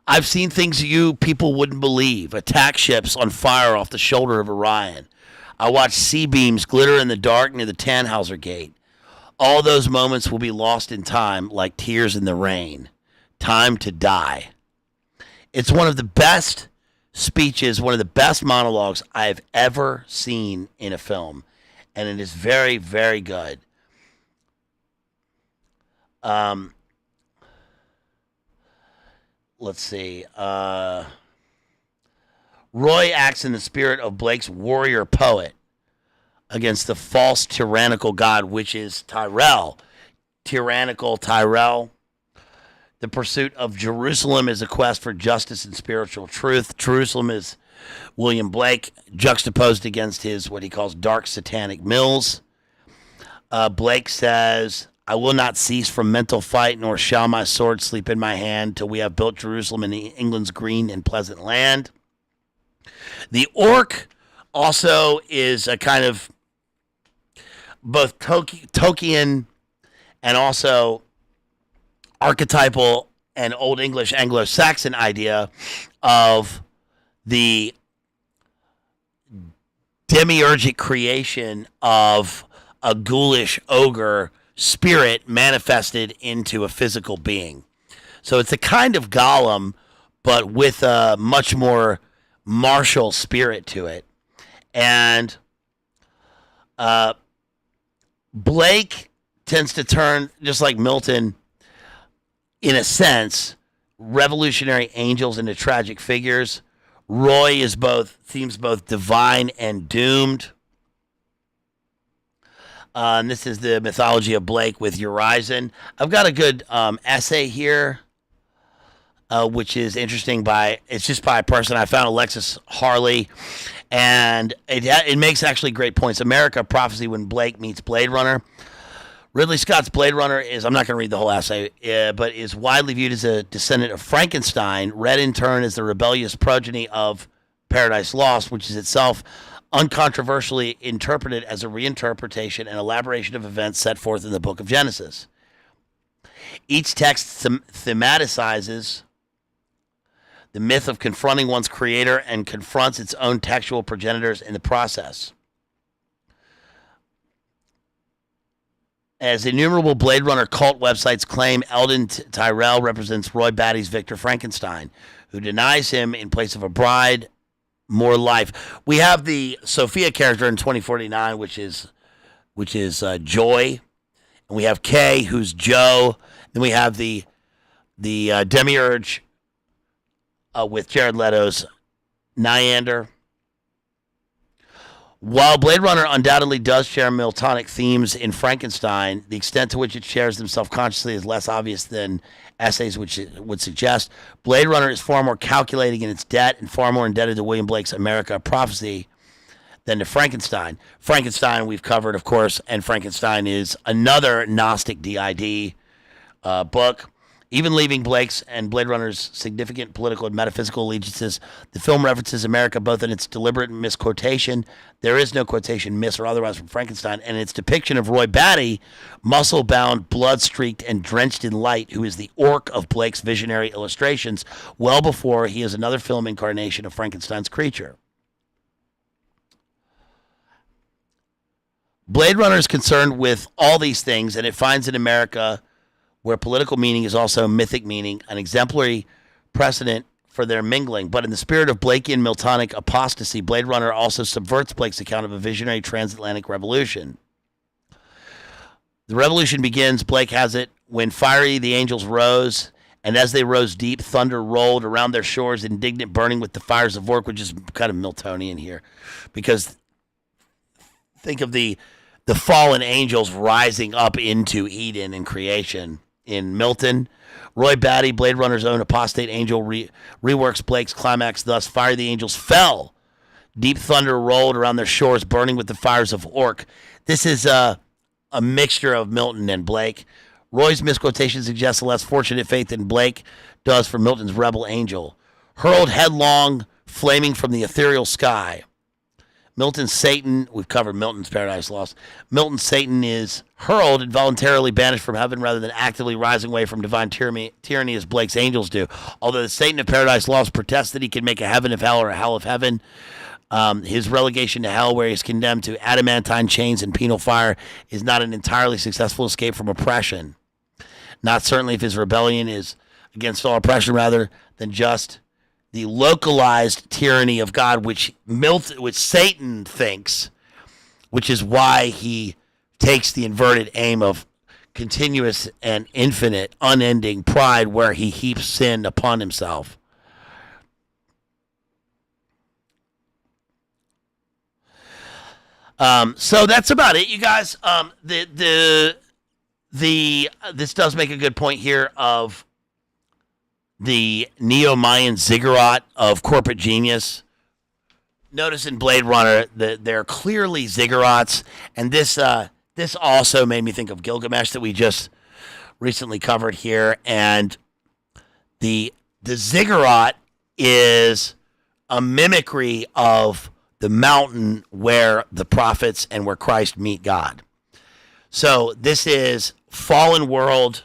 I've seen things you people wouldn't believe. Attack ships on fire off the shoulder of Orion. I watched sea beams glitter in the dark near the Tannhauser Gate. All those moments will be lost in time like tears in the rain. Time to die. It's one of the best speeches, one of the best monologues I've ever seen in a film. And it is very, very good. Let's see. Roy acts in the spirit of Blake's warrior poet against the false tyrannical god, which is Tyrell. Tyrannical Tyrell. The pursuit of Jerusalem is a quest for justice and spiritual truth. Jerusalem is William Blake, juxtaposed against his, what he calls, dark satanic mills. Blake says, I will not cease from mental fight, nor shall my sword sleep in my hand, till we have built Jerusalem in England's green and pleasant land. The orc also is a kind of both Tolkien and also archetypal and Old English Anglo-Saxon idea of the demiurgic creation of a ghoulish ogre spirit manifested into a physical being. So it's a kind of golem, but with a much more martial spirit to it. And Blake tends to turn, just like Milton, in a sense, revolutionary angels into tragic figures. Roy seems both divine and doomed. And this is the mythology of Blake with Urizen. I've got a good essay here, which is interesting. It's just by a person I found, Alexis Harley, and it makes actually great points. America, Prophecy When Blake Meets Blade Runner. Ridley Scott's Blade Runner is, I'm not going to read the whole essay, but is widely viewed as a descendant of Frankenstein, read in turn as the rebellious progeny of Paradise Lost, which is itself uncontroversially interpreted as a reinterpretation and elaboration of events set forth in the book of Genesis. Each text thematizes the myth of confronting one's creator and confronts its own textual progenitors in the process. As innumerable Blade Runner cult websites claim, Eldon Tyrell represents Roy Batty's Victor Frankenstein, who denies him in place of a bride more life. We have the Sophia character in 2049, which is Joy, and we have Kay, who's Joe. Then we have the Demiurge with Jared Leto's Nyander. While Blade Runner undoubtedly does share Miltonic themes in Frankenstein, the extent to which it shares them self-consciously is less obvious than essays which would suggest. Blade Runner is far more calculating in its debt and far more indebted to William Blake's America, Prophecy than to Frankenstein. Frankenstein we've covered, of course, and Frankenstein is another Gnostic DID book. Even leaving Blake's and Blade Runner's significant political and metaphysical allegiances, the film references America both in its deliberate misquotation, there is no quotation, miss or otherwise, from Frankenstein, and its depiction of Roy Batty, muscle-bound, blood-streaked, and drenched in light, who is the orc of Blake's visionary illustrations, well before he is another film incarnation of Frankenstein's creature. Blade Runner is concerned with all these things, and it finds in America, where political meaning is also mythic meaning, an exemplary precedent for their mingling. But in the spirit of Blakean Miltonic apostasy, Blade Runner also subverts Blake's account of a visionary transatlantic revolution. The revolution begins, Blake has it, when fiery the angels rose, and as they rose deep, thunder rolled around their shores, indignant, burning with the fires of work, which is kind of Miltonian here. Because think of the fallen angels rising up into Eden and creation. In Milton, Roy Batty, Blade Runner's own apostate angel, reworks Blake's climax thus: fire the angels fell, deep thunder rolled around their shores, burning with the fires of Orc. This is a mixture of Milton and Blake. Roy's misquotation suggests a less fortunate fate than Blake does for Milton's rebel angel. Hurled headlong, flaming from the ethereal sky. Milton's Satan, we've covered Milton's Paradise Lost. Milton's Satan is hurled and voluntarily banished from heaven rather than actively rising away from divine tyranny as Blake's angels do. Although the Satan of Paradise Lost protests that he can make a heaven of hell or a hell of heaven, his relegation to hell, where he is condemned to adamantine chains and penal fire, is not an entirely successful escape from oppression. Not certainly if his rebellion is against all oppression rather than just the localized tyranny of God, which Satan thinks, which is why he takes the inverted aim of continuous and infinite, unending pride, where he heaps sin upon himself. So that's about it, you guys. This does make a good point here of the neo-Mayan ziggurat of corporate genius. Notice in Blade Runner that they're clearly ziggurats, and this also made me think of Gilgamesh that we just recently covered here. And the ziggurat is a mimicry of the mountain where the prophets and where Christ meet God. So this is fallen world,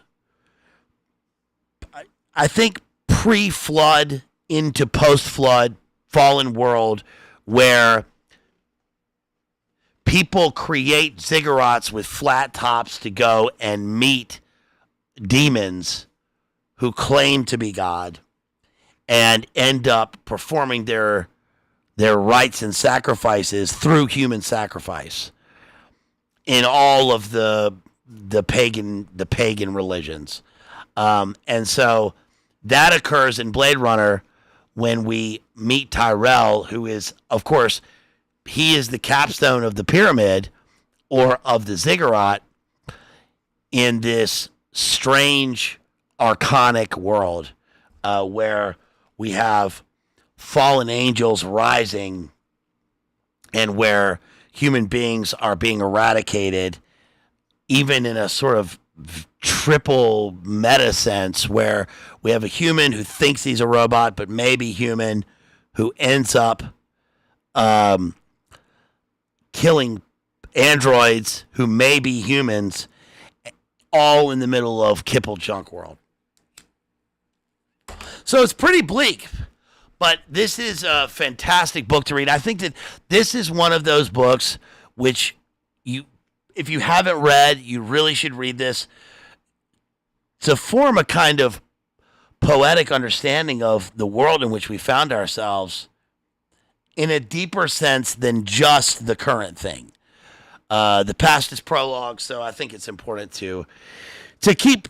I think pre-flood into post-flood fallen world, where people create ziggurats with flat tops to go and meet demons who claim to be God and end up performing their rites and sacrifices through human sacrifice in all of the pagan religions. And so that occurs in Blade Runner when we meet Tyrell, who is, of course, he is the capstone of the pyramid or of the ziggurat in this strange archonic world where we have fallen angels rising and where human beings are being eradicated, even in a sort of triple meta sense where we have a human who thinks he's a robot but maybe human, who ends up killing androids who may be humans, all in the middle of Kipple Junk World. So it's pretty bleak, but this is a fantastic book to read. I think that this is one of those books which if you haven't read, you really should read this to form a kind of poetic understanding of the world in which we found ourselves in a deeper sense than just the current thing. The past is prologue, so I think it's important to keep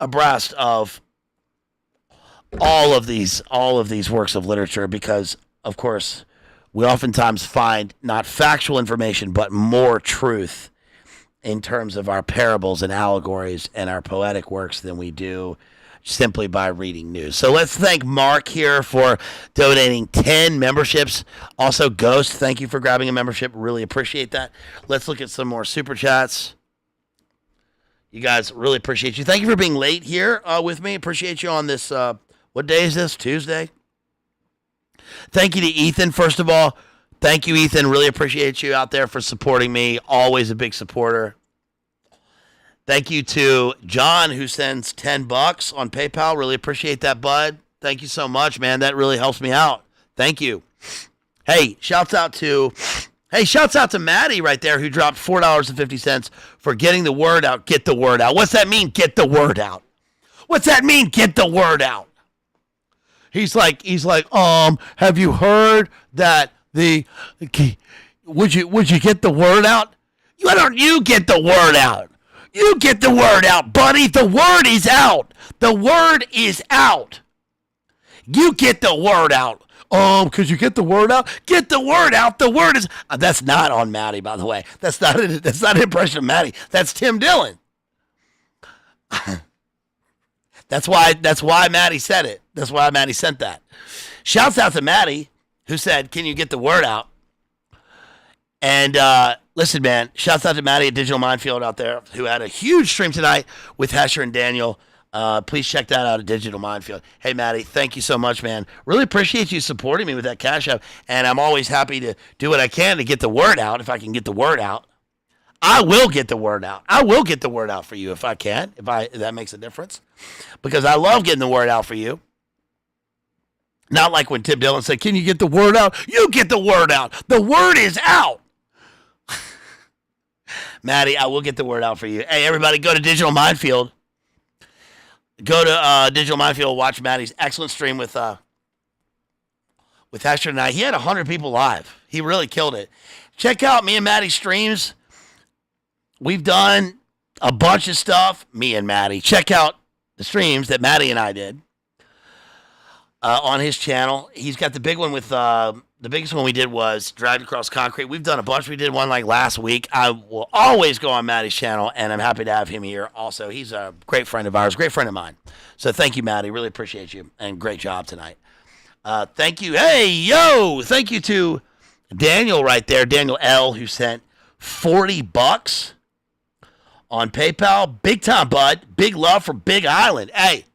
abreast of all of these works of literature, because of course we oftentimes find not factual information but more truth in terms of our parables and allegories and our poetic works than we do simply by reading news. So let's thank Mark here for donating 10 memberships. Also, Ghost, thank you for grabbing a membership. Really appreciate that. Let's look at some more super chats. You guys, really appreciate you. Thank you for being late here with me. Appreciate you on this, what day is this? Tuesday? Thank you to Ethan, first of all. Thank you, Ethan. Really appreciate you out there for supporting me. Always a big supporter. Thank you to John, who sends $10 on PayPal. Really appreciate that, bud. Thank you so much, man. That really helps me out. Thank you. Hey, shouts out to Maddie right there, who dropped $4.50 for getting the word out. Get the word out. What's that mean? Get the word out. What's that mean? Get the word out. He's like, have you heard that would you get the word out? Why don't you get the word out? You get the word out, buddy. The word is out. The word is out. You get the word out. Could you get the word out? Get the word out. The word is. That's not on Maddie, by the way. That's not an impression of Maddie. That's Tim Dillon. That's why Maddie said it. That's why Maddie sent that. Shouts out to Maddie, who said, "Can you get the word out?" And listen, man, shouts out to Maddie at Digital Minefield out there, who had a huge stream tonight with Hesher and Daniel. Please check that out at Digital Minefield. Hey, Maddie, thank you so much, man. Really appreciate you supporting me with that Cash App, and I'm always happy to do what I can to get the word out. If I can get the word out, I will get the word out. I will get the word out for you if I can, if that makes a difference, because I love getting the word out for you. Not like when Tim Dillon said, "Can you get the word out?" You get the word out. The word is out. Maddie, I will get the word out for you. Hey, everybody, go to Digital Minefield. Go to Digital Minefield. Watch Maddie's excellent stream with Hector and I. He had 100 people live. He really killed it. Check out me and Maddie's streams. We've done a bunch of stuff, me and Maddie. Check out the streams that Maddie and I did on his channel. He's got the big one with the The biggest one we did was Dragged Across Concrete. We've done a bunch. We did one like last week. I will always go on Maddie's channel, and I'm happy to have him here. Also, he's a great friend of ours, great friend of mine. So thank you, Maddie. Really appreciate you, and great job tonight. Thank you. Hey, yo! Thank you to Daniel right there, Daniel L., who sent $40 on PayPal. Big time, bud. Big love for Big Island. Hey.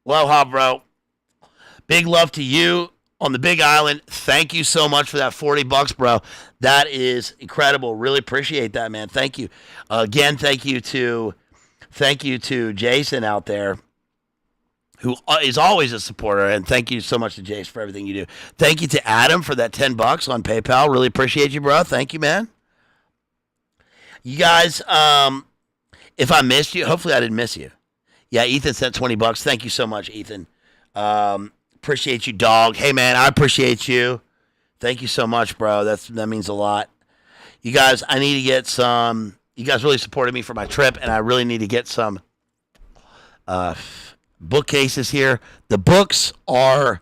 Aloha, bro. Big love to you on the Big Island. Thank you so much for that $40, bro. That is incredible. Really appreciate that, man. Thank you. Again, thank you to Jason out there, who is always a supporter, and thank you so much to Jason for everything you do. Thank you to Adam for that $10 on PayPal. Really appreciate you, bro. Thank you, man. You guys, if I missed you, hopefully I didn't miss you. Yeah, Ethan sent $20. Thank you so much, Ethan. Appreciate you, dog. Hey, man, I appreciate you. Thank you so much, bro. That means a lot. You guys, I need to get some. You guys really supported me for my trip, and I really need to get some bookcases here. The books are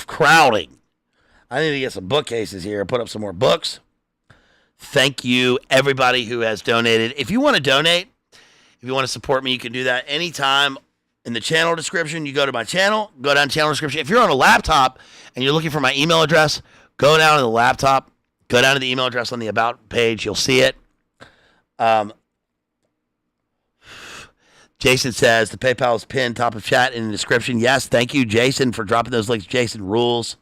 crowding. I need to get some bookcases here and put up some more books. Thank you, everybody who has donated. If you want to donate, if you want to support me, you can do that anytime. In the channel description, you go to my channel, go down to channel description. If you're on a laptop and you're looking for my email address, go down to the laptop, go down to the email address on the About page. You'll see it. Jason says the PayPal is pinned top of chat in the description. Yes, thank you, Jason, for dropping those links. Jason rules.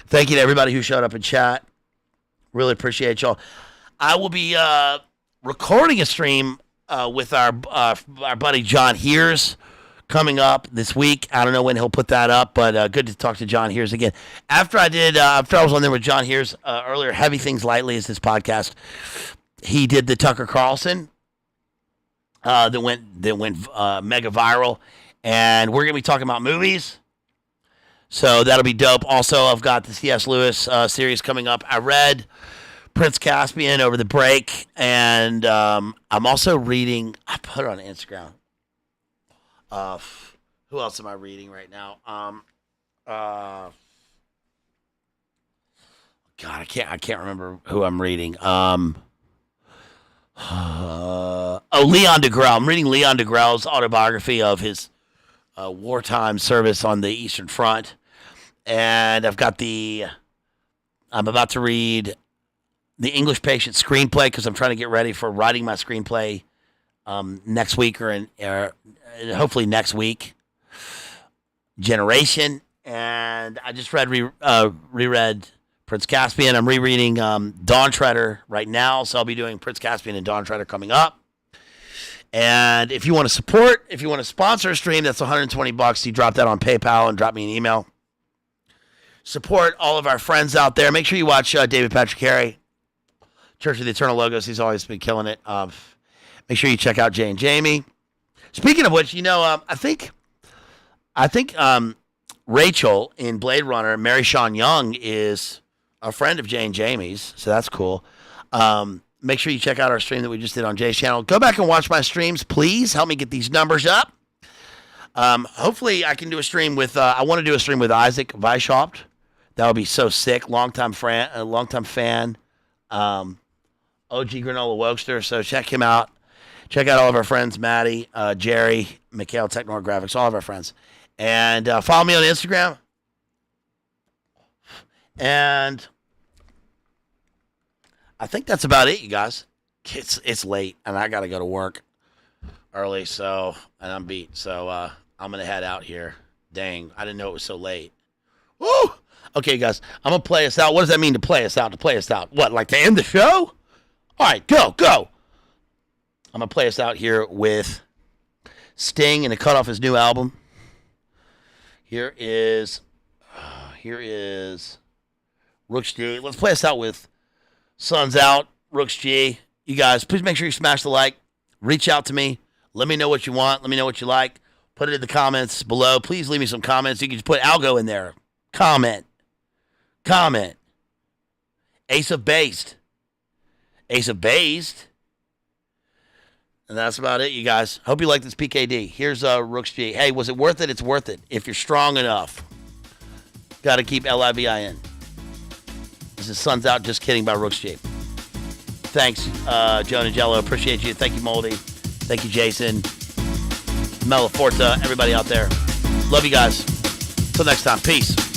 Thank you to everybody who showed up in chat. Really appreciate y'all. I will be recording a stream with our buddy John Hears coming up this week. I don't know when he'll put that up, but good to talk to John Hears again. After I was on there with John Hears earlier, Heavy Things Lightly is his podcast. He did the Tucker Carlson that went mega viral, and we're gonna be talking about movies. So that'll be dope. Also, I've got the C.S. Lewis series coming up. I read Prince Caspian over the break, and I'm also reading. I put it on Instagram. Who else am I reading right now? God, I can't remember who I'm reading. Leon DeGraw. I'm reading Leon DeGraw's autobiography of his wartime service on the Eastern Front, and I'm about to read The English Patient screenplay because I'm trying to get ready for writing my screenplay next week or hopefully next week. Generation, and I just reread Prince Caspian. I'm rereading Dawn Treader right now, so I'll be doing Prince Caspian and Dawn Treader coming up. And if you want to sponsor a stream, that's $120. You drop that on PayPal and drop me an email. Support all of our friends out there. Make sure you watch David Patrick Carey, Church of the Eternal Logos. He's always been killing it. Make sure you check out Jay and Jamie. Speaking of which, I think Rachel in Blade Runner, Mary Sean Young, is a friend of Jay and Jamie's, so that's cool. Make sure you check out our stream that we just did on Jay's channel. Go back and watch my streams, please. Help me get these numbers up. Hopefully, I can do a stream with. I want to do a stream with Isaac Weishaupt. That would be so sick. Longtime fan. OG Granola Wokester. So check him out. Check out all of our friends, Maddie, Jerry, Mikhail, Technor Graphics, all of our friends. And follow me on Instagram. And I think that's about it, you guys. It's late, and I got to go to work early, and I'm beat. So I'm going to head out here. Dang, I didn't know it was so late. Woo! Okay, guys, I'm going to play us out. What does that mean to play us out? To play us out? What, like to end the show? All right, go. I'm going to play us out here with Sting and a cut off his new album. Here is Rooks G. Let's play us out with Sun's Out, Rooks G. You guys, please make sure you smash the like. Reach out to me. Let me know what you want. Let me know what you like. Put it in the comments below. Please leave me some comments. You can just put Algo in there. Comment. Ace of Bazed. And that's about it, you guys. Hope you like this PKD. Here's Rooks G. Hey, was it worth it? It's worth it if you're strong enough. Got to keep LIVIN. This is Sun's Out, Just Kidding by Rook's Shape. Thanks, Joe and Jello. Appreciate you. Thank you, Moldy. Thank you, Jason. Mela Forza, everybody out there. Love you guys. Till next time. Peace.